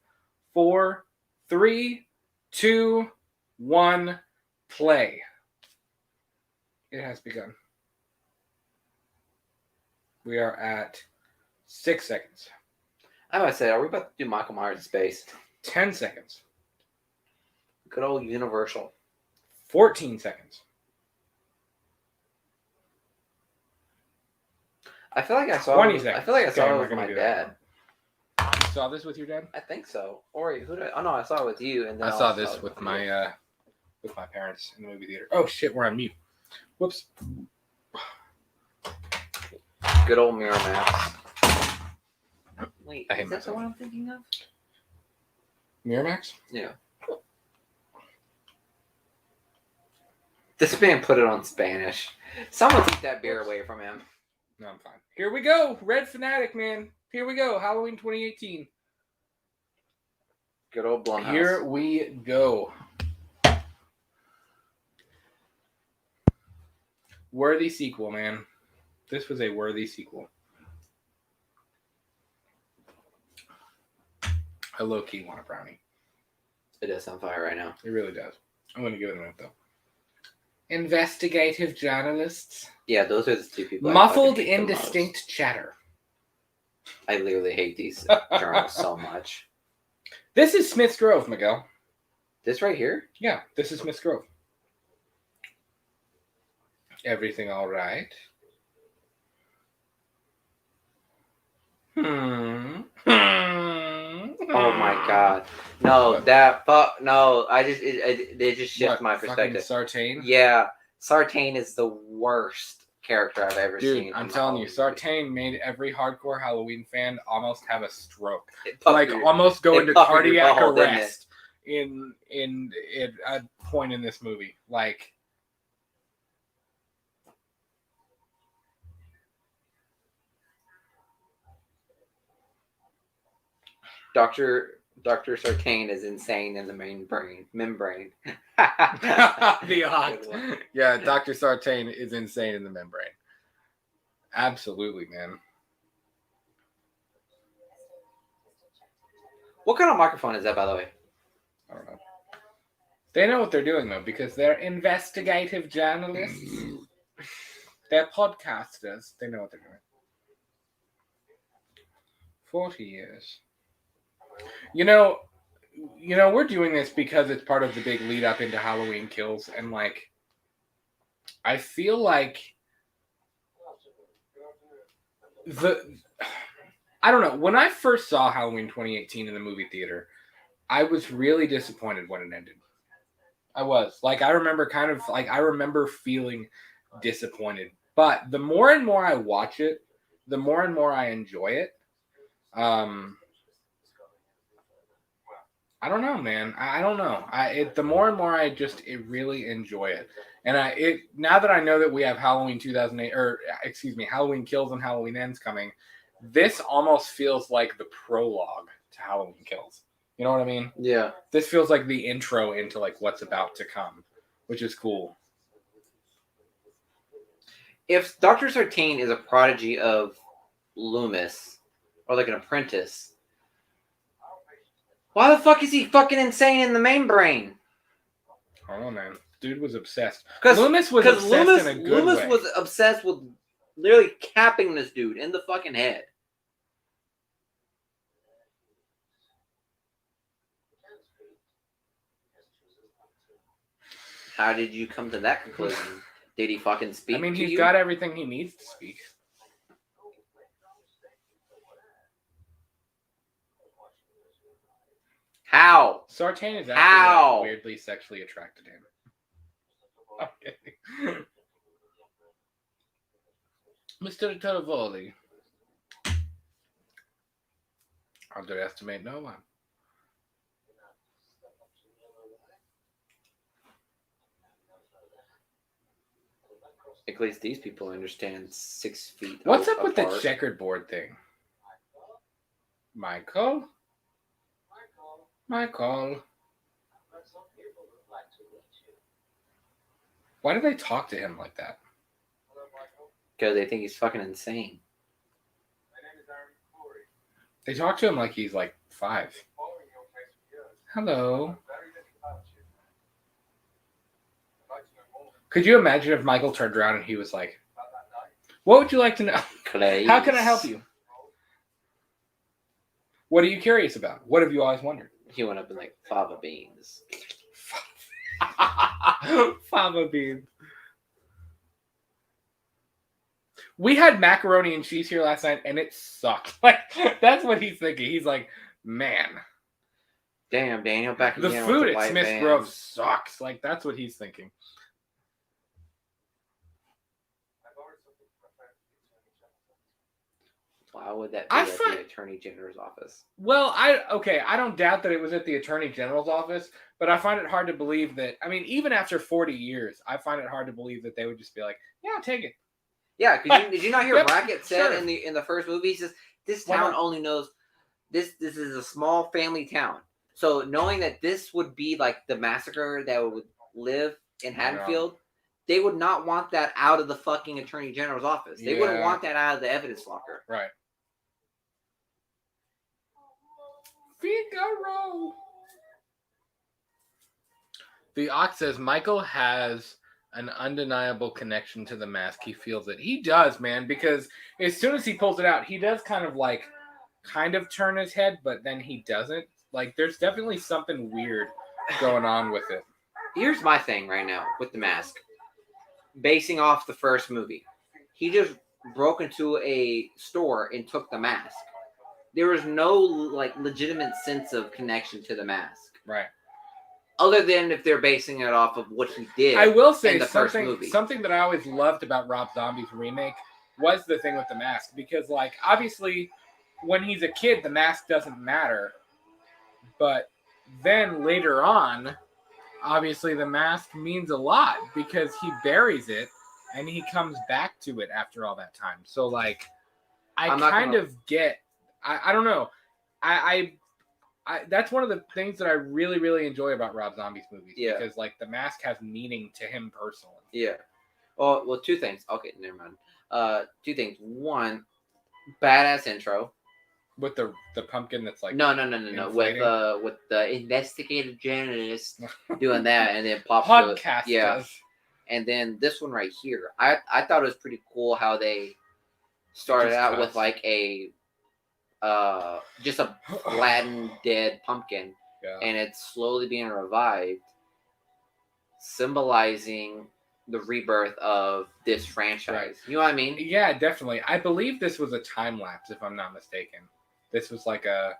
4, 3, 2, 1, play. It has begun. We are at 6 seconds. I might say, are we about to do Michael Myers in space? 10 seconds. Good old Universal. 14 seconds. I feel like I saw. 20 it. I seconds. feel like I Okay, saw I'm it not with gonna my do that. dad. You saw this with your dad? I think so. Or who did? Oh no, I saw it with you. And then I saw also this it with you. my parents in the movie theater. Oh shit, we're on mute. Whoops. Good old Miramax. Wait, I hate is that the myself. one I'm thinking of? Miramax? Yeah. This man put it on Spanish. Someone take that beer away from him. No, I'm fine. Here we go. Red Fanatic, man. Here we go. Halloween 2018. Good old Blumhouse. Here we go. Worthy sequel, man. This was a worthy sequel. I low-key want a brownie. It does sound fire right now. It really does. I'm going to give it a minute, though. Investigative journalists. Yeah, those are the two people. Muffled, I fucking hate the most. indistinct chatter. I literally hate these journals so much. This is Smith's Grove, Miguel. This right here? Yeah, this is Smith's Grove. Everything all right? Oh my god. No, What? that fuck. No, they just shift What, my fucking perspective. Sartain? Yeah, Sartain is the worst character I've ever Dude, seen. I'm in the telling whole you, movie. Sartain made every hardcore Halloween fan almost have a stroke. It puffed Like your- almost go it into puffed your cardiac butthole, didn't it? arrest in a point in this movie. Like, Dr. Sartain is insane in the membrane. the oct. Good one. Yeah, Dr. Sartain is insane in the membrane. Absolutely, man. What kind of microphone is that, by the way? I don't know. They know what they're doing though, because they're investigative journalists. They're podcasters. They know what they're doing. 40 years. You know, we're doing this because it's part of the big lead up into Halloween Kills, and like, I feel like I don't know. When I first saw Halloween 2018 in the movie theater, I was really disappointed when it ended. I was. Like, I remember feeling disappointed. But the more and more I watch it, the more and more I enjoy it. I don't know, man. I don't know. The more and more I really enjoy it. And now that I know that we have Halloween Halloween Kills and Halloween Ends coming, this almost feels like the prologue to Halloween Kills. You know what I mean? Yeah. This feels like the intro into like what's about to come, which is cool. If Dr. Sartain is a prodigy of Loomis, or like an apprentice, why the fuck is he fucking insane in the main brain? I don't know, man. Dude was obsessed. Because Loomis was obsessed in a good way. was obsessed with literally capping this dude in the fucking head. How did you come to that conclusion? Did he fucking speak? I mean, to he's you? got everything he needs to speak. How? Sartain is actually How? like, weirdly sexually attracted to him. Okay. Mr. Terravoli. Underestimate no one. At least these people understand 6 feet. What's up with the apart. checkered board thing? Michael? Why do they talk to him like that? Because they think he's fucking insane. They talk to him like he's like 5. Hello. Could you imagine if Michael turned around and he was like, "What would you like to know? Clay. How can I help you? What are you curious about? What have you always wondered?" He went up in like fava beans. Fava beans. We had macaroni and cheese here last night, and it sucked. Like, that's what he's thinking. He's like, man, Damn, Daniel, back the again food with the at white Smith's van. Grove sucks. Like, that's what he's thinking. Why would that be at the Attorney General's office? Well, I don't doubt that it was at the Attorney General's office, but I find it hard to believe that. I mean, even after 40 years, I find it hard to believe that they would just be like, "Yeah, take it." Yeah, did you not hear Yep, Brackett said sure. in the first movie? He says this Why town not? only knows this. This is a small family town. So knowing that this would be like the massacre that would live in Haddonfield, they would not want that out of the fucking Attorney General's office. They wouldn't Yeah. want that out of the evidence locker. Right. Figaro. The Ox says Michael has an undeniable connection to the mask. He feels it. He does, man, because as soon as he pulls it out, he does kind of turn his head, but then he doesn't. Like, there's definitely something weird going on with it. Here's my thing right now with the mask. Basing off the first movie, he just broke into a store and took the mask. There was no like legitimate sense of connection to the mask, Right. other than if they're basing it off of what he did. I will say in the first movie. something that I always loved about Rob Zombie's remake was the thing with the mask, because like obviously when he's a kid the mask doesn't matter, but then later on obviously the mask means a lot because he buries it and he comes back to it after all that time. So like I don't know. I that's one of the things that I really, really enjoy about Rob Zombie's movies. Yeah. Because like the mask has meaning to him personally. Yeah. Well, two things. Okay, never mind. Two things. One, badass intro. With the pumpkin that's like No. inflating. With the investigative journalist doing that, and then pops Podcast yeah. does. And then this one right here, I thought it was pretty cool how they started Just out cuts. with like a just a flattened dead pumpkin, Yeah. and it's slowly being revived, symbolizing the rebirth of this franchise. Right. You know what I mean? Yeah, definitely. I believe this was a time lapse, if I'm not mistaken. This was I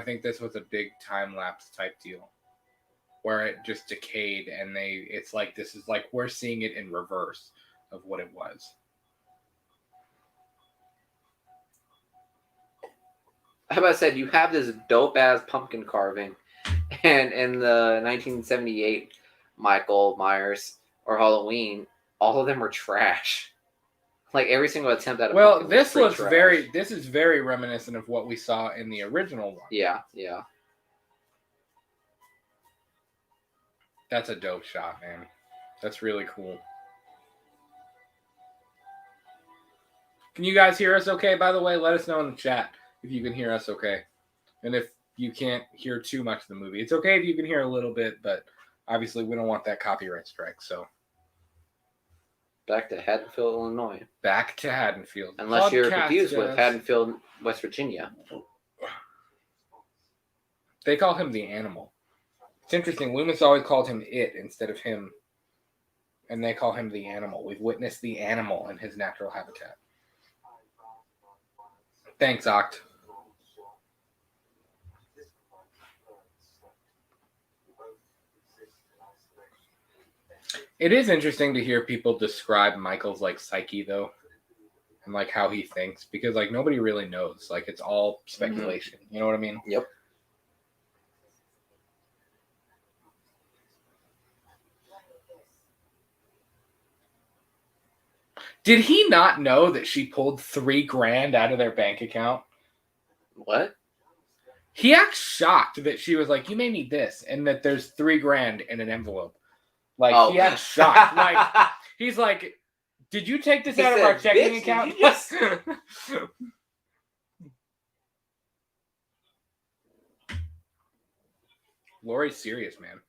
think this was a big time lapse type deal, where it just decayed, and it's like this is like we're seeing it in reverse of what it was. How about I said, you have this dope ass pumpkin carving, and in the 1978 Michael Myers or Halloween, all of them were trash. Like every single attempt at a Well, pumpkin this was pretty trash. this is very reminiscent of what we saw in the original one. Yeah. That's a dope shot, man. That's really cool. Can you guys hear us okay, by the way? Let us know in the chat if you can hear us okay. And if you can't hear too much of the movie. It's okay if you can hear a little bit, but obviously we don't want that copyright strike, so. Back to Haddonfield, Illinois. Back to Haddonfield. Unless you're confused with Haddonfield, West Virginia. They call him the animal. It's interesting. Loomis always called him it instead of him. And they call him the animal. We've witnessed the animal in his natural habitat. Thanks, Oct. It is interesting to hear people describe Michael's like psyche though, and like how he thinks, because like nobody really knows. Like it's all speculation. You know what I mean? Yep. Did he not know that she pulled $3,000 out of their bank account? What? He acts shocked that she was like, "You may need this," and that there's $3,000 in an envelope. Like he acts shocked. Like he's like, "Did you take this out of our checking account?" Lori's serious, man.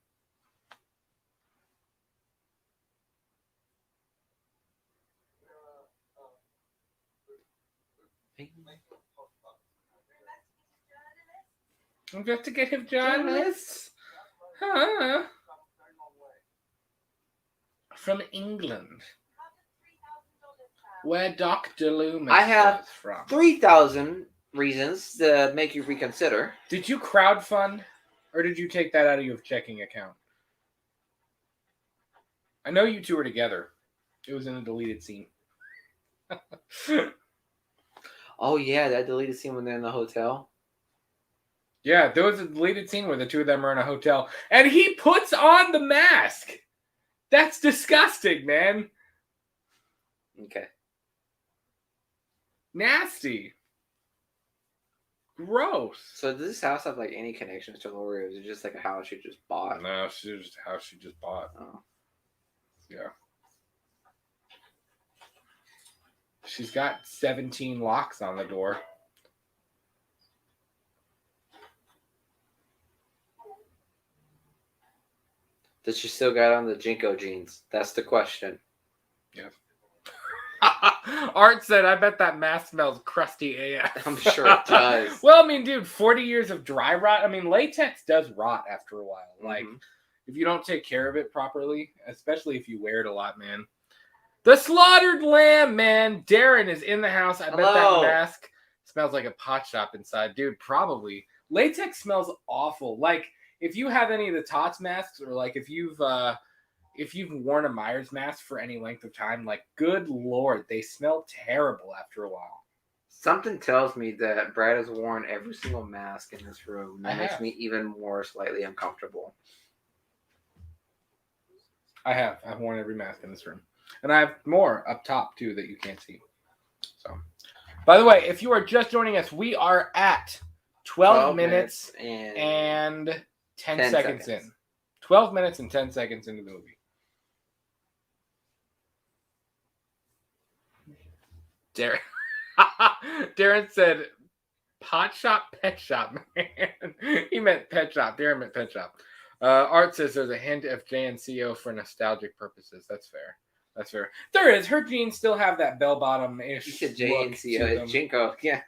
Investigative journalists. Huh. From England. Where Dr. Loomis I have was from. 3,000 reasons to make you reconsider. Did you crowdfund, or did you take that out of your checking account? I know you two were together. It was in a deleted scene. Oh yeah, that deleted scene when they're in the hotel. Yeah, there was a deleted scene where the two of them are in a hotel, and he puts on the mask. That's disgusting, man. Okay. Nasty. Gross. So does this house have like any connections to Lori, or is it just like a house she just bought? No, it's just a house she just bought. Oh. Yeah. She's got 17 locks on the door. Does she still got on the Jinko jeans? That's the question. Yeah. Art said, I bet that mask smells crusty AF. I'm sure it does. Well, I mean, dude, 40 years of dry rot. I mean, latex does rot after a while. Like, if you don't take care of it properly, especially if you wear it a lot, man. The slaughtered lamb, man. Darren is in the house. I bet that mask smells like a pot shop inside. Dude, probably. Latex smells awful. Like, if you have any of the Tots masks, or like if you've worn a Myers mask for any length of time, like, good Lord, they smell terrible after a while. Something tells me that Brad has worn every single mask in this room. That makes me even more slightly uncomfortable. I've worn every mask in this room. And I have more up top, too, that you can't see. So, by the way, if you are just joining us, we are at 12 minutes and 10 seconds in. 12 minutes and 10 seconds into the movie. Darren said, pot shop, pet shop, man. He meant pet shop. Darren meant pet shop. Art says there's a hint of JNCO for nostalgic purposes. That's fair. That's fair. There is. Her jeans still have that bell bottom-ish. You said JNCO. It's Jinko. Yeah.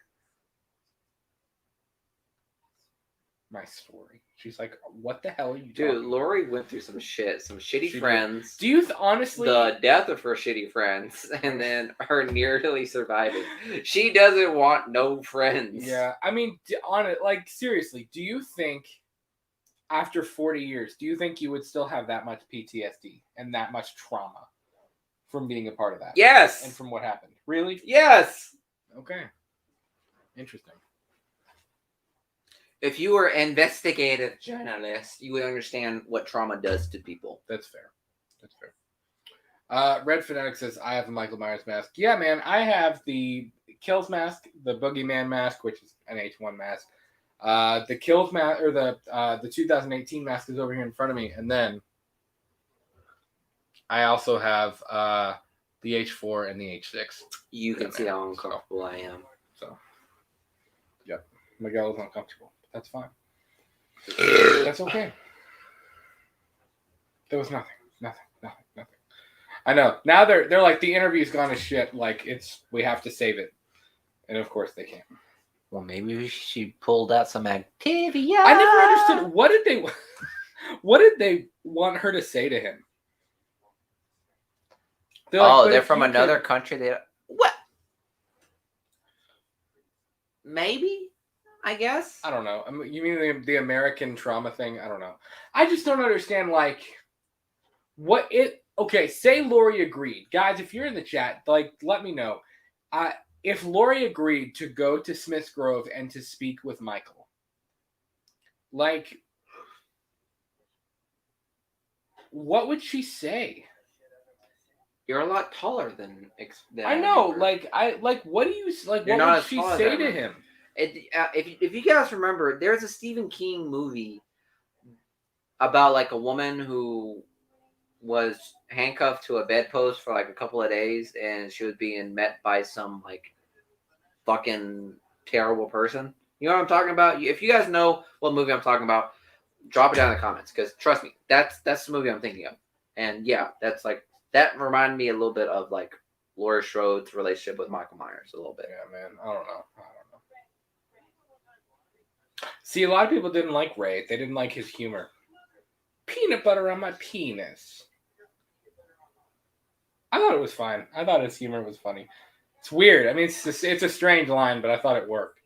My story. She's like, what the hell are you Dude, talking Lori went through some shit. Some shitty friends. Do you honestly... The death of her shitty friends. And then her nearly surviving. She doesn't want no friends. Yeah. I mean, seriously, do you think... After 40 years, do you think you would still have that much PTSD and that much trauma from being a part of that? Yes. And from what happened? Really? Yes. Okay. Interesting. If you were an investigative journalist, you would understand what trauma does to people. That's fair. That's fair. Red Fanatic says, I have the Michael Myers mask. Yeah, man. I have the Kills mask, the Boogeyman mask, which is an H1 mask. The Kills mask, or the 2018 mask is over here in front of me, and then I also have the H4 and the H6. You can see how uncomfortable I am. So, yep, Miguel is uncomfortable. That's fine. That's okay. There was nothing. I know. Now they're like, the interview's gone to shit. Like, we have to save it, and of course they can't. Well, maybe she pulled out some Activia. I never understood. What did they want her to say to him? They're from another country. What? Maybe, I guess. I don't know. I mean, you mean the American trauma thing? I don't know. I just don't understand, like, okay, say Lori agreed. Guys, if you're in the chat, like, let me know. If Lori agreed to go to Smith's Grove and to speak with Michael, like, what would she say? You're a lot taller than I know. What do you like? You're what would she say to him? If you guys remember, there's a Stephen King movie about like a woman who was handcuffed to a bedpost for like a couple of days, and she was being met by some like fucking terrible person. You know what I'm talking about? If you guys know what movie I'm talking about, drop it down in the comments, because trust me, that's the movie I'm thinking of. And yeah, that's like, that reminded me a little bit of like Laurie Strode's relationship with Michael Myers a little bit. Yeah, man. I don't know. See, a lot of people didn't like Ray. They didn't like his humor. Peanut butter on my penis. I thought it was fine. I thought his humor was funny. It's weird. I mean, it's a strange line, but I thought it worked.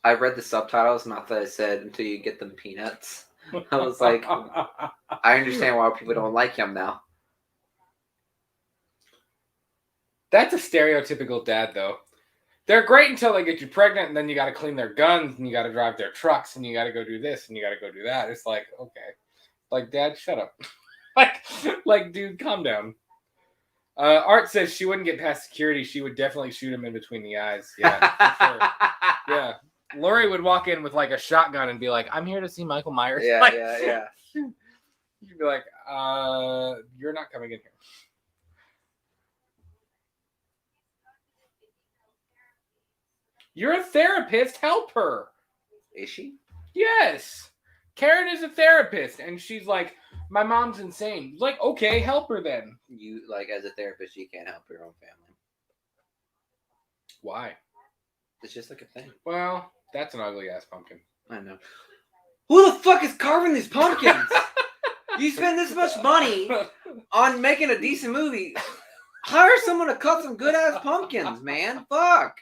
I read the subtitles, not that I said until you get them peanuts. I was like, I understand why people don't like him now. That's a stereotypical dad, though. They're great until they get you pregnant, and then you got to clean their guns, and you got to drive their trucks, and you got to go do this, and you got to go do that. It's like, okay, like, Dad, shut up. like, dude, calm down. Art says she wouldn't get past security. She would definitely shoot him in between the eyes. Yeah, for sure. Yeah. Lori would walk in with like a shotgun and be like, "I'm here to see Michael Myers." Yeah, like, yeah. You'd be like, "You're not coming in here." You're a therapist. Help her. Is she? Yes. Karen is a therapist, and she's like, "My mom's insane." Like, okay, help her then. You, like, as a therapist, you can't help your own family. Why? It's just like a thing. Well, that's an ugly ass pumpkin. I know. Who the fuck is carving these pumpkins? You spend this much money on making a decent movie. Hire someone to cut some good ass pumpkins, man. Fuck.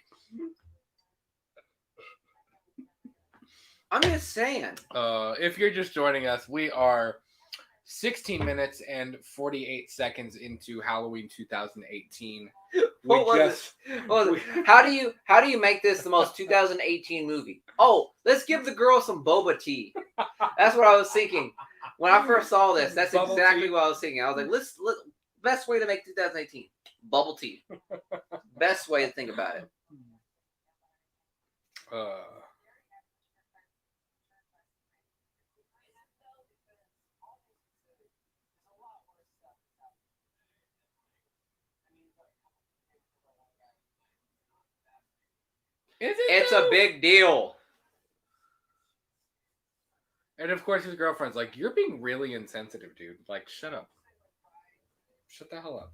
I'm just saying. If you're just joining us, we are 16 minutes and 48 seconds into Halloween 2018. How do you make this the most 2018 movie? Oh, let's give the girl some boba tea. That's what I was thinking when I first saw this. That's Bubble exactly tea. what I was thinking. I was like, let's best way to make 2018 bubble tea. Best way to think about it. It's a big deal. And of course, his girlfriend's like, "You're being really insensitive, dude. Like, shut up. Shut the hell up."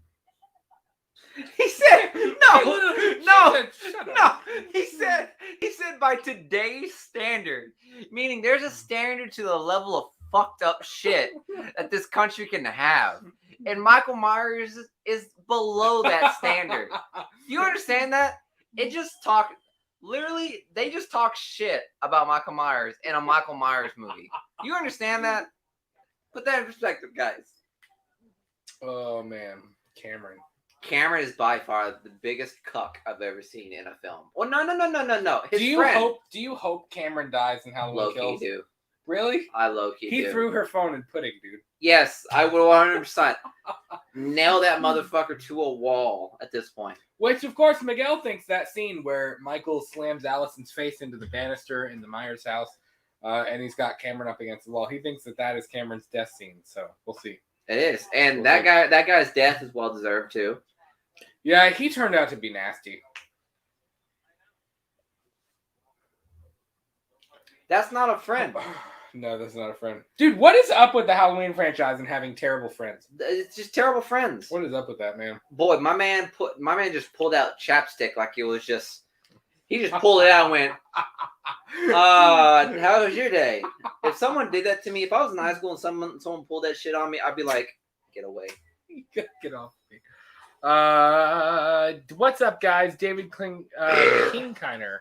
He said, no. Shut up. He said by today's standard, meaning there's a standard to the level of fucked up shit that this country can have. And Michael Myers is below that standard. Do you understand that? It just talk. Literally, they just talk shit about Michael Myers in a Michael Myers movie. You understand that? Put that in perspective, guys. Oh, man. Cameron is by far the biggest cuck I've ever seen in a film. Well, no. His do you hope Cameron dies in Halloween Kills? Low-key do. Really? I low-key do. He threw her phone in pudding, dude. Yes, I would 100% nail that motherfucker to a wall at this point. Which, of course, Miguel thinks that scene where Michael slams Allison's face into the banister in the Myers house, and he's got Cameron up against the wall. He thinks that is Cameron's death scene. So we'll see. It is, and that guy's death is well deserved too. Yeah, he turned out to be nasty. That's not a friend. No, that's not a friend. Dude, what is up with the Halloween franchise and having terrible friends? It's just terrible friends. What is up with that, man? Boy, my man just pulled out chapstick like it was just. He just pulled it out and went, how was your day? If someone did that to me, if I was in high school and someone pulled that shit on me, I'd be like, get away. Get off me. What's up, guys? David Kingkiner.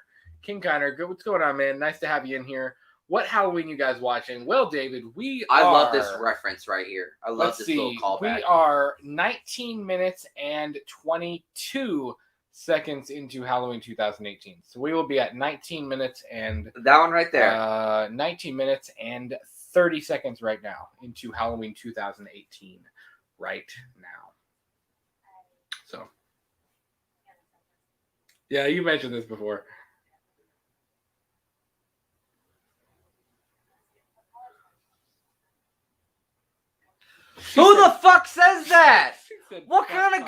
What's going on, man? Nice to have you in here. What Halloween you guys watching? Well, David, I love this reference right here. I love this little callback. We are 19 minutes and 22 seconds into Halloween 2018. So we will be at 19 minutes and... That one right there. 19 minutes and 30 seconds right now into Halloween 2018 right now. So... Yeah, you mentioned this before. Who the fuck says that? What kind of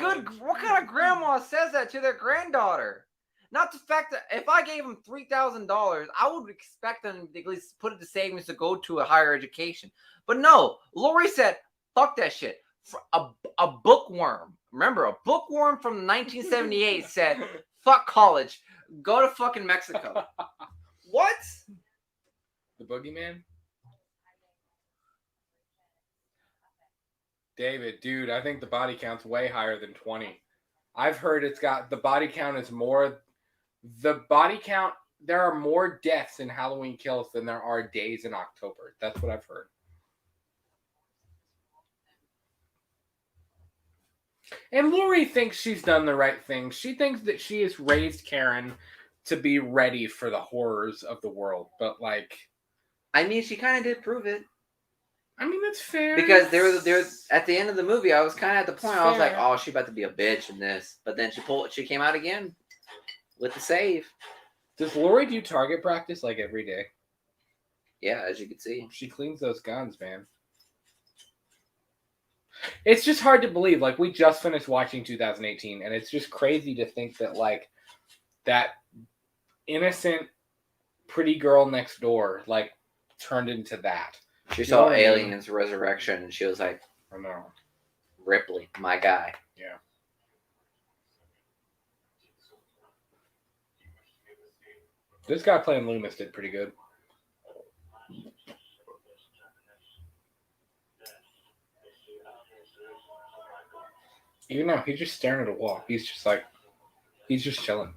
grandma says that to their granddaughter? Not the fact that if I gave them $3,000, I would expect them to at least put it to savings to go to a higher education. But no, Lori said, fuck that shit. A bookworm. Remember, a bookworm from 1978 said, fuck college. Go to fucking Mexico. What? The boogeyman? David, dude, I think the body count's way higher than 20. I've heard it's got the body count is more. The body count. There are more deaths in Halloween Kills than there are days in October. That's what I've heard. And Lori thinks she's done the right thing. She thinks that she has raised Karen to be ready for the horrors of the world. But like, I mean, she kind of did prove it. I mean, that's fair. Because there at the end of the movie, I was kind of at the point It's I was like, fair. oh, she about to be a bitch in this. But then she came out again with the save. Does Lori do target practice like every day? Yeah, as you can see. She cleans those guns, man. It's just hard to believe. Like, we just finished watching 2018, and it's just crazy to think that, like, that innocent, pretty girl next door, like, turned into that. She You know saw what I mean? Aliens Resurrection, and she was like, I know. Ripley, my guy. Yeah. This guy playing Loomis did pretty good. Even now, he's just staring at a wall. He's just chilling.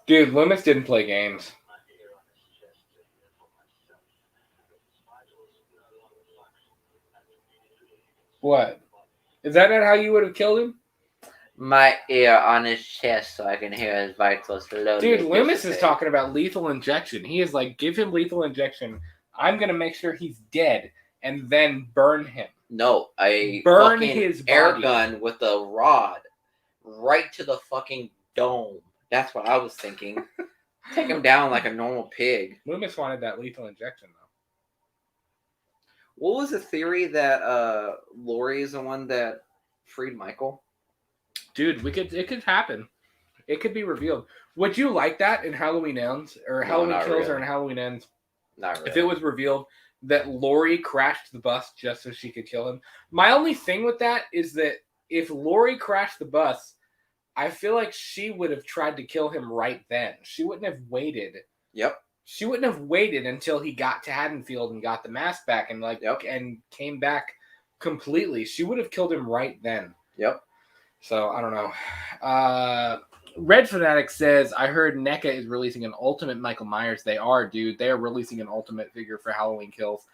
Dude, Loomis didn't play games. What? Is that not how you would have killed him? My ear on his chest so I can hear his vitals slowly. Dude, Loomis is dissipate. talking about lethal injection. He is like, give him lethal injection. I'm going to make sure he's dead and then burn him. No, a Burn fucking his air body. gun with a rod right to the fucking dome. That's what I was thinking. Take him down like a normal pig. Loomis wanted that lethal injection, though. What was the theory that Lori is the one that freed Michael? Dude, it could happen. It could be revealed. Would you like that in Halloween Ends? Or No, Halloween not Kills really. or in Halloween Ends? Not really. If it was revealed that Lori crashed the bus just so she could kill him. My only thing with that is that if Lori crashed the bus, I feel like she would have tried to kill him right then. She wouldn't have waited. Yep. She wouldn't have waited until he got to Haddonfield and got the mask back and and came back completely. She would have killed him right then. Yep. So I don't know. Red Fanatic says, I heard NECA is releasing an Ultimate Michael Myers. They are, dude. They are releasing an Ultimate figure for Halloween Kills.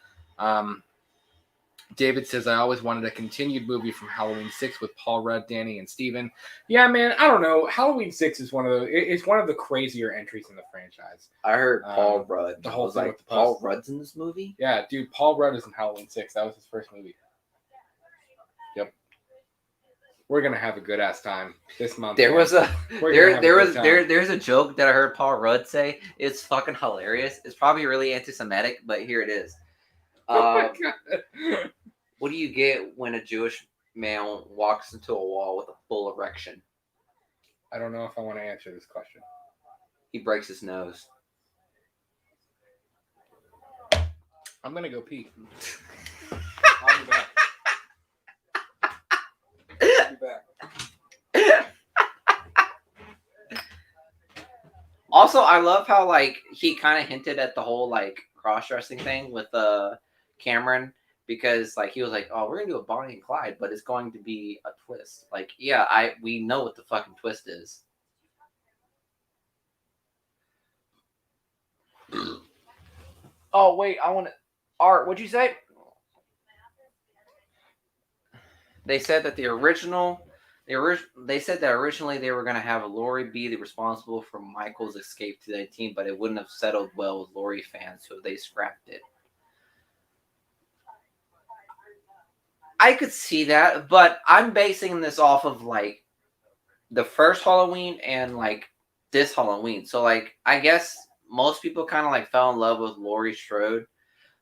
David says, I always wanted a continued movie from Halloween 6 with Paul Rudd, Danny, and Steven. Yeah, man, I don't know. Halloween 6 is it's one of the crazier entries in the franchise. I heard Paul Rudd. The whole I was thing like, with the Paul post. Rudd's in this movie? Yeah, dude, Paul Rudd is in Halloween 6. That was his first movie. Yep. We're gonna have a good ass time this month. There was a We're gonna have a good time. there's a joke that I heard Paul Rudd say. It's fucking hilarious. It's probably really anti-Semitic, but here it is. Oh my God. What do you get when a Jewish man walks into a wall with a full erection? I don't know if I want to answer this question. He breaks his nose. I'm gonna go pee. I'll be back. I'll be back. Also, I love how like he kind of hinted at the whole like cross-dressing thing with Cameron, because like he was like, "Oh, we're gonna do a Bonnie and Clyde, but it's going to be a twist." Like, yeah, we know what the fucking twist is. Oh wait, I want to. Art, what'd you say? They said that they said that originally they were going to have Lori be the responsible for Michael's escape to the team, but it wouldn't have settled well with Lori fans, so they scrapped it. I could see that, but I'm basing this off of like the first Halloween and like this Halloween. So like I guess most people kind of like fell in love with Laurie Strode,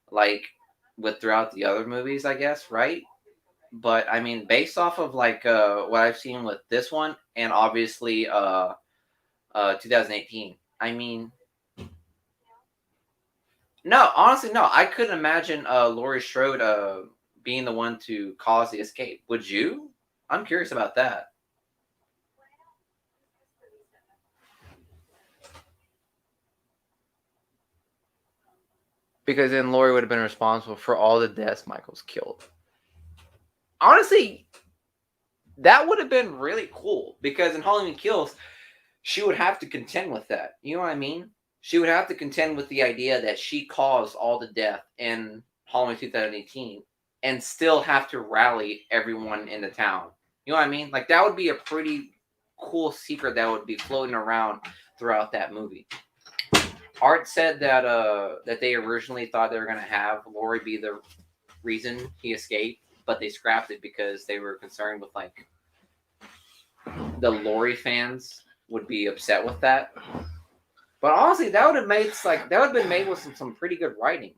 like with throughout the other movies, I guess, right? But I mean, based off of like what I've seen with this one, and obviously 2018. I mean, no, honestly, no. I couldn't imagine Laurie Strode being the one to cause the escape. Would you? I'm curious about that. Because then Laurie would have been responsible for all the deaths Michael's killed. Honestly, that would have been really cool because in Halloween Kills, she would have to contend with that. You know what I mean? She would have to contend with the idea that she caused all the death in Halloween 2018 and still have to rally everyone in the town. You know what I mean? Like, that would be a pretty cool secret that would be floating around throughout that movie. Art said that that they originally thought they were going to have Laurie be the reason he escaped, but they scrapped it because they were concerned with, like, the Laurie fans would be upset with that. But honestly, that would have been made with some pretty good writing.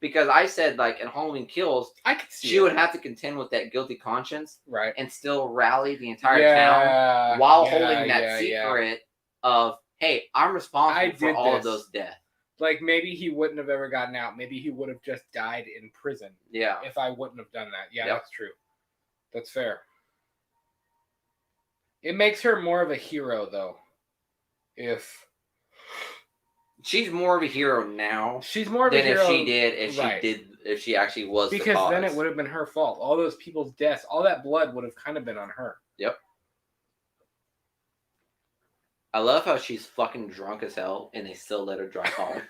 Because I said, like, in Halloween Kills, I could see she would have to contend with that guilty conscience, right, and still rally the entire town while holding that secret of, hey, I'm responsible for all of those deaths. Like, maybe he wouldn't have ever gotten out. Maybe he would have just died in prison. Yeah. If I wouldn't have done that. Yeah, Yep. That's true. That's fair. It makes her more of a hero, though. If she's more of a hero now, she's more of a hero if she did if she actually was because then it would have been her fault. All those people's deaths, all that blood would have kind of been on her. Yep. I love how she's fucking drunk as hell and they still let her drive home.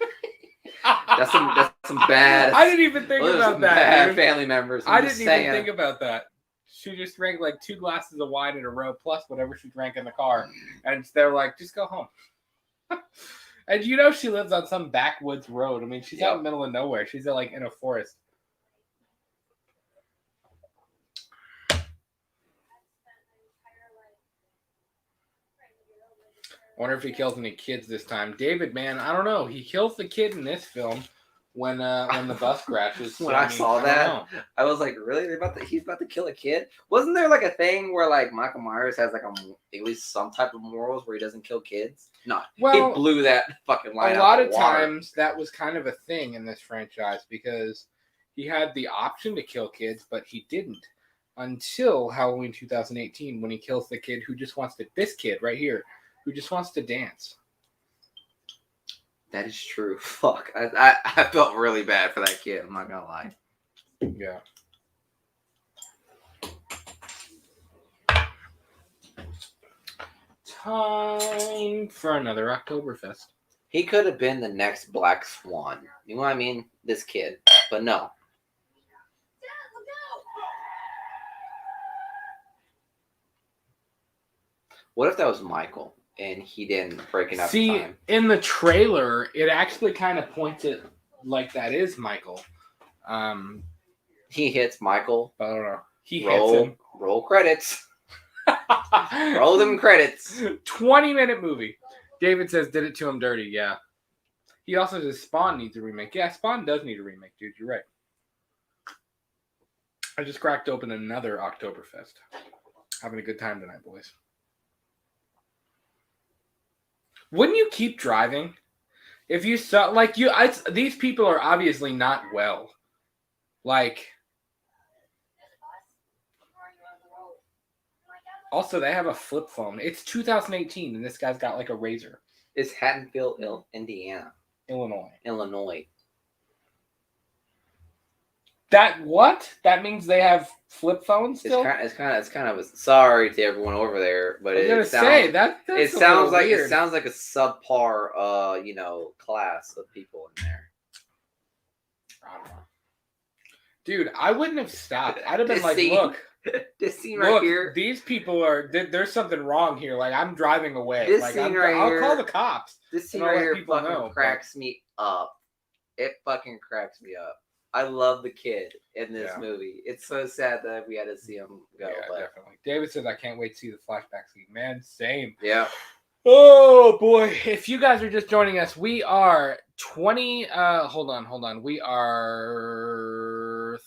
that's some bad. I didn't even think about that. Bad family members. I didn't even think about that. She just drank like 2 glasses of wine in a row plus whatever she drank in the car, and they're like, "Just go home." And you know she lives on some backwoods road. I mean, she's out in the middle of nowhere. She's like in a forest. I wonder if he kills any kids this time. David, man, I don't know. He kills the kid in this film when the bus crashes. When I saw that, I was like, really? He's about to kill a kid? Wasn't there like a thing where like Michael Myers has like at least some type of morals where he doesn't kill kids? No, well, he blew that fucking line out. A lot of times that was kind of a thing in this franchise because he had the option to kill kids, but he didn't until Halloween 2018 when he kills the kid who just wants to. This kid right here who just wants to dance. That is true. Fuck. I felt really bad for that kid. I'm not gonna lie. Yeah. Time for another Oktoberfest. He could have been the next Black Swan. You know what I mean? This kid. But no. What if that was Michael? And he didn't break enough time. See, in the trailer, it actually kind of points it like that is Michael. He hits Michael. I don't know. He hits him. Roll credits. Roll them credits. 20-minute movie. David says, did it to him dirty. Yeah. He also says Spawn needs a remake. Yeah, Spawn does need a remake, dude. You're right. I just cracked open another Oktoberfest. Having a good time tonight, boys. Wouldn't you keep driving if you saw like you? These people are obviously not well. Like, also they have a flip phone. It's 2018, and this guy's got like a razor. It's Haddonfield, Indiana, Illinois. That what? That means they have flip phones still? It's kind of a, sorry to everyone over there, but it sounds like a subpar class of people in there. I don't know. Dude, I wouldn't have stopped. I'd have been like, look, this scene right here. These people are there's something wrong here. Like, I'm driving away. This like, scene right I'll here, call the cops. This scene right here fucking cracks me up. It fucking cracks me up. I love the kid in this movie. It's so sad that we had to see him go. Yeah, definitely. David says, I can't wait to see the flashback scene. Man, same. Yeah. Oh, boy. If you guys are just joining us, we are 20... hold on. We are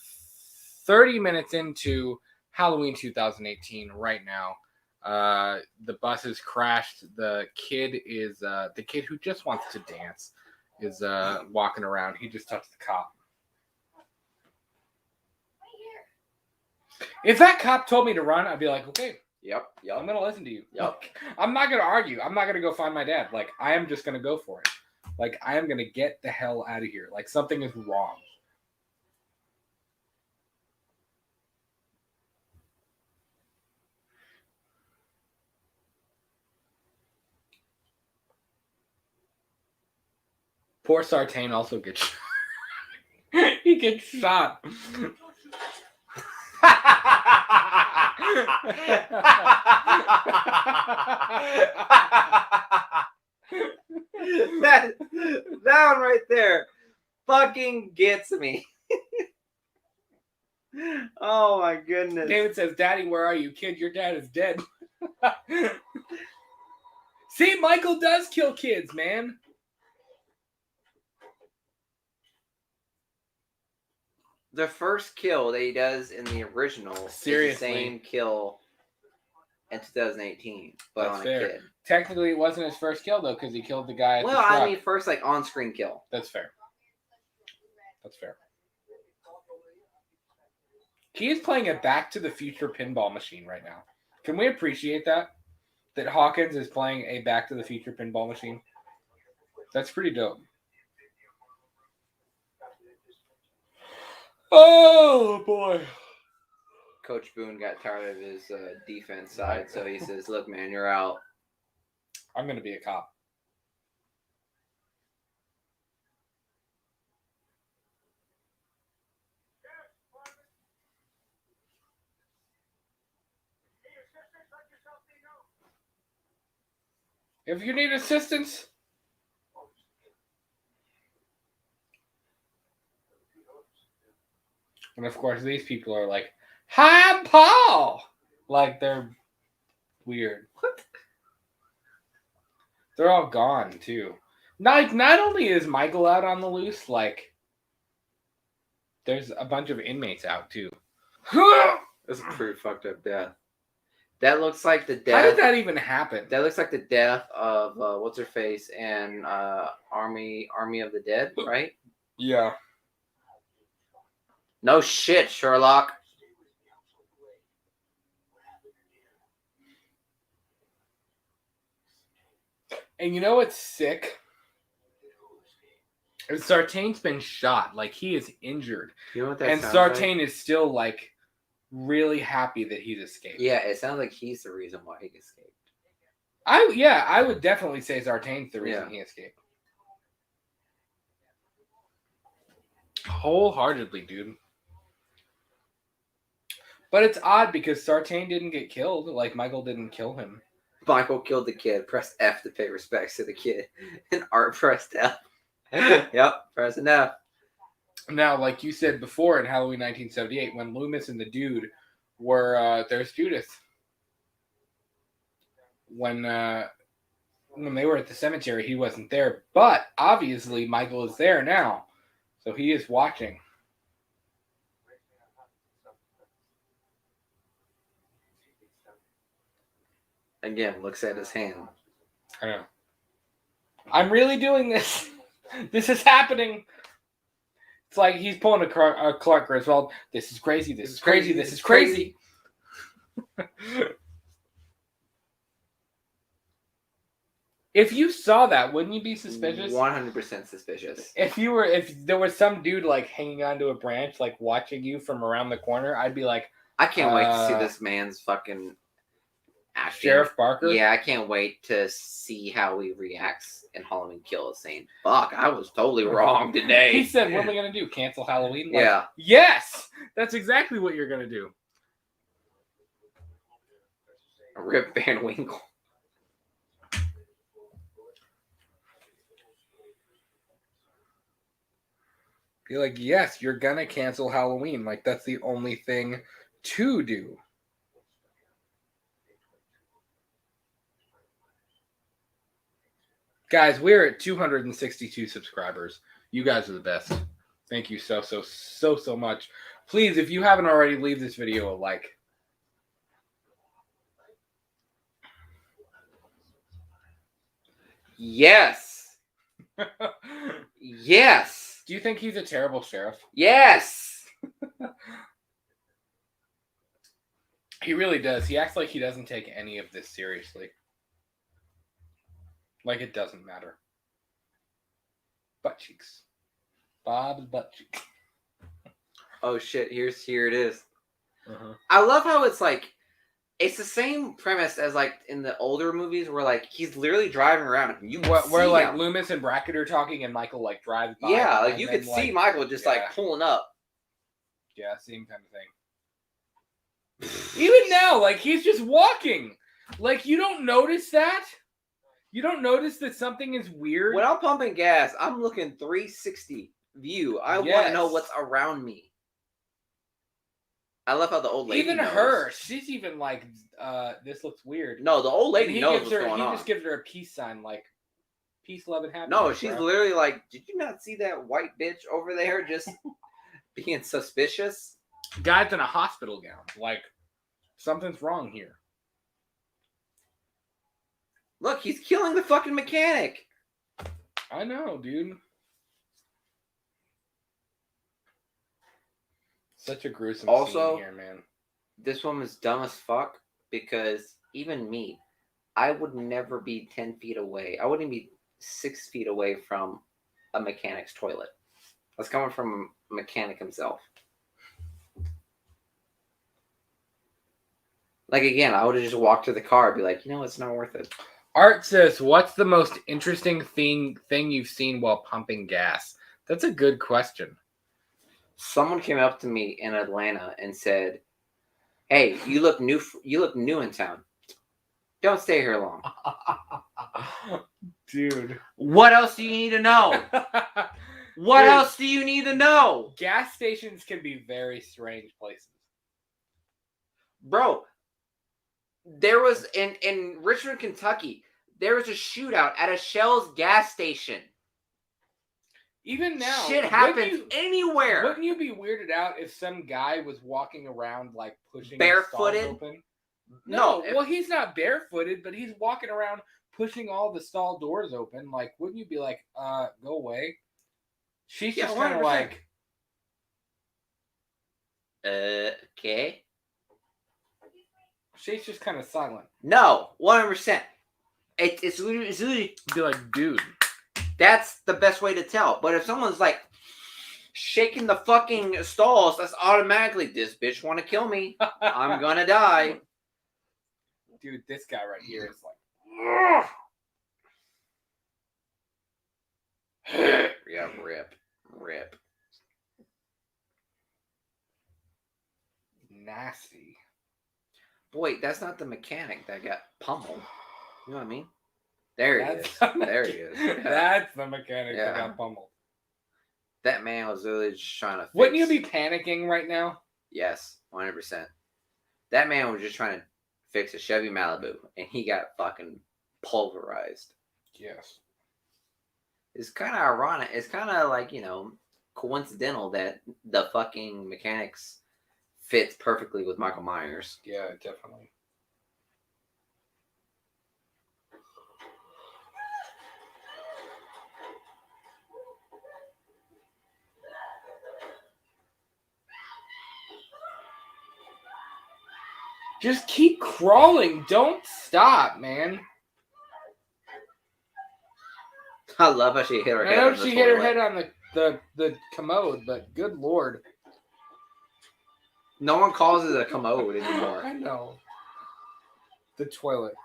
30 minutes into Halloween 2018 right now. The bus has crashed. The kid is... the kid who just wants to dance is walking around. He just touched the cop. If that cop told me to run, I'd be like, okay, Yep. I'm gonna listen to you. Yep. I'm not gonna argue. I'm not gonna go find my dad. Like, I am just gonna go for it. Like, I am gonna get the hell out of here. Like, something is wrong. Poor Sartain also gets shot. He gets shot. that one right there fucking gets me. Oh my goodness. David says, "Daddy, where are you? Kid, your dad is dead." See, Michael does kill kids, man. The first kill that he does in the original Seriously. is the same kill in 2018, but That's on fair. a kid. Technically, it wasn't his first kill, though, because he killed the guy at Well, the truck. I mean, first, like, on-screen kill. That's fair. That's fair. He is playing a Back to the Future pinball machine right now. Can we appreciate that? That Hawkins is playing a Back to the Future pinball machine? That's pretty dope. Oh, boy. Coach Boone got tired of his defense side, so he says, look, man, you're out. I'm going to be a cop. If you need assistance, and of course these people are like, "Hi, I'm Paul." Like, they're weird. What? They're all gone too. Not only is Michael out on the loose, like, there's a bunch of inmates out too. That's a pretty fucked up death. That looks like the death. How did that even happen? That looks like the death of what's her face and Army of the Dead, right? Yeah. No shit, Sherlock. And you know what's sick? Sartain's been shot. Like, he is injured. You know what that And sounds Sartain like? is still, like, really happy that he's escaped. Yeah, it sounds like he's the reason why he escaped. I would definitely say Sartain's the reason he escaped. Wholeheartedly, dude. But it's odd because Sartain didn't get killed. Like, Michael didn't kill him. Michael killed the kid, pressed F to pay respects to the kid, and Art pressed F. Yep, pressing F. Now, like you said before in Halloween 1978, when Loomis and the dude were, there's Judith. When they were at the cemetery, he wasn't there. But, obviously, Michael is there now. So he is watching. Again, looks at his hand. I know. I'm really doing this. This is happening. It's like he's pulling a Clark Griswold. This is crazy. This is crazy. This is crazy. If you saw that, wouldn't you be suspicious? 100% suspicious. If there was some dude like hanging onto a branch, like watching you from around the corner, I'd be like, I can't wait to see this man's fucking acting. Sheriff Barker? Yeah, I can't wait to see how he reacts in Halloween Kills, saying, fuck, I was totally wrong today. He said, what am I going to do? Cancel Halloween? Like, yeah. Yes! That's exactly what you're going to do. Rip Van Winkle. Be like, yes, you're going to cancel Halloween. Like, that's the only thing to do. Guys, we're at 262 subscribers. You guys are the best. Thank you so much. Please, if you haven't already, leave this video a like. Yes. Yes. Do you think he's a terrible sheriff? Yes. He really does. He acts like he doesn't take any of this seriously. Like it doesn't matter. Butt cheeks. Bob's butt cheeks. Oh shit! Here it is. I love how it's like, it's the same premise as like in the older movies where like he's literally driving around. You where see like him. Loomis and Brackett are talking and Michael like drives by. Yeah, like you could see Michael just like pulling up. Yeah, same kind of thing. Even now, like he's just walking. Like you don't notice that? You don't notice that something is weird? When I'm pumping gas, I'm looking 360 view. I want to know what's around me. I love how the old lady even knows. Her, she's even like, this looks weird. No, the old lady knows what's going on. He just gives her a peace sign, like, peace, love, and happiness. No, she's literally like, did you not see that white bitch over there just being suspicious? Guy's in a hospital gown. Like, something's wrong here. Look, he's killing the fucking mechanic. I know, dude. Such a gruesome scene here, man. This woman's dumb as fuck because even me, I would never be 10 feet away. I wouldn't be 6 feet away from a mechanic's toilet. That's coming from a mechanic himself. Like, again, I would have just walked to the car and be like, you know, it's not worth it. Art says, what's the most interesting thing you've seen while pumping gas? That's a good question. Someone came up to me in Atlanta and said, hey, you look new in town. Don't stay here long. Dude. What else do you need to know? What else do you need to know? Gas stations can be very strange places. Bro, there was in Richmond, Kentucky, there was a shootout at a Shell's gas station. Even now, shit happens anywhere. Wouldn't you be weirded out if some guy was walking around like pushing barefooted? The stalls open? No, well, he's not barefooted, but he's walking around pushing all the stall doors open. Like, wouldn't you be like, go away? She's just kind of like, okay. She's just kind of silent. No, 100%. It's literally be like, dude. That's the best way to tell. But if someone's like shaking the fucking stalls, that's automatically, this bitch want to kill me. I'm gonna die. Dude, this guy right here is like, yeah, rip. Nasty. Boy, that's not the mechanic that got pummeled. You know what I mean? There he is. There he is. Yeah. That's the mechanic that got pummeled. That man was literally just trying to Wouldn't you be panicking right now? Yes, 100%. That man was just trying to fix a Chevy Malibu, and he got fucking pulverized. Yes. It's kind of ironic. It's kind of like, you know, coincidental that the fucking mechanics fits perfectly with Michael Myers. Yeah, definitely. Just keep crawling. Don't stop, man. I love how she hit her head. I know she hit her head on the commode, but good lord. No one calls it a commode anymore. I know. The toilet.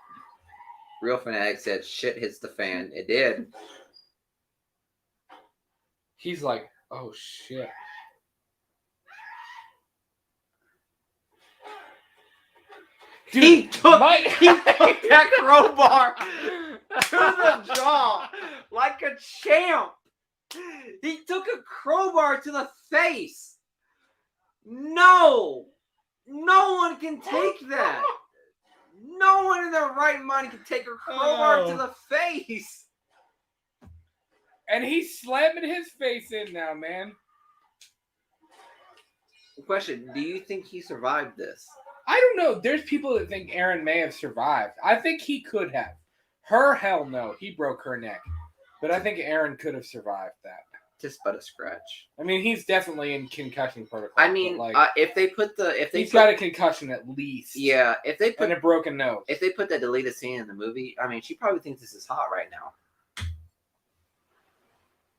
Real Fanatic said, shit hits the fan. It did. He's like, oh shit. Dude, he took that crowbar to the jaw like a champ. He took a crowbar to the face. No one can take that. No one in their right mind can take a crowbar to the face. And he's slamming his face in now, man. Question, do you think he survived this? I don't know. There's people that think Aaron may have survived. I think he could have. Her, hell no. He broke her neck. But I think Aaron could have survived that. just but a scratch. I mean, he's definitely in concussion protocol. I mean, but, if they he's got a concussion at least. Yeah, if they put and a broken nose. If they put that deleted scene in the movie, I mean, she probably thinks this is hot right now.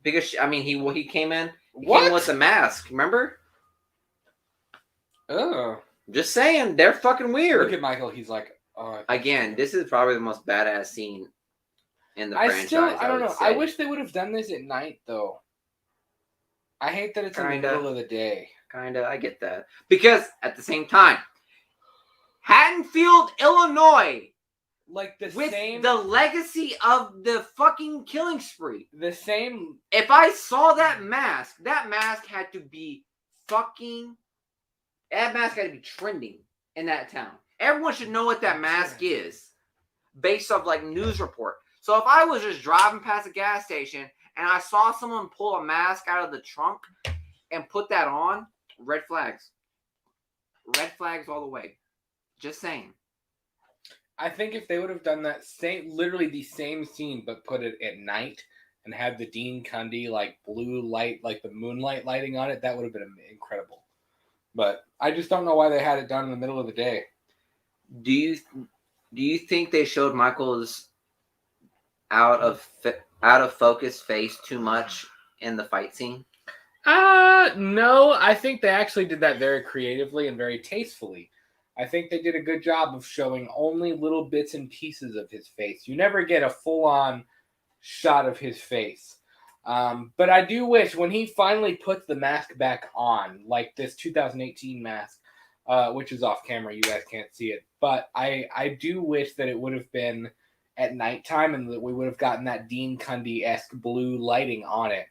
Because he came in with the mask. Remember? Oh, just saying, they're fucking weird. Look at Michael. He's like, oh. Again, this is probably the most badass scene in the franchise. I don't know. I wish they would have done this at night, though. I hate that it's in the middle of the day. Kinda, I get that. Because at the same time, Haddonfield, Illinois, like the legacy of the fucking killing spree. The same. If I saw that mask had to be fucking. That mask had to be trending in that town. Everyone should know what that mask is, based off like news report. So if I was just driving past a gas station and I saw someone pull a mask out of the trunk and put that on, red flags. Red flags all the way. Just saying. I think if they would have done that literally the same scene, but put it at night and had the Dean Cundey like blue light, like the moonlight lighting on it, that would have been incredible. But I just don't know why they had it done in the middle of the day. Do you think they showed Michael's out of focus face too much in the fight scene? No. I think they actually did that very creatively and very tastefully. I think they did a good job of showing only little bits and pieces of his face. You never get a full-on shot of his face. But I do wish when he finally puts the mask back on, like this 2018 mask, which is off camera, you guys can't see it. But I do wish that it would have been at nighttime and that we would have gotten that Dean Cundey-esque blue lighting on it.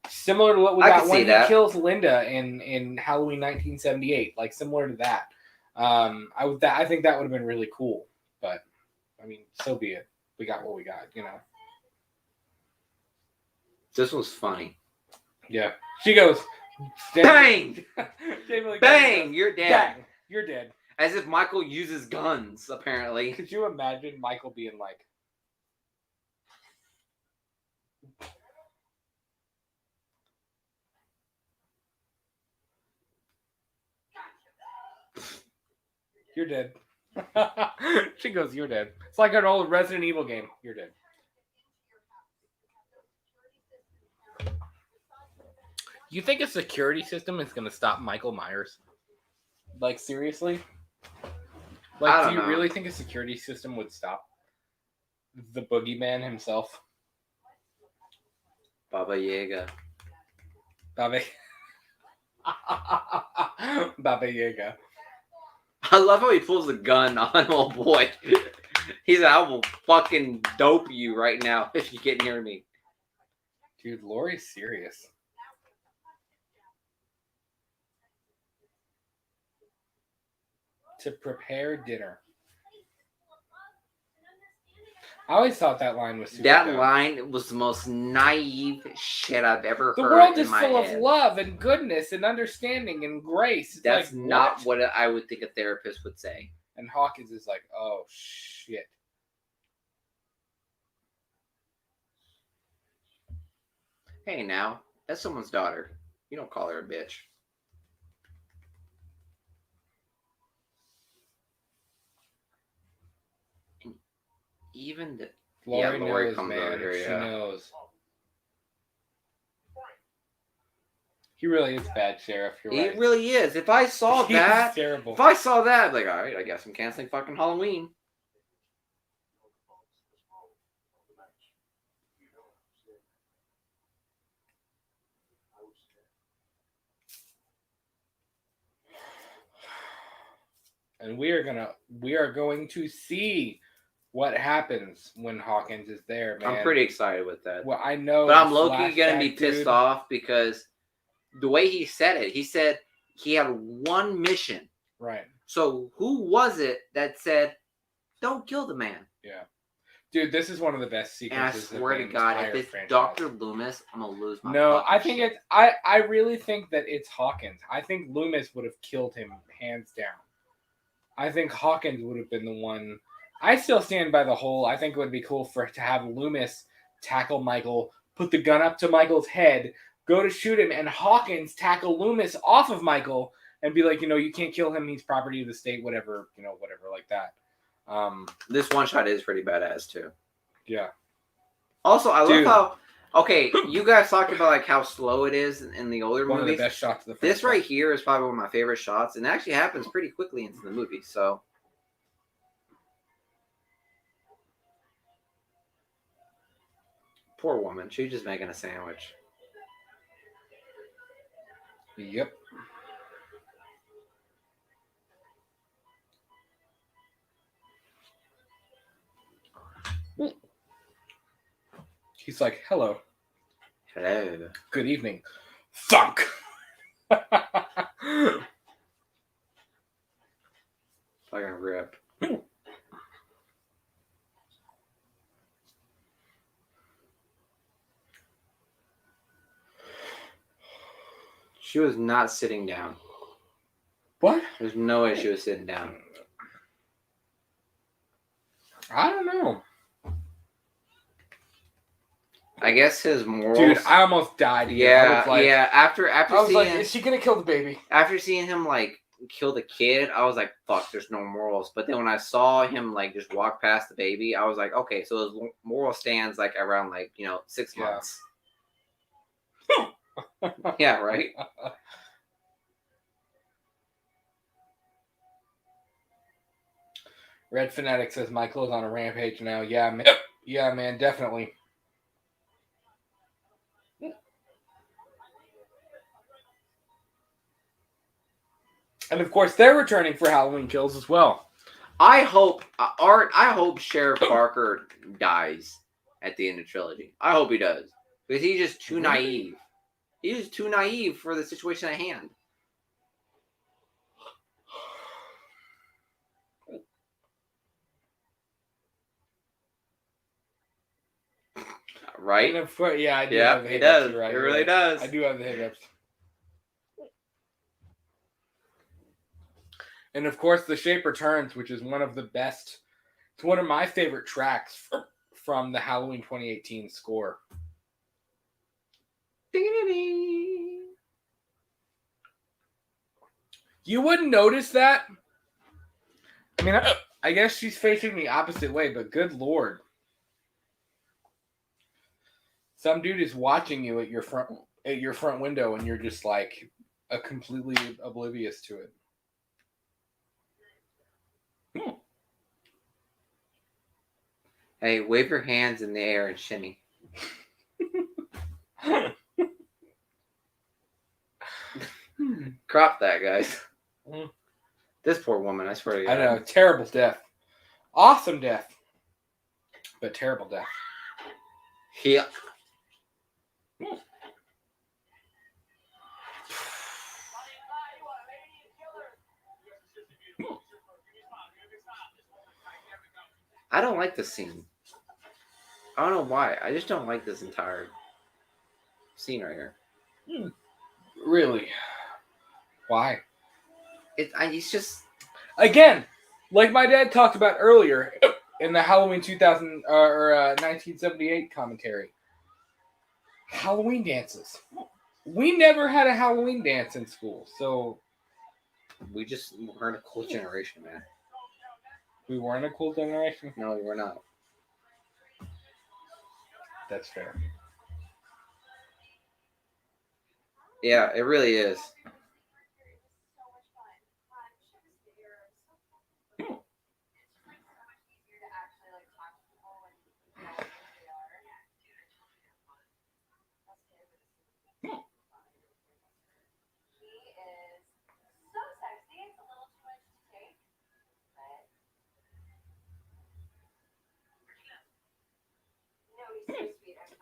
Similar to what we got when he kills Linda in Halloween 1978, like similar to that. I think that would have been really cool. But I mean, so be it. We got what we got, you know. This was funny. Yeah. She goes, bang! Bang! You're dead. Bang! You're dead. As if Michael uses guns, apparently. Could you imagine Michael being like... You're dead. She goes, you're dead. It's like an old Resident Evil game. You're dead. You think a security system is going to stop Michael Myers? Like, seriously? Like, do you really think a security system would stop the boogeyman himself? Baba Yaga. Baba Yaga. I love how he pulls the gun on old boy. He's like, I will fucking dope you right now if you get near me. Dude, Laurie's serious. To prepare dinner. I always thought that line was super dumb. Line was the most naive shit I've ever heard. The world is full of love and goodness and understanding and grace. That's like, not what I would think a therapist would say. And Hawkins is like, oh, shit. Hey, now, that's someone's daughter. You don't call her a bitch. Even the Laurie knows, comes man. over here, She knows. He really is bad, Sheriff. You're right. He really is. If I saw that, terrible. If I saw that, I'd be like, all right, I guess I'm canceling fucking Halloween. And we are going to see what happens when Hawkins is there, man. I'm pretty excited with that. Well, I know. But I'm low-key going to be pissed off because the way he said it, he said he had one mission. Right. So who was it that said, don't kill the man? Yeah. Dude, this is one of the best sequences. And I swear to God, if it's franchise. Dr. Loomis, I'm going to lose my I think shit. I really think that it's Hawkins. I think Loomis would have killed him hands down. I think Hawkins would have been the one. I still stand by the whole. I think it would be cool to have Loomis tackle Michael, put the gun up to Michael's head, go to shoot him, and Hawkins tackle Loomis off of Michael and be like, you can't kill him. He's property of the state, whatever, whatever like that. This one shot is pretty badass too. Yeah. Also, I love how. Okay, you guys talked about like how slow it is in the older One movies. of the best shots of the This right here is probably one of my favorite shots, and it actually happens pretty quickly into the movie. So, poor woman, she's just making a sandwich. Yep. He's like, hello. Hello. Good evening. Thunk. Fucking rip. She was not sitting down. What? There's no way she was sitting down. I don't know. I guess his morals. Dude, I almost died. Yeah, After I was seeing, like, is she gonna kill the baby? After seeing him like kill the kid, I was like, fuck, there's no morals. But then when I saw him like just walk past the baby, I was like, okay, so his moral stands like around like 6 months. Yeah, right. Red Fanatic says Michael is on a rampage now. Yeah, man. Yeah, man, definitely. And of course, they're returning for Halloween Kills as well. I hope I hope Sheriff Parker dies at the end of trilogy. I hope he does, because he's just too naive. He's just too naive for the situation at hand. Right? And yeah, I do. Yeah, have the he hiccups, does. you're right, It you're really right. does. I do have the hiccups. And of course, The Shape Returns, which is one of the best. It's one of my favorite tracks from the Halloween 2018 score. You wouldn't notice that. I mean, I guess she's facing the opposite way, but good lord. Some dude is watching you at your front window, and you're just like completely oblivious to it. Hey, wave your hands in the air and shimmy. Crop that, guys. This poor woman, I swear to God. I know, terrible death. Awesome death. But terrible death. Yeah. I don't like this scene. I don't know why. I just don't like this entire scene right here. Really? Why? It's just... Again, like my dad talked about earlier in the Halloween 1978 commentary. Halloween dances. We never had a Halloween dance in school, so... We just weren't a cool generation, man. We weren't a cool generation? No, we were not. That's fair. Yeah, it really is.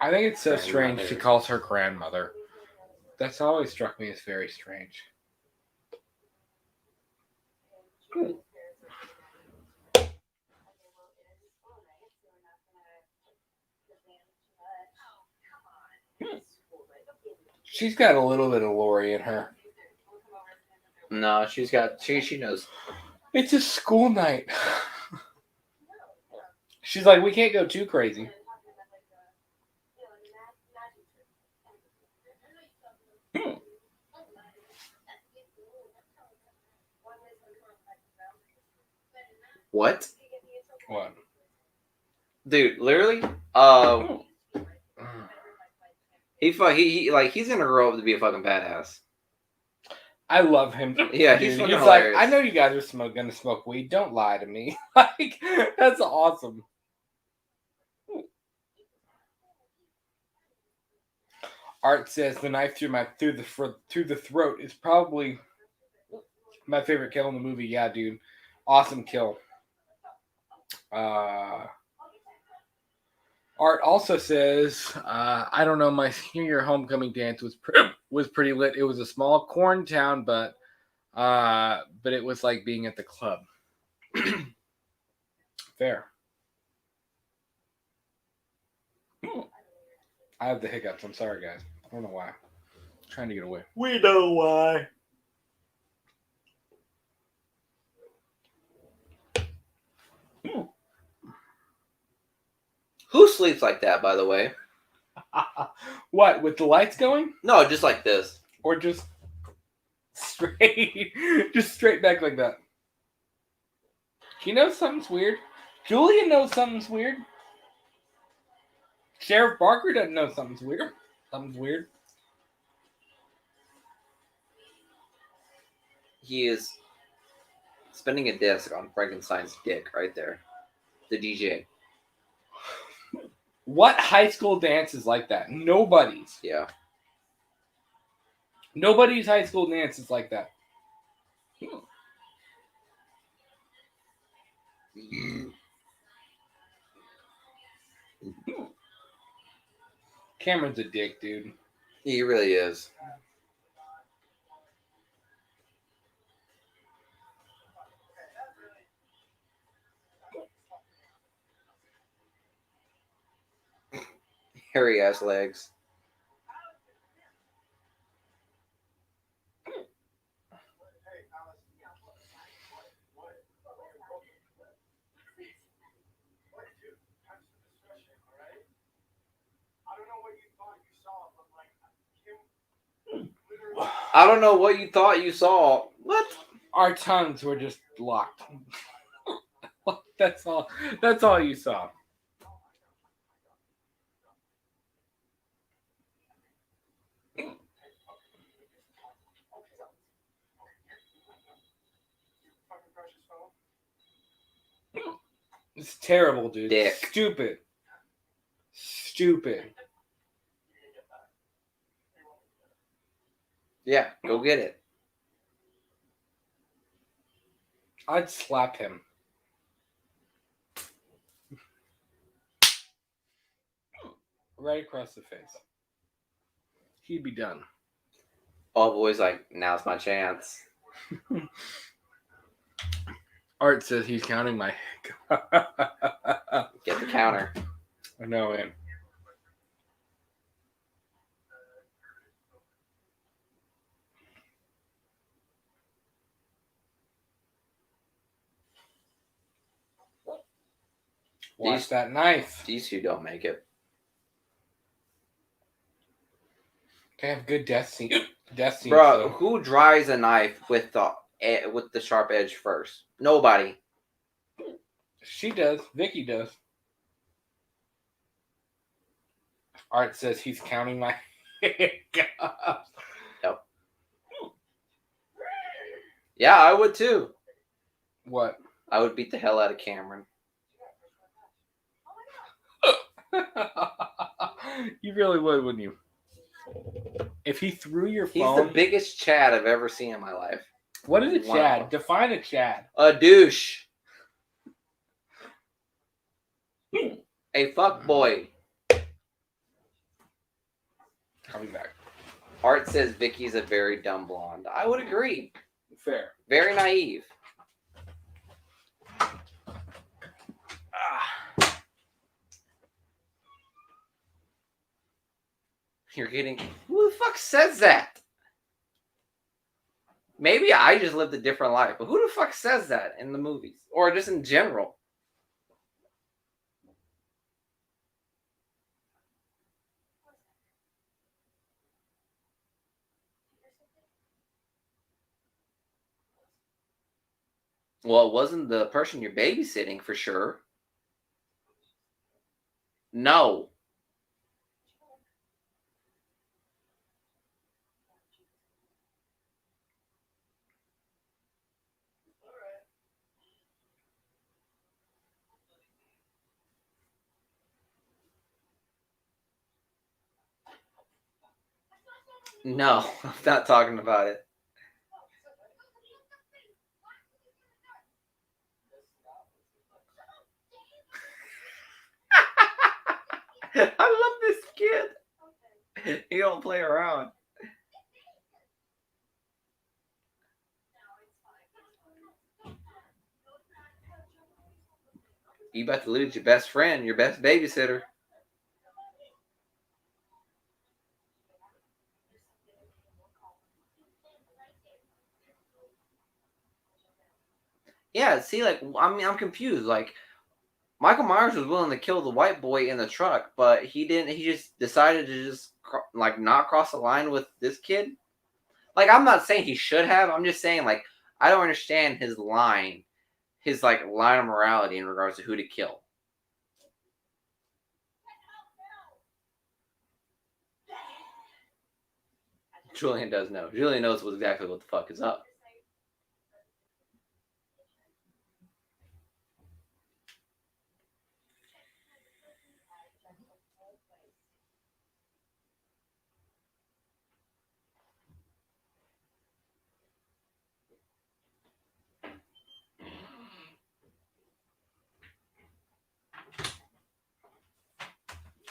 I think it's so strange she calls her grandmother. That's always struck me as very strange. She's got a little bit of Lori in her. No, she knows. It's a school night. She's like, we can't go too crazy. What? What? Dude, literally? Mm. He like he's gonna grow up to be a fucking badass. I love him. Yeah, dude. he's He's fucking like, hilarious. I know you guys are gonna smoke weed. Don't lie to me. Like, that's awesome. Art says the knife through the throat is probably my favorite kill in the movie. Yeah, dude, awesome kill. Art also says, I don't know, my senior homecoming dance was pretty lit. It was a small corn town, but it was like being at the club. Fair. I have the hiccups. I'm sorry, guys. I don't know why. I'm trying to get away. We know why. Who sleeps like that, by the way? What, with the lights going? No, just like this. Or just straight just straight back like that? He knows something's weird. Julia knows something's weird. Sheriff Barker doesn't know something's weird. Something's weird. He is spinning a disc on Frankenstein's dick right there. The DJ. What high school dance is like that? Nobody's. Yeah. Nobody's high school dance is like that. Cameron's a dick, dude. He really is. Hairy ass legs. I don't know what you thought you saw. What? Our tongues were just locked. That's all. That's all you saw. It's terrible, dude. Dick. Stupid. Stupid. Yeah, go get it. I'd slap him. Right across the face. He'd be done. All boys like, now's my chance. Art says he's counting my. Get the counter. I know him. Watch that knife. These two don't make it. They have good death scene. Death scene. Bro, who dries a knife with the sharp edge first? Nobody. She does. Vicky does. Art says he's counting my. Yep. Yeah, I would too. What? I would beat the hell out of Cameron. You really would, wouldn't you? If he threw your phone. He's the biggest Chad I've ever seen in my life. What is a Wow. Chad? Define a Chad. A douche. A fuck boy. I'll be back. Art says Vicky's a very dumb blonde. I would agree. Fair. Very naive. You're getting. Who the fuck says that? Maybe I just lived a different life, but who the fuck says that in the movies or just in general? Well, it wasn't the person you're babysitting for sure. No. No, I'm not talking about it. I love this kid. He don't play around. You about to lose your best friend, your best babysitter. Yeah, see, like, I mean, I'm confused. Like, Michael Myers was willing to kill the white boy in the truck, but he didn't. He just decided to just like not cross the line with this kid. Like, I'm not saying he should have. I'm just saying, like, I don't understand his line, his like line of morality in regards to who to kill. Julian does know. Julian knows exactly what the fuck is up.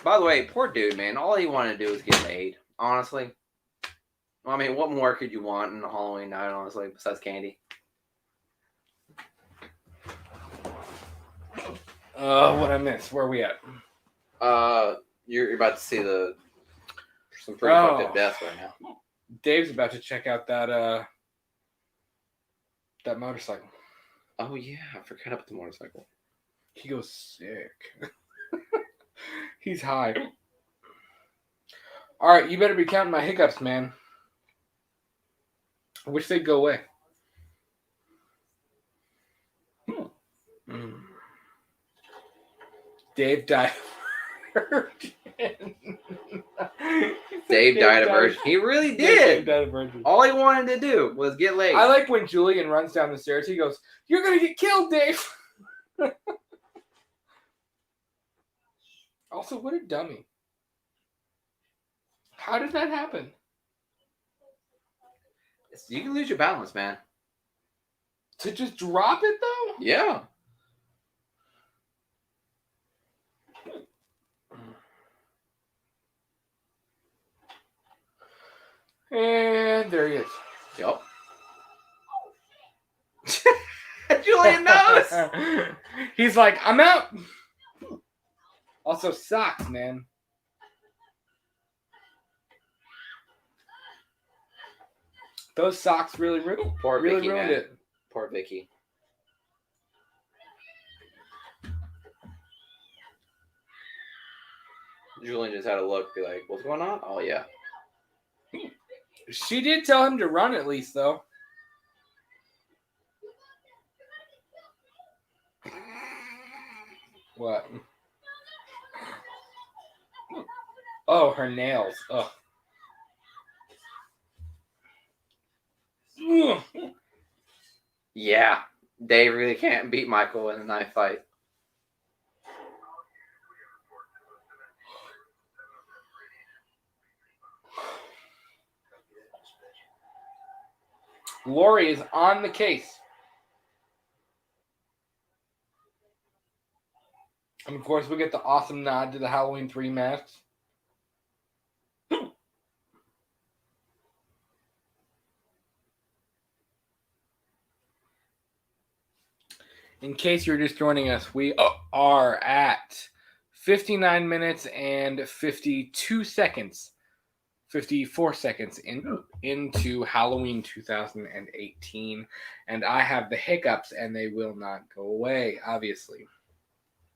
By the way, poor dude, man. All he wanted to do was get laid. Honestly. I mean, what more could you want in a Halloween night, honestly, besides candy? What I missed? Where are we at? You're about to see some pretty fucked up deaths right now. Dave's about to check out that motorcycle. Oh yeah, I forgot about the motorcycle. He goes sick. He's high. All right, you better be counting my hiccups, man. I wish they'd go away. Dave died of virgin. Dave died of virgin. He really did. Died of virgin. All he wanted to do was get laid. I like when Julian runs down the stairs. He goes, "You're gonna get killed, Dave." Also, what a dummy. How did that happen? You can lose your balance, man. To just drop it, though? Yeah. And there he is. Yup. Julian knows. He's like, I'm out. Also, socks, man. Those socks really ruined Vicky, ruined it. Poor Vicky. Julian just had a look, be like, "What's going on?" Oh yeah. She did tell him to run at least, though. What? Oh, her nails. Ugh. Yeah. Dave really can't beat Michael in a knife fight. Lori is on the case. And of course, we get the awesome nod to the Halloween 3 masks. In case you're just joining us, we are at 59 minutes and 52 seconds. 54 seconds into Halloween 2018. And I have the hiccups, and they will not go away, obviously.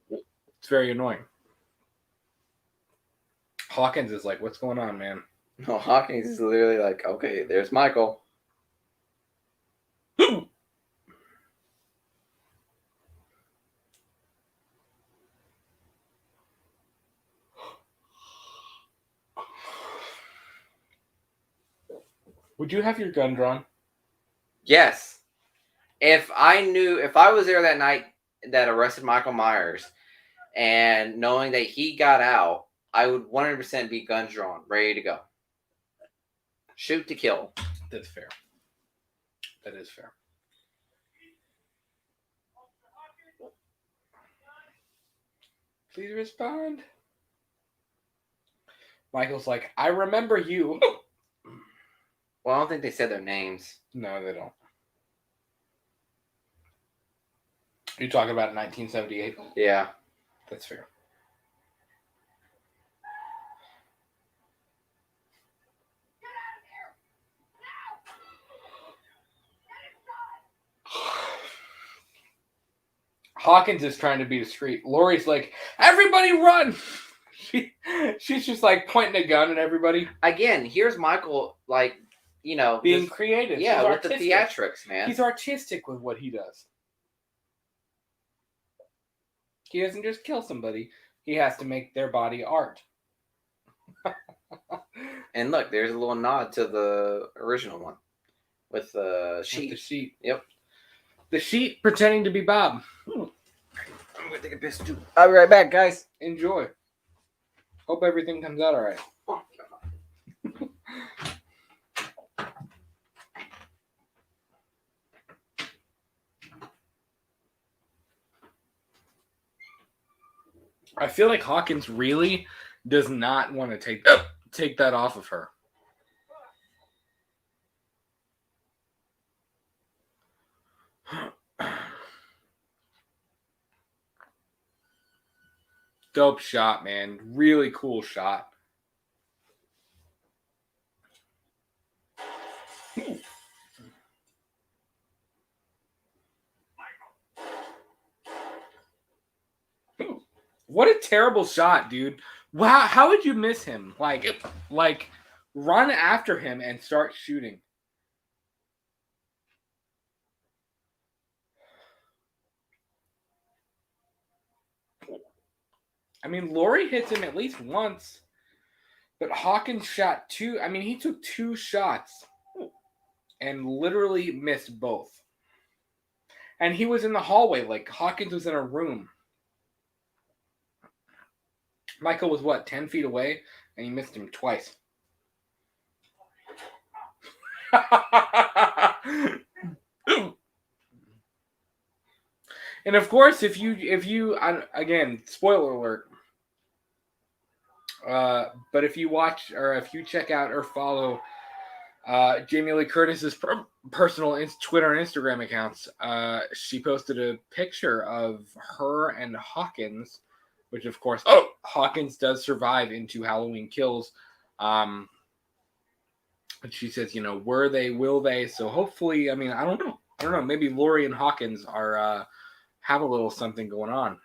It's very annoying. Hawkins is like, what's going on, man? No, Hawkins is literally like, okay, there's Michael. Would you have your gun drawn? Yes. If I was there that night that arrested Michael Myers, and knowing that he got out, I would 100% be guns drawn, ready to go. Shoot to kill. That's fair. That is fair. Please respond. Michael's like, I remember you. Well, I don't think they said their names. No, they don't. You talking about 1978? Yeah. That's fair. Hawkins is trying to be discreet. Laurie's like, everybody run! She's just like pointing a gun at everybody. Again, here's Michael, like, you know, being creative. Yeah, with the theatrics, man. He's artistic with what he does. He doesn't just kill somebody. He has to make their body art. And look, there's a little nod to the original one with the sheet. With the sheet. Yep. The sheet pretending to be Bob. I'm gonna take a piss too. I'll be right back, guys. Enjoy. Hope everything comes out all right. I feel like Hawkins really does not want to take that off of her. Dope shot, man. Really cool shot. What a terrible shot, dude. Wow, how would you miss him? Like run after him and start shooting. I mean, Laurie hits him at least once, but Hawkins shot two. I mean, he took 2 shots and literally missed both. And he was in the hallway, like Hawkins was in a room. Michael was, 10 feet away, and he missed him twice. And of course, if you again, spoiler alert, but if you watch or if you check out or follow Jamie Lee Curtis's personal Twitter and Instagram accounts, she posted a picture of her and Hawkins, which of course, Hawkins does survive into Halloween Kills. And she says, were they, will they? So hopefully, I mean, I don't know. Maybe Laurie and Hawkins are have a little something going on.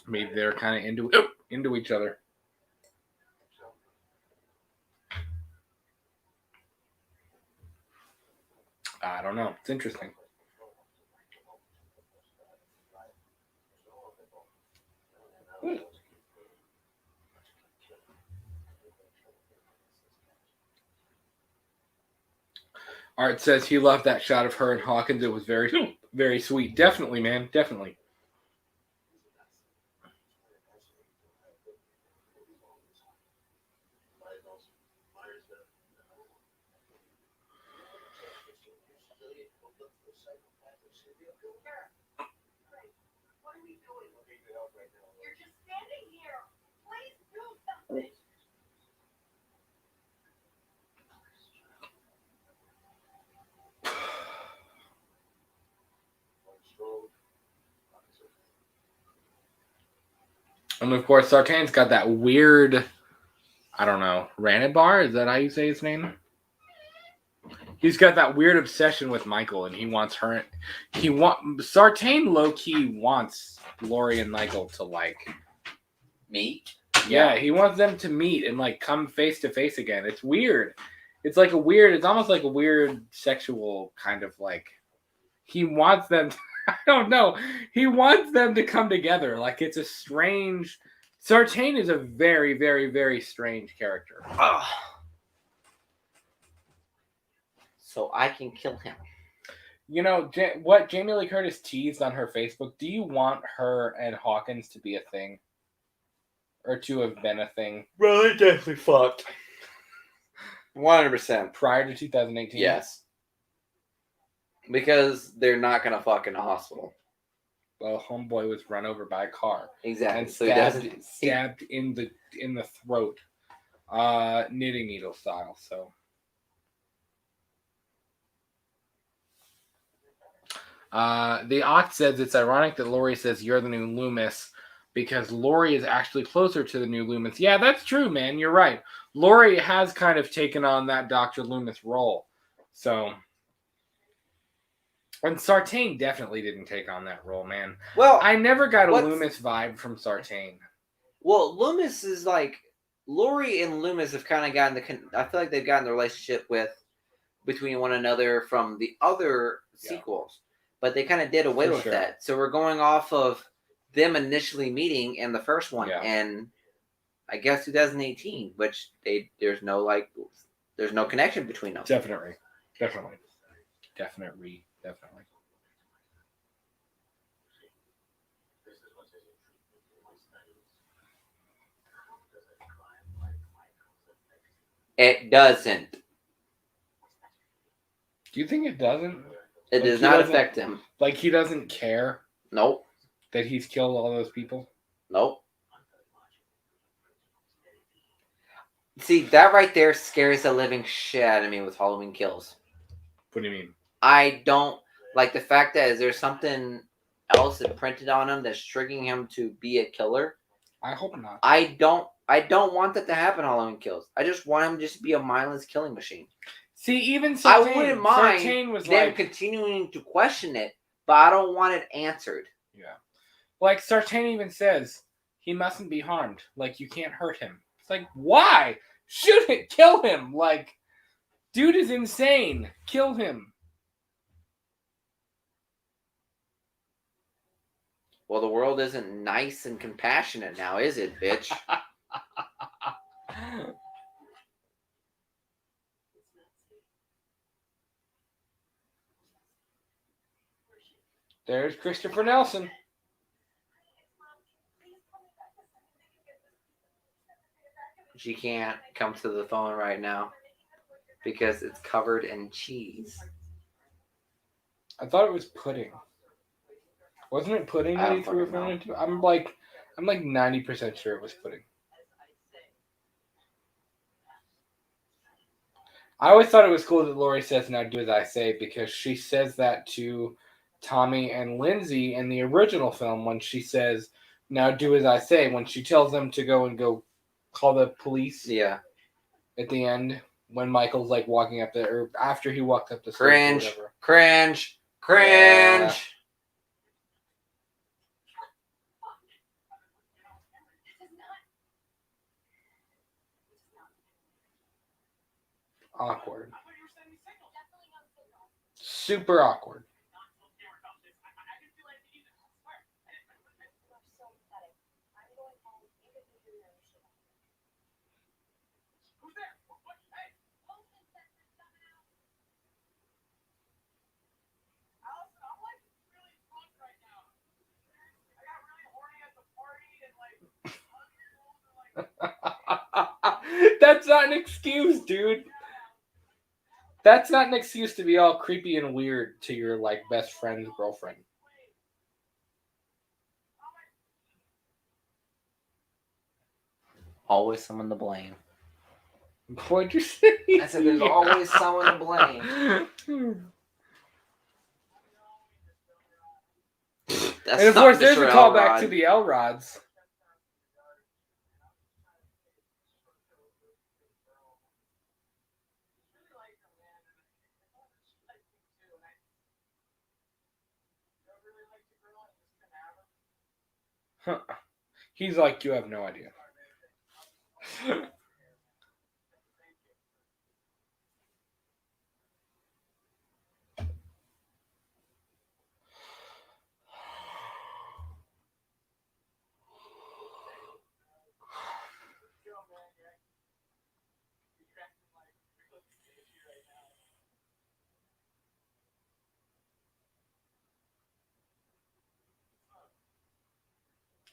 Maybe they're kind of into each other. I don't know. It's interesting. Art says he loved that shot of her and Hawkins. It was very, very sweet. Definitely, man. Definitely. And of course, Sartain's got that weird, I don't know, Ranabar? Is that how you say his name? He's got that weird obsession with Michael, and he wants her. Sartain low-key wants Laurie and Michael to meet. Yeah, he wants them to meet and come face to face again. It's weird. It's it's almost like a weird sexual kind of he wants them to, I don't know. He wants them to come together. It's a strange. Sartain is a very, very, very strange character. so I can kill him. You know, what Jamie Lee Curtis teased on her Facebook, do you want her and Hawkins to be a thing? Or to have been a thing? Bro, they definitely fucked. 100%. Prior to 2018? Yes. Because they're not going to fuck in a hospital. Well, homeboy was run over by a car. Exactly. And So stabbed in the throat. Knitting needle style, so. The Oct says it's ironic that Laurie says you're the new Loomis because Laurie is actually closer to the new Loomis. Yeah, that's true, man. You're right. Laurie has kind of taken on that Dr. Loomis role. So, and Sartain definitely didn't take on that role, man. Well, I never got a Loomis vibe from Sartain. Well, Loomis is like Laurie and Loomis have kind of gotten I feel like they've gotten the relationship between one another from the other sequels, but they kind of did away with that. So we're going off of them initially meeting in the first one, and I guess 2018, which there's no connection between them. Definitely. It doesn't. Do you think it doesn't? It does not affect him. Like he doesn't care? Nope. That he's killed all those people? Nope. See, that right there scares the living shit out of me with Halloween Kills. What do you mean? I don't like the fact that is there something else imprinted on him that's triggering him to be a killer. I hope not. I don't want that to happen. Halloween Kills. I just want him to just be a mindless killing machine. See, even Sartain, I wouldn't mind Sartain was them continuing to question it, but I don't want it answered. Yeah, like Sartain even says he mustn't be harmed. Like you can't hurt him. It's like, why? Shoot it, kill him. Like, dude is insane. Kill him. Well, the world isn't nice and compassionate now, is it, bitch? There's Christopher Nelson. She can't come to the phone right now because it's covered in cheese. I thought it was pudding. Wasn't it pudding that he threw a phone into? I'm like 90% sure it was pudding. I always thought it was cool that Laurie says, "Now do as I say," because she says that to Tommy and Lindsay in the original film when she says, "Now do as I say," when she tells them to go call the police. Yeah. At the end, when Michael's like walking up there, or after he walked up the stairs. Cringe. Yeah. Awkward. Super awkward. That's not an excuse, dude. That's not an excuse to be all creepy and weird to your like best friend's girlfriend. Always someone to blame. What'd you say? I said there's always someone to blame. And of course, there's a callback to the L-Rods. Huh. He's like, you have no idea.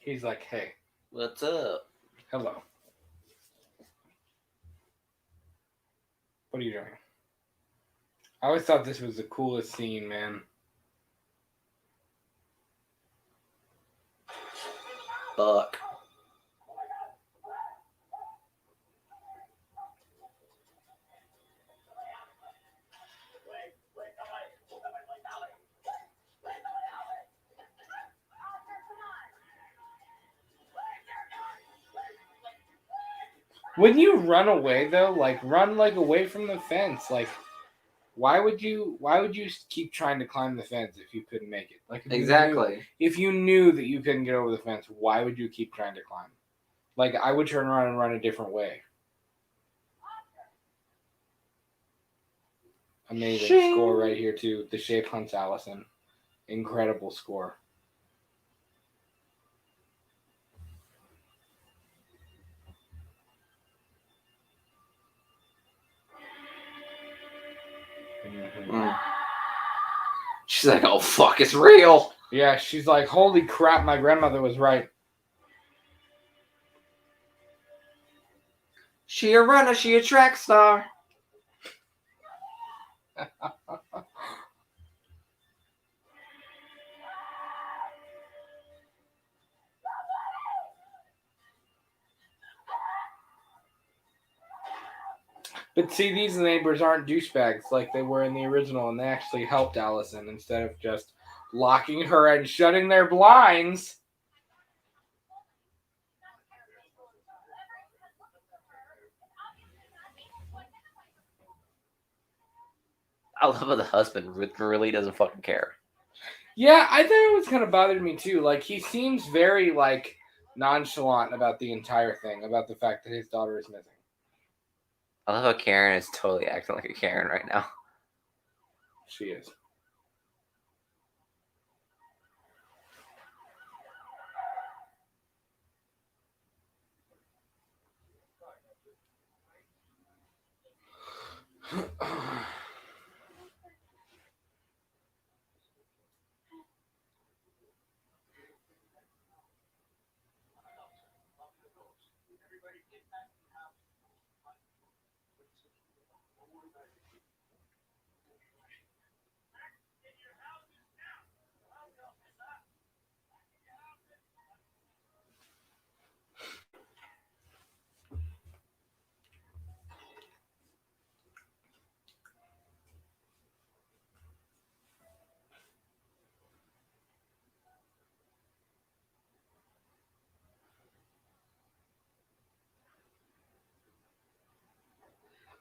He's like, hey, What's up? hello. What are you doing? I always thought this was the coolest scene, man. Fuck. When you run away though, like run like away from the fence, like why would you keep trying to climb the fence if you couldn't make it? Like Exactly. If you knew that you couldn't get over the fence, why would you keep trying to climb? Like I would turn around and run a different way. Amazing Shing. score right here too. The Shape hunts Allison. Incredible score. Mm. She's like, oh fuck, it's real. Yeah, she's like, holy crap, my grandmother was right. She a runner, she a track star. But see, these neighbors aren't douchebags like they were in the original, and they actually helped Allison instead of just locking her and shutting their blinds. I love how the husband really doesn't fucking care. Yeah, I think it was kind of bothered me too. Like he seems very like nonchalant about the entire thing, about the fact that his daughter is missing. I love how Karen is totally acting like a Karen right now. She is.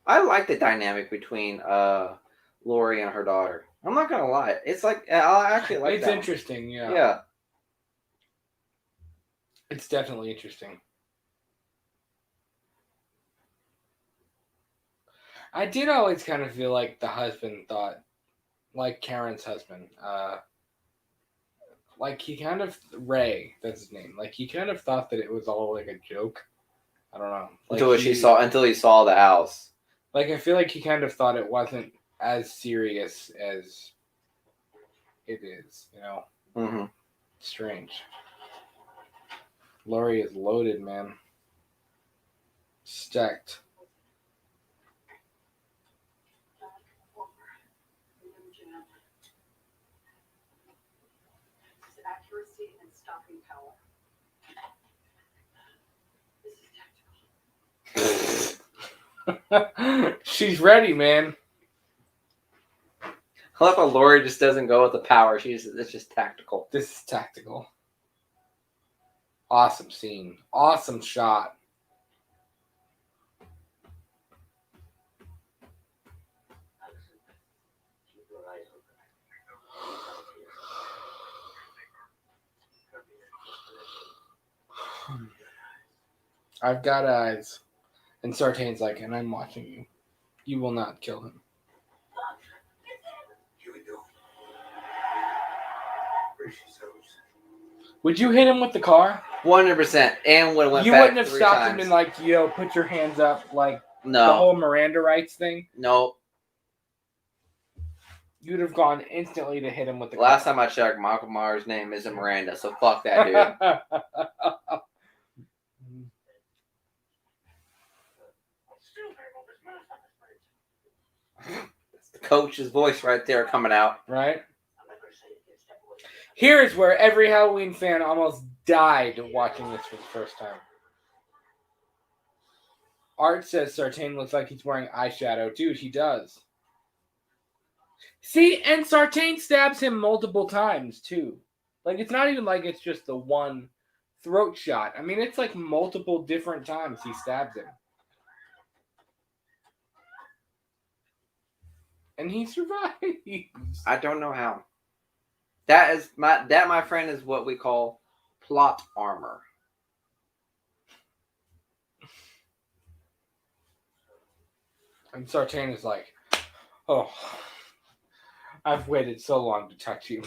I like the dynamic between Lori and her daughter. I'm not gonna lie. It's like I actually like It's that interesting, yeah. one. Yeah. It's definitely interesting. I did always kind of feel like the husband thought, like Karen's husband, like he kind of Ray, that's his name. Like he kind of thought that it was all like a joke. I don't know. Like Until he saw the house. Like I feel like he kind of thought it wasn't as serious as it is. You know. Mm-hmm. Strange. Lori is loaded, man. Stacked. Accuracy and stopping power. This is tactical. She's ready, man. I love how Lori just doesn't go with the power. It's just tactical. This is tactical. Awesome scene. Awesome shot. I've got eyes. And Sartain's like, and I'm watching you. You will not kill him. Would you hit him with the car? 100%. And when it went You back wouldn't have 3 stopped times. him and like, yo, put your hands up, like the No. whole Miranda rights thing. No. You'd have gone instantly to hit him with the Last car. time I checked, Michael Myers' name isn't Miranda, so fuck that dude. That's the coach's voice right there coming out. Right? Here is where every Halloween fan almost died watching this for the first time. Art says Sartain looks like he's wearing eyeshadow. Dude, he does. See, and Sartain stabs him multiple times, too. Like, it's not even like it's just the one throat shot. I mean, it's like multiple different times he stabs him. And he survives. I don't know how. That, my friend, is what we call plot armor. And Sartain is like, oh, I've waited so long to touch you.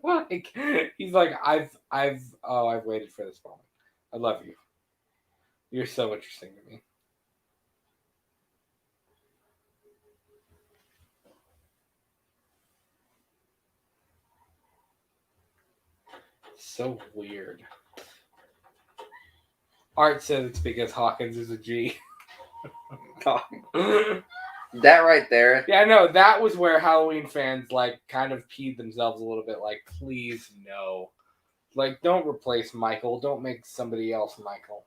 Like, he's like, I've waited for this moment. I love you. You're so interesting to me. So weird. Art says it's because Hawkins is a G. That right there. Yeah, no, that was where Halloween fans like kind of peed themselves a little bit. Like, please no, like don't replace Michael. Don't make somebody else Michael.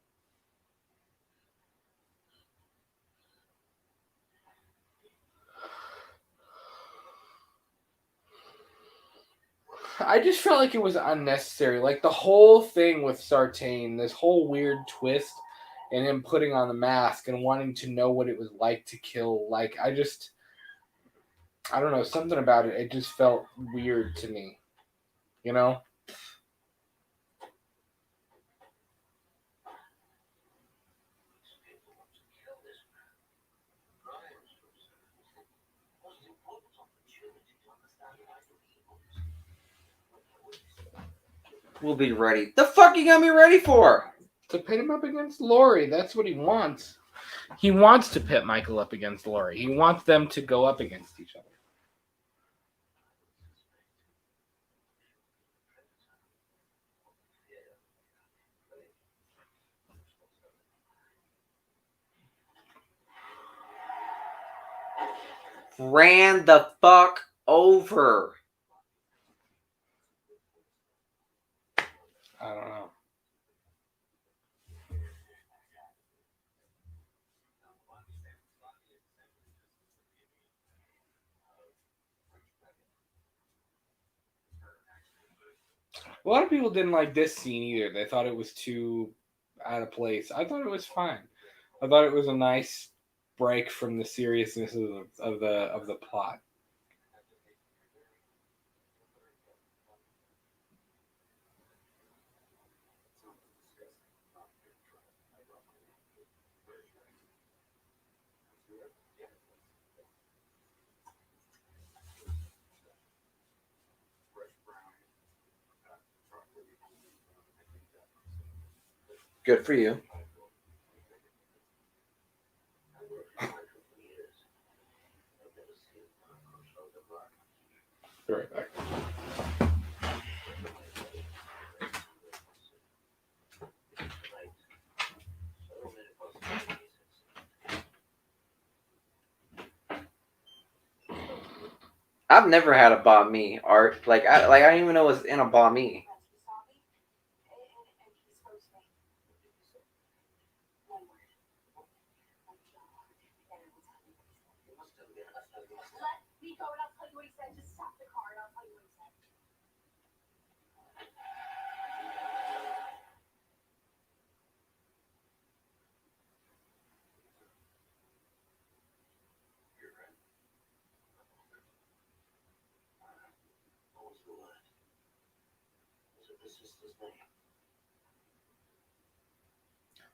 I just felt like it was unnecessary. Like the whole thing with Sartain, this whole weird twist, and him putting on the mask and wanting to know what it was like to kill. Like I don't know, something about it. It just felt weird to me. You know? We'll be ready. The fuck you got me ready for? To pit him up against Laurie. That's what he wants. He wants to pit Michael up against Laurie. He wants them to go up against each other. Ran the fuck over. I don't know. A lot of people didn't like this scene either. They thought it was too out of place. I thought it was fine. I thought it was a nice break from the seriousness of the plot. Good for you. Be right back. I've never had a banh mi, Art. I don't even know what's in a banh mi. Let me go and I'll tell you what he said. Just stop the car and I'll tell you what he said.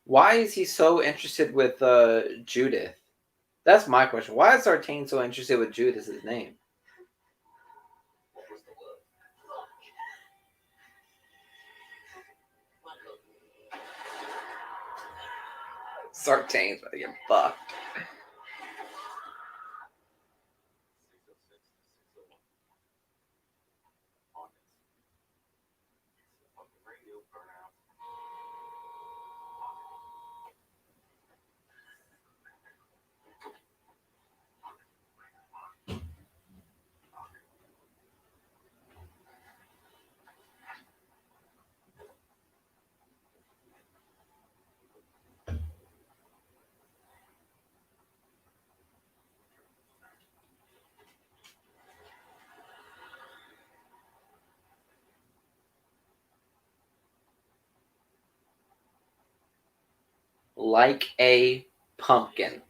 Why is he so interested with Judith? That's my question. Why is Sartain so interested with Judith's name? Sartain's about to get fucked. like a pumpkin.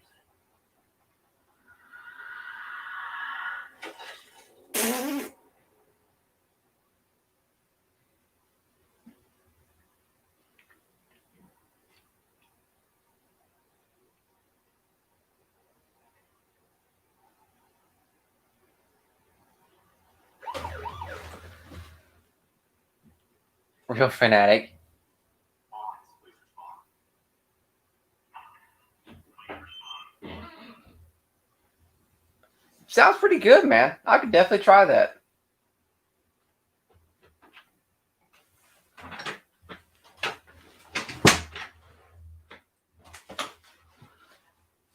Real fanatic. Sounds pretty good, man. I could definitely try that.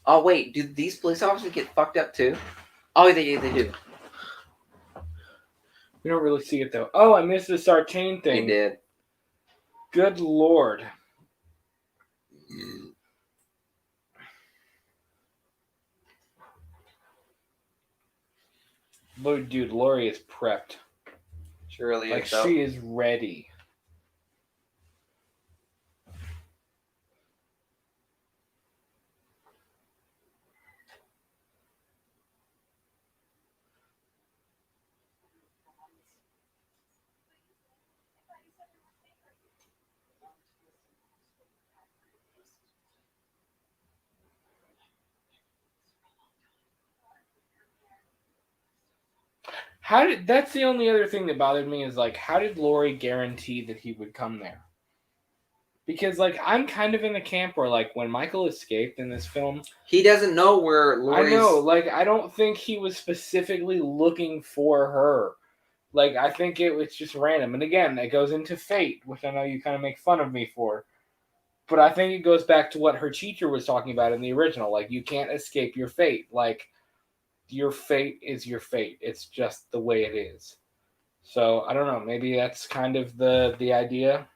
Oh wait, do these police officers get fucked up too? Oh, they do. We don't really see it though. Oh, I missed the Sartain They thing. did. Good lord. Dude, Lori is prepped. She really Like, is. Though. she is ready. That's the only other thing that bothered me is, like, how did Lori guarantee that he would come there? Because, like, I'm kind of in the camp where, like, when Michael escaped in this film, He doesn't know where Lori's... I know, like, I don't think he was specifically looking for her. Like, I think it was just random. And again, it goes into fate, which I know you kind of make fun of me for. But I think it goes back to what her teacher was talking about in the original. Like, you can't escape your fate. Like, your fate is your fate. It's just the way it is. So, I don't know. Maybe that's kind of the idea.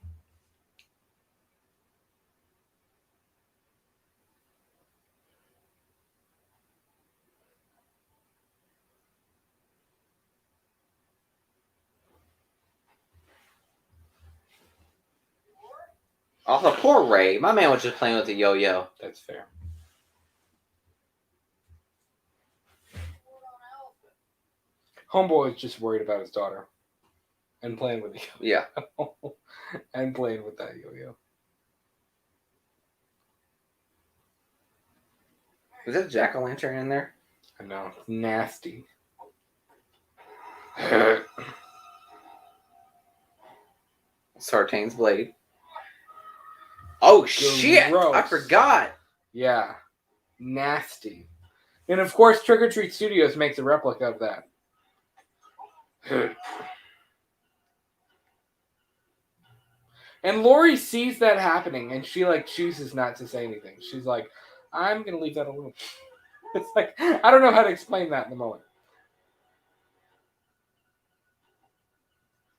Also, poor Ray. My man was just playing with the yo-yo. That's fair. Homeboy was just worried about his daughter. And playing with the Yeah. yo-yo. And playing with that yo-yo. Was that jack-o'-lantern in there? I know. Nasty. Sartain's blade. Oh, shit! Gross. I forgot! Yeah. Nasty. And of course, Trick or Treat Studios makes a replica of that. And Lori sees that happening, and she, like, chooses not to say anything. She's like, I'm going to leave that alone. It's like, I don't know how to explain that in the moment.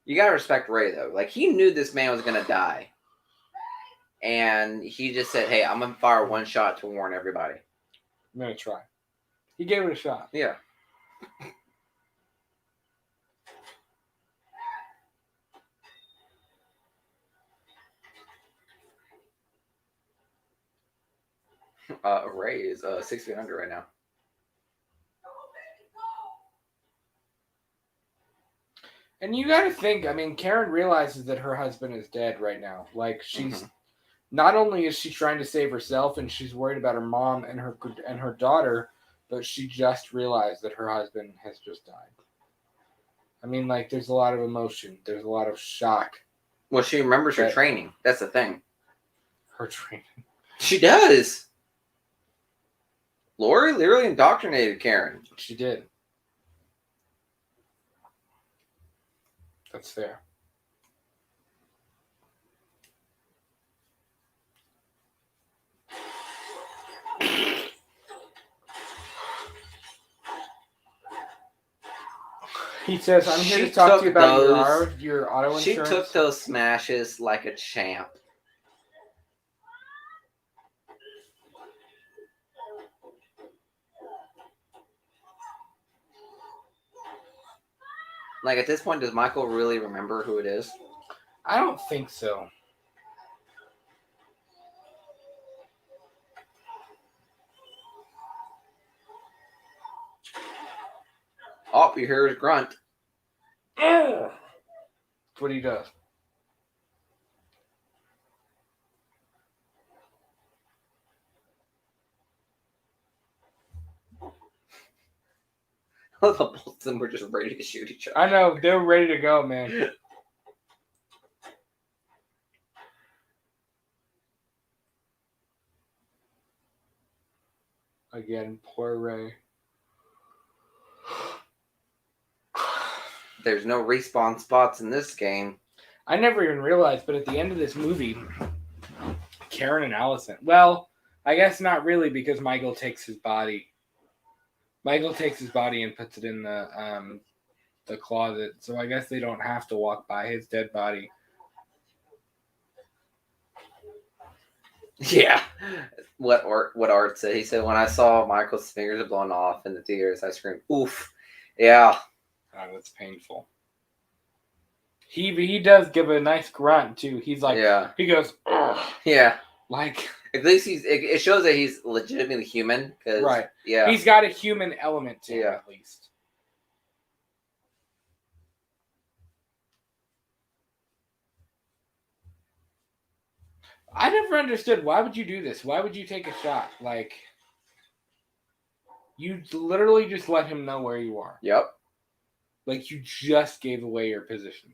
You gotta respect Ray, though. Like, he knew this man was gonna die. And he just said, hey, I'm gonna fire one shot to warn everybody. I'm going to try. He gave it a shot. Yeah. Ray is 6 feet under right now. And you got to think, I mean, Karen realizes that her husband is dead right now. Like, she's not only is she trying to save herself and she's worried about her mom and her daughter, but she just realized that her husband has just died. I mean, like, there's a lot of emotion. There's a lot of shock. Well, she remembers her training. That's the thing. Her training. She does. Lori literally indoctrinated Karen. She did. That's fair. He says, I'm here to talk to you about your auto insurance. She took those smashes like a champ. Like, at this point, does Michael really remember who it is? I don't think so. Oh, you hear his grunt. That's what he does. The both of them were just ready to shoot each other. I know, they're ready to go, man. Again, poor Ray. There's no respawn spots in this game. I never even realized, but at the end of this movie, Karen and Allison. Well, I guess not really, because Michael takes his body. Michael takes his body and puts it in the closet, so I guess they don't have to walk by his dead body. Yeah. What Art said. He said, when I saw Michael's fingers blown off in the theaters, I screamed, oof. Yeah. God, that's painful. He does give a nice grunt too. He's like, Yeah. he goes, ugh. Yeah. Like, At least it shows that he's legitimately human. Cause, right. Yeah. He's got a human element to him, Yeah. at least. I never understood, why would you do this? Why would you take a shot? Like, you literally just let him know where you are. Yep. Like, you just gave away your position.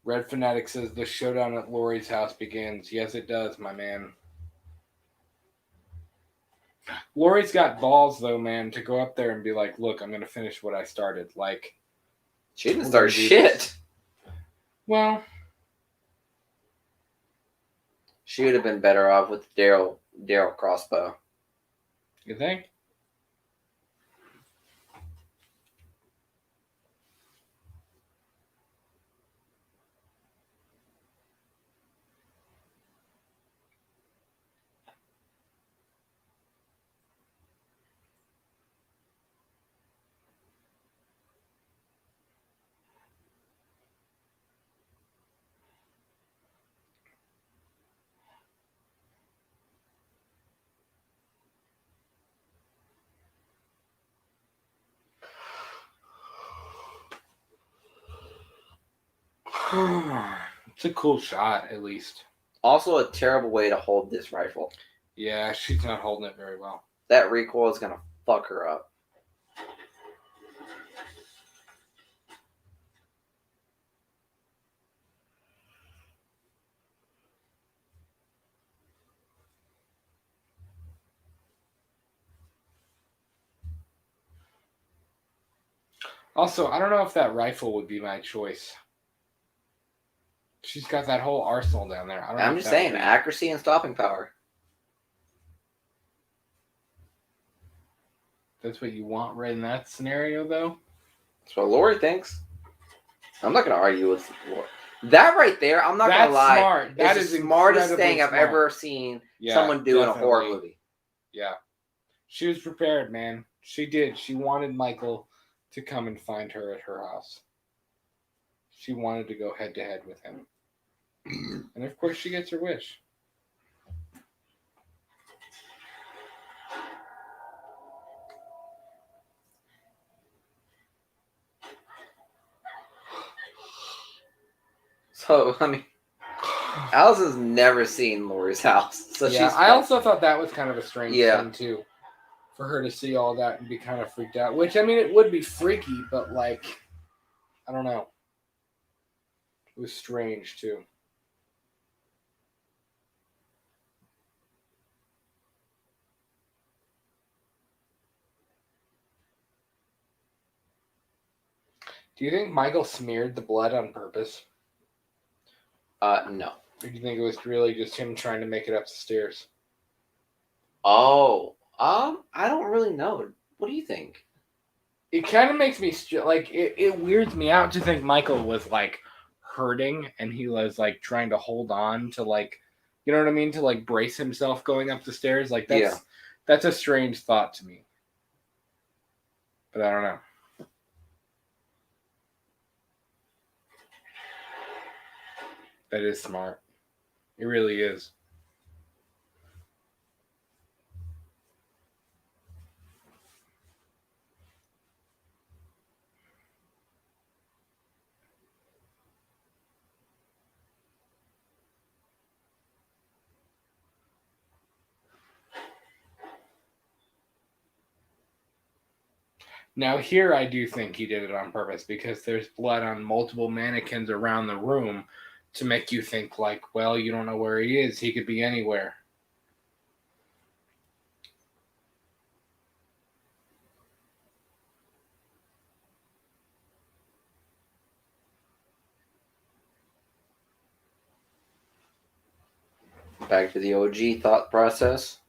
Red Fanatic says the showdown at Lori's house begins. Yes, it does, my man. Lori's got balls, though, man, to go up there and be like, look, I'm going to finish what I started. Like, She didn't we're start gonna do shit. this. Well, She would have been better off with Daryl crossbow. you think? It's a cool shot, at least. Also, a terrible way to hold this rifle. Yeah, she's not holding it very well. That recoil is gonna fuck her up. Also, I don't know if that rifle would be my choice. She's got that whole arsenal down there. I don't know I'm if just that would saying, be- accuracy and stopping power. That's what you want right in that scenario, though? That's what Lori thinks. I'm not gonna argue with Lori. That right there, I'm not That's gonna lie. smart. That is is the smartest incredibly thing I've smart. ever seen Yeah, someone do in a horror definitely. movie. Yeah. She was prepared, man. She did. She wanted Michael to come and find her at her house. She wanted to go head to head with him. And of course, she gets her wish. So I mean, Allison's never seen Lori's house, so Yeah, she's. I also thought that was kind of a strange Yeah. thing, too. For her to see all that and be kind of freaked out. Which, I mean, it would be freaky, but, like, I don't know. It was strange, too. Do you think Michael smeared the blood on purpose? No. Or do you think it was really just him trying to make it up the stairs? Oh, I don't really know. What do you think? It kind of makes me like it weirds me out to think Michael was like hurting and he was like trying to hold on to, like, you know what I mean, to like brace himself going up the stairs. Like, that's Yeah. that's a strange thought to me. But I don't know. That is smart. It really is. Now here I do think he did it on purpose because there's blood on multiple mannequins around the room to make you think like, well, you don't know where he is. He could be anywhere. Back to the OG thought process.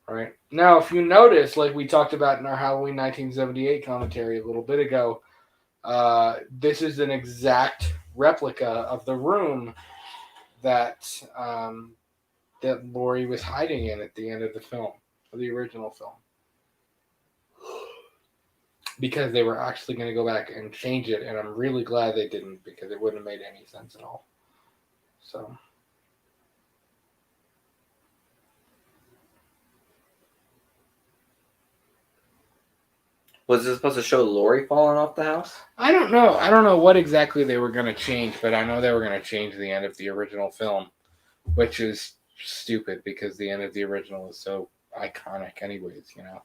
Right. Now, if you notice, like we talked about in our Halloween 1978 commentary a little bit ago, this is an exact replica of the room that that Laurie was hiding in at the end of the film, of the original film. Because they were actually going to go back and change it, and I'm really glad they didn't because it wouldn't have made any sense at all. So... Was this supposed to show Laurie falling off the house? I don't know. I don't know what exactly they were going to change, but I know they were going to change the end of the original film, which is stupid because the end of the original is so iconic anyways, you know.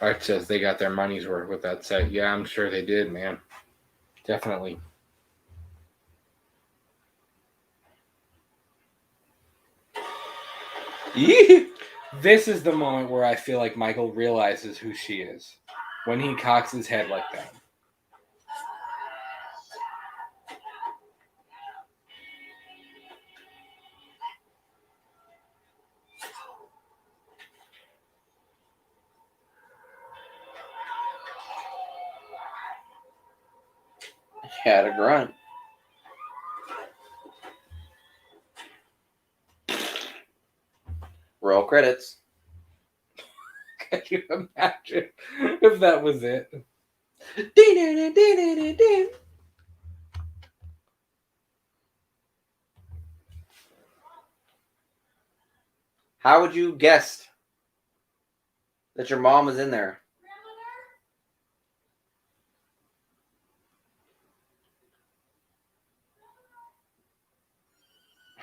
Art says they got their money's worth with that set. Yeah, I'm sure they did, man. Definitely. This is the moment where I feel like Michael realizes who she is. When he cocks his head like that. He had a grunt. Roll credits. Can you imagine if that was it? How would you guess that your mom was in there?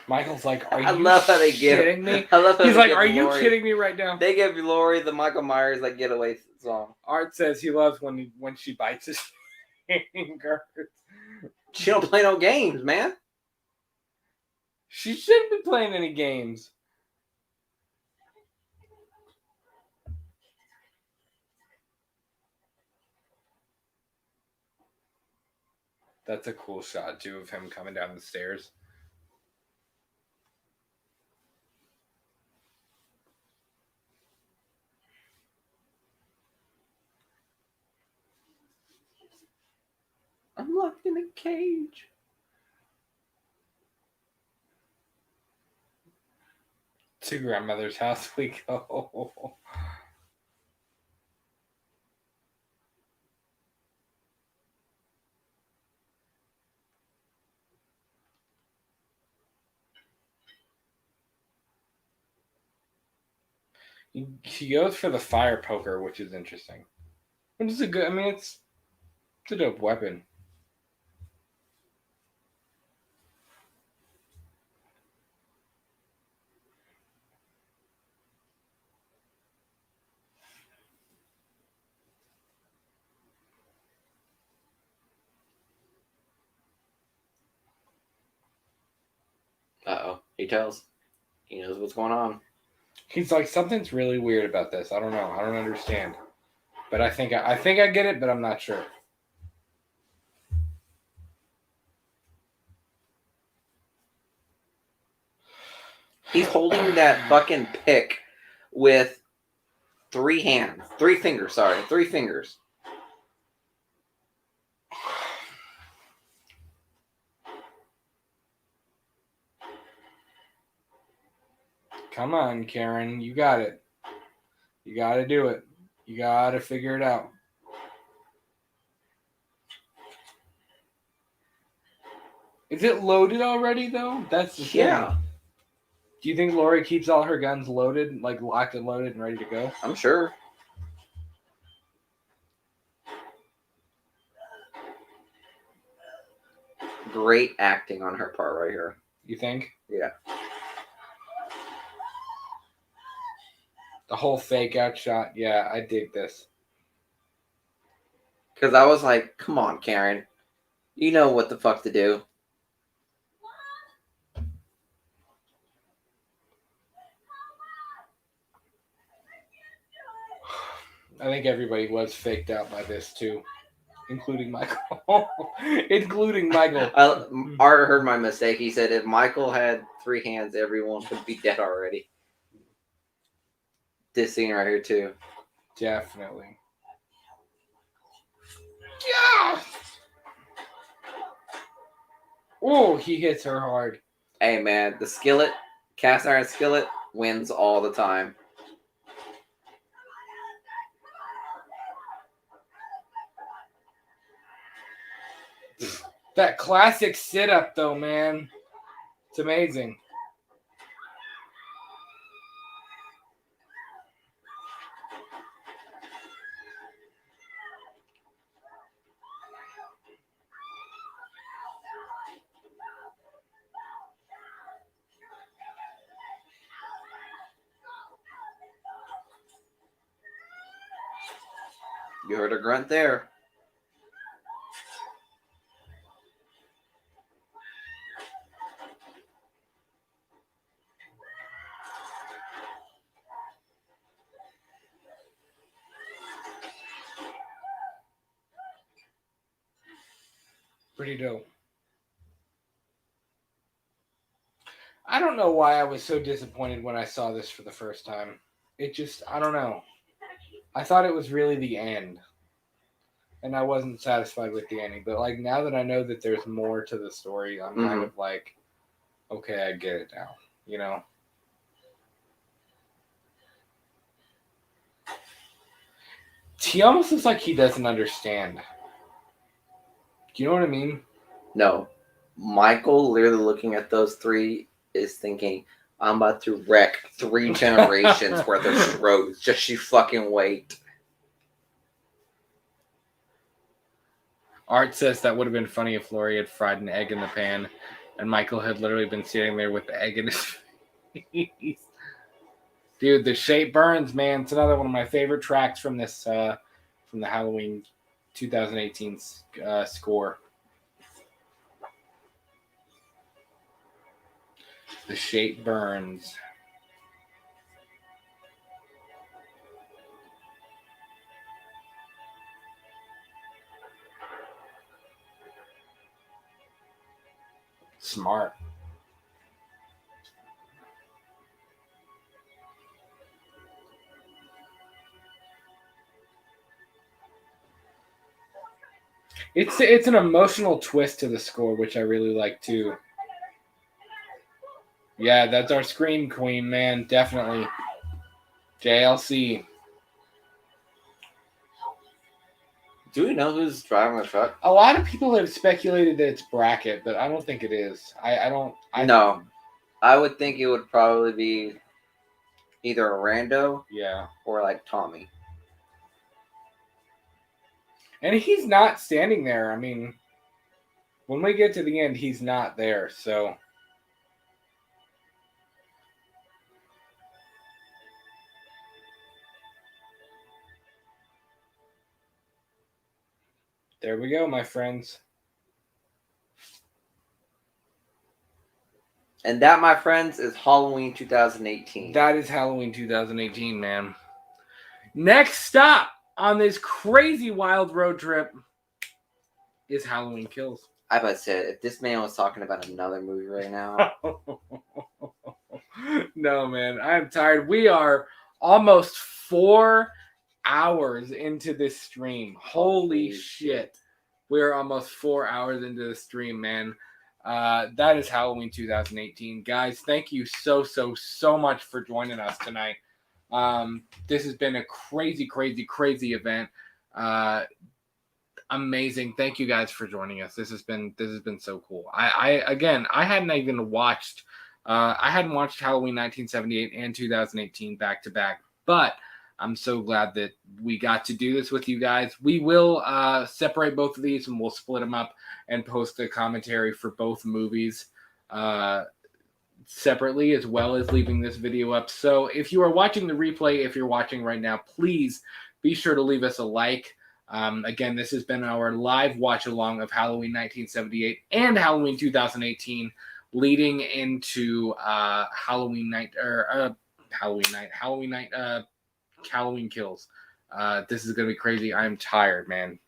Michael's like, are I you love how they give. kidding me? I love how He's they like, give are you Laurie- kidding me right now? They give Laurie the Michael Myers like getaway song. Art says he loves when she bites his fingers. She don't play no games, man. She shouldn't be playing any games. That's a cool shot too of him coming down the stairs. I'm locked in a cage. To grandmother's house we go. He goes for the fire poker, which is interesting. Which is a good. I mean, it's a dope weapon. Uh-oh. He tells. He knows what's going on. He's like, something's really weird about this. I don't know. I don't understand. But I think I get it, but I'm not sure. He's holding that fucking pick with three fingers. Come on, Karen. You got it. You got to do it. You got to figure it out. Is it loaded already, though? That's the Yeah. thing. Do you think Lori keeps all her guns loaded, like locked and loaded and ready to go? I'm sure. Great acting on her part right here. You think? Yeah. The whole fake out shot. Yeah, I dig this. Because I was like, come on, Karen. You know what the fuck to do. I think everybody was faked out by this, too. Including Michael. Including Michael. Art heard my mistake. He said if Michael had 3 hands, everyone would be dead already. This scene right here, too. Definitely. Yeah! Oh, he hits her hard. Hey, man, the skillet, cast iron skillet, wins all the time. That classic sit-up, though, man. It's amazing. You heard a grunt there. Pretty dope. I don't know why I was so disappointed when I saw this for the first time. It just, I don't know. I thought it was really the end. And I wasn't satisfied with the ending. But like now that I know that there's more to the story, I'm kind of like, okay, I get it now. You know? He almost looks like he doesn't understand. Do you know what I mean? No. Michael, literally looking at those 3, is thinking, I'm about to wreck 3 generations worth of strokes. Just you fucking wait. Art says that would have been funny if Lori had fried an egg in the pan and Michael had literally been sitting there with the egg in his face. Dude, the shape burns, man. It's another one of my favorite tracks from this, from the Halloween 2018 score. The shape burns. Smart. It's an emotional twist to the score, which I really like too. Yeah, that's our Scream Queen, man. Definitely. JLC. Do we know who's driving the truck? A lot of people have speculated that it's Brackett, but I don't think it is. I don't. No. I would think it would probably be either a rando Yeah. or like Tommy. And he's not standing there. I mean, when we get to the end, he's not there. So. There we go, my friends. And that, my friends, is Halloween 2018. That is Halloween 2018, man. Next stop on this crazy wild road trip is Halloween Kills. I about said, if this man was talking about another movie right now. No, man. I'm tired. We are almost 4 hours into this stream. Holy shit. We are almost 4 hours into the stream, man. That is Halloween 2018. Guys, thank you so much for joining us tonight. This has been a crazy event. Amazing. Thank you guys for joining us. This has been so cool. I hadn't even watched I hadn't watched Halloween 1978 and 2018 back to back, but I'm so glad that we got to do this with you guys. We will separate both of these and we'll split them up and post a commentary for both movies separately, as well as leaving this video up. So if you are watching the replay, if you're watching right now, please be sure to leave us a like. Again, this has been our live watch along of Halloween 1978 and Halloween 2018, leading into Halloween Kills. This is going to be crazy. I'm tired, man.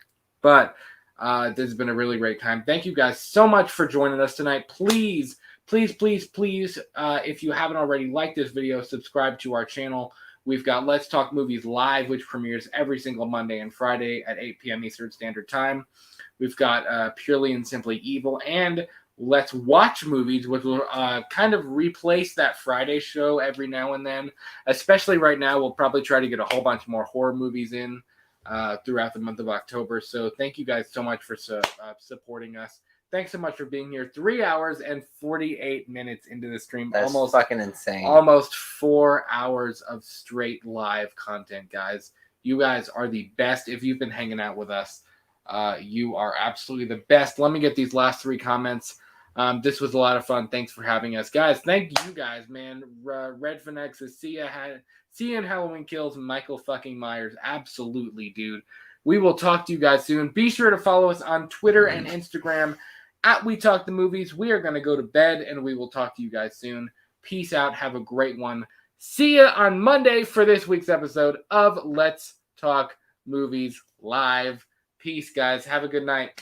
But this has been a really great time. Thank you guys so much for joining us tonight. Please, if you haven't already, like this video, subscribe to our channel. We've got Let's Talk Movies Live, which premieres every single Monday and Friday at 8 p.m. Eastern Standard Time. We've got Purely and Simply Evil and Let's Watch Movies, which will kind of replace that Friday show every now and then. Especially right now, we'll probably try to get a whole bunch more horror movies in throughout the month of October. So thank you guys so much for supporting us. Thanks so much for being here. 3 hours and 48 minutes into the stream. That's almost fucking insane. Almost 4 hours of straight live content, guys. You guys are the best. If you've been hanging out with us, you are absolutely the best. Let me get these last 3 comments. This was a lot of fun. Thanks for having us. Guys, thank you guys, man. Red Phoenix says, see ya in Halloween Kills, Michael fucking Myers. Absolutely, dude. We will talk to you guys soon. Be sure to follow us on Twitter and Instagram at We Talk the Movies. We are going to go to bed, and we will talk to you guys soon. Peace out. Have a great one. See ya on Monday for this week's episode of Let's Talk Movies Live. Peace, guys. Have a good night.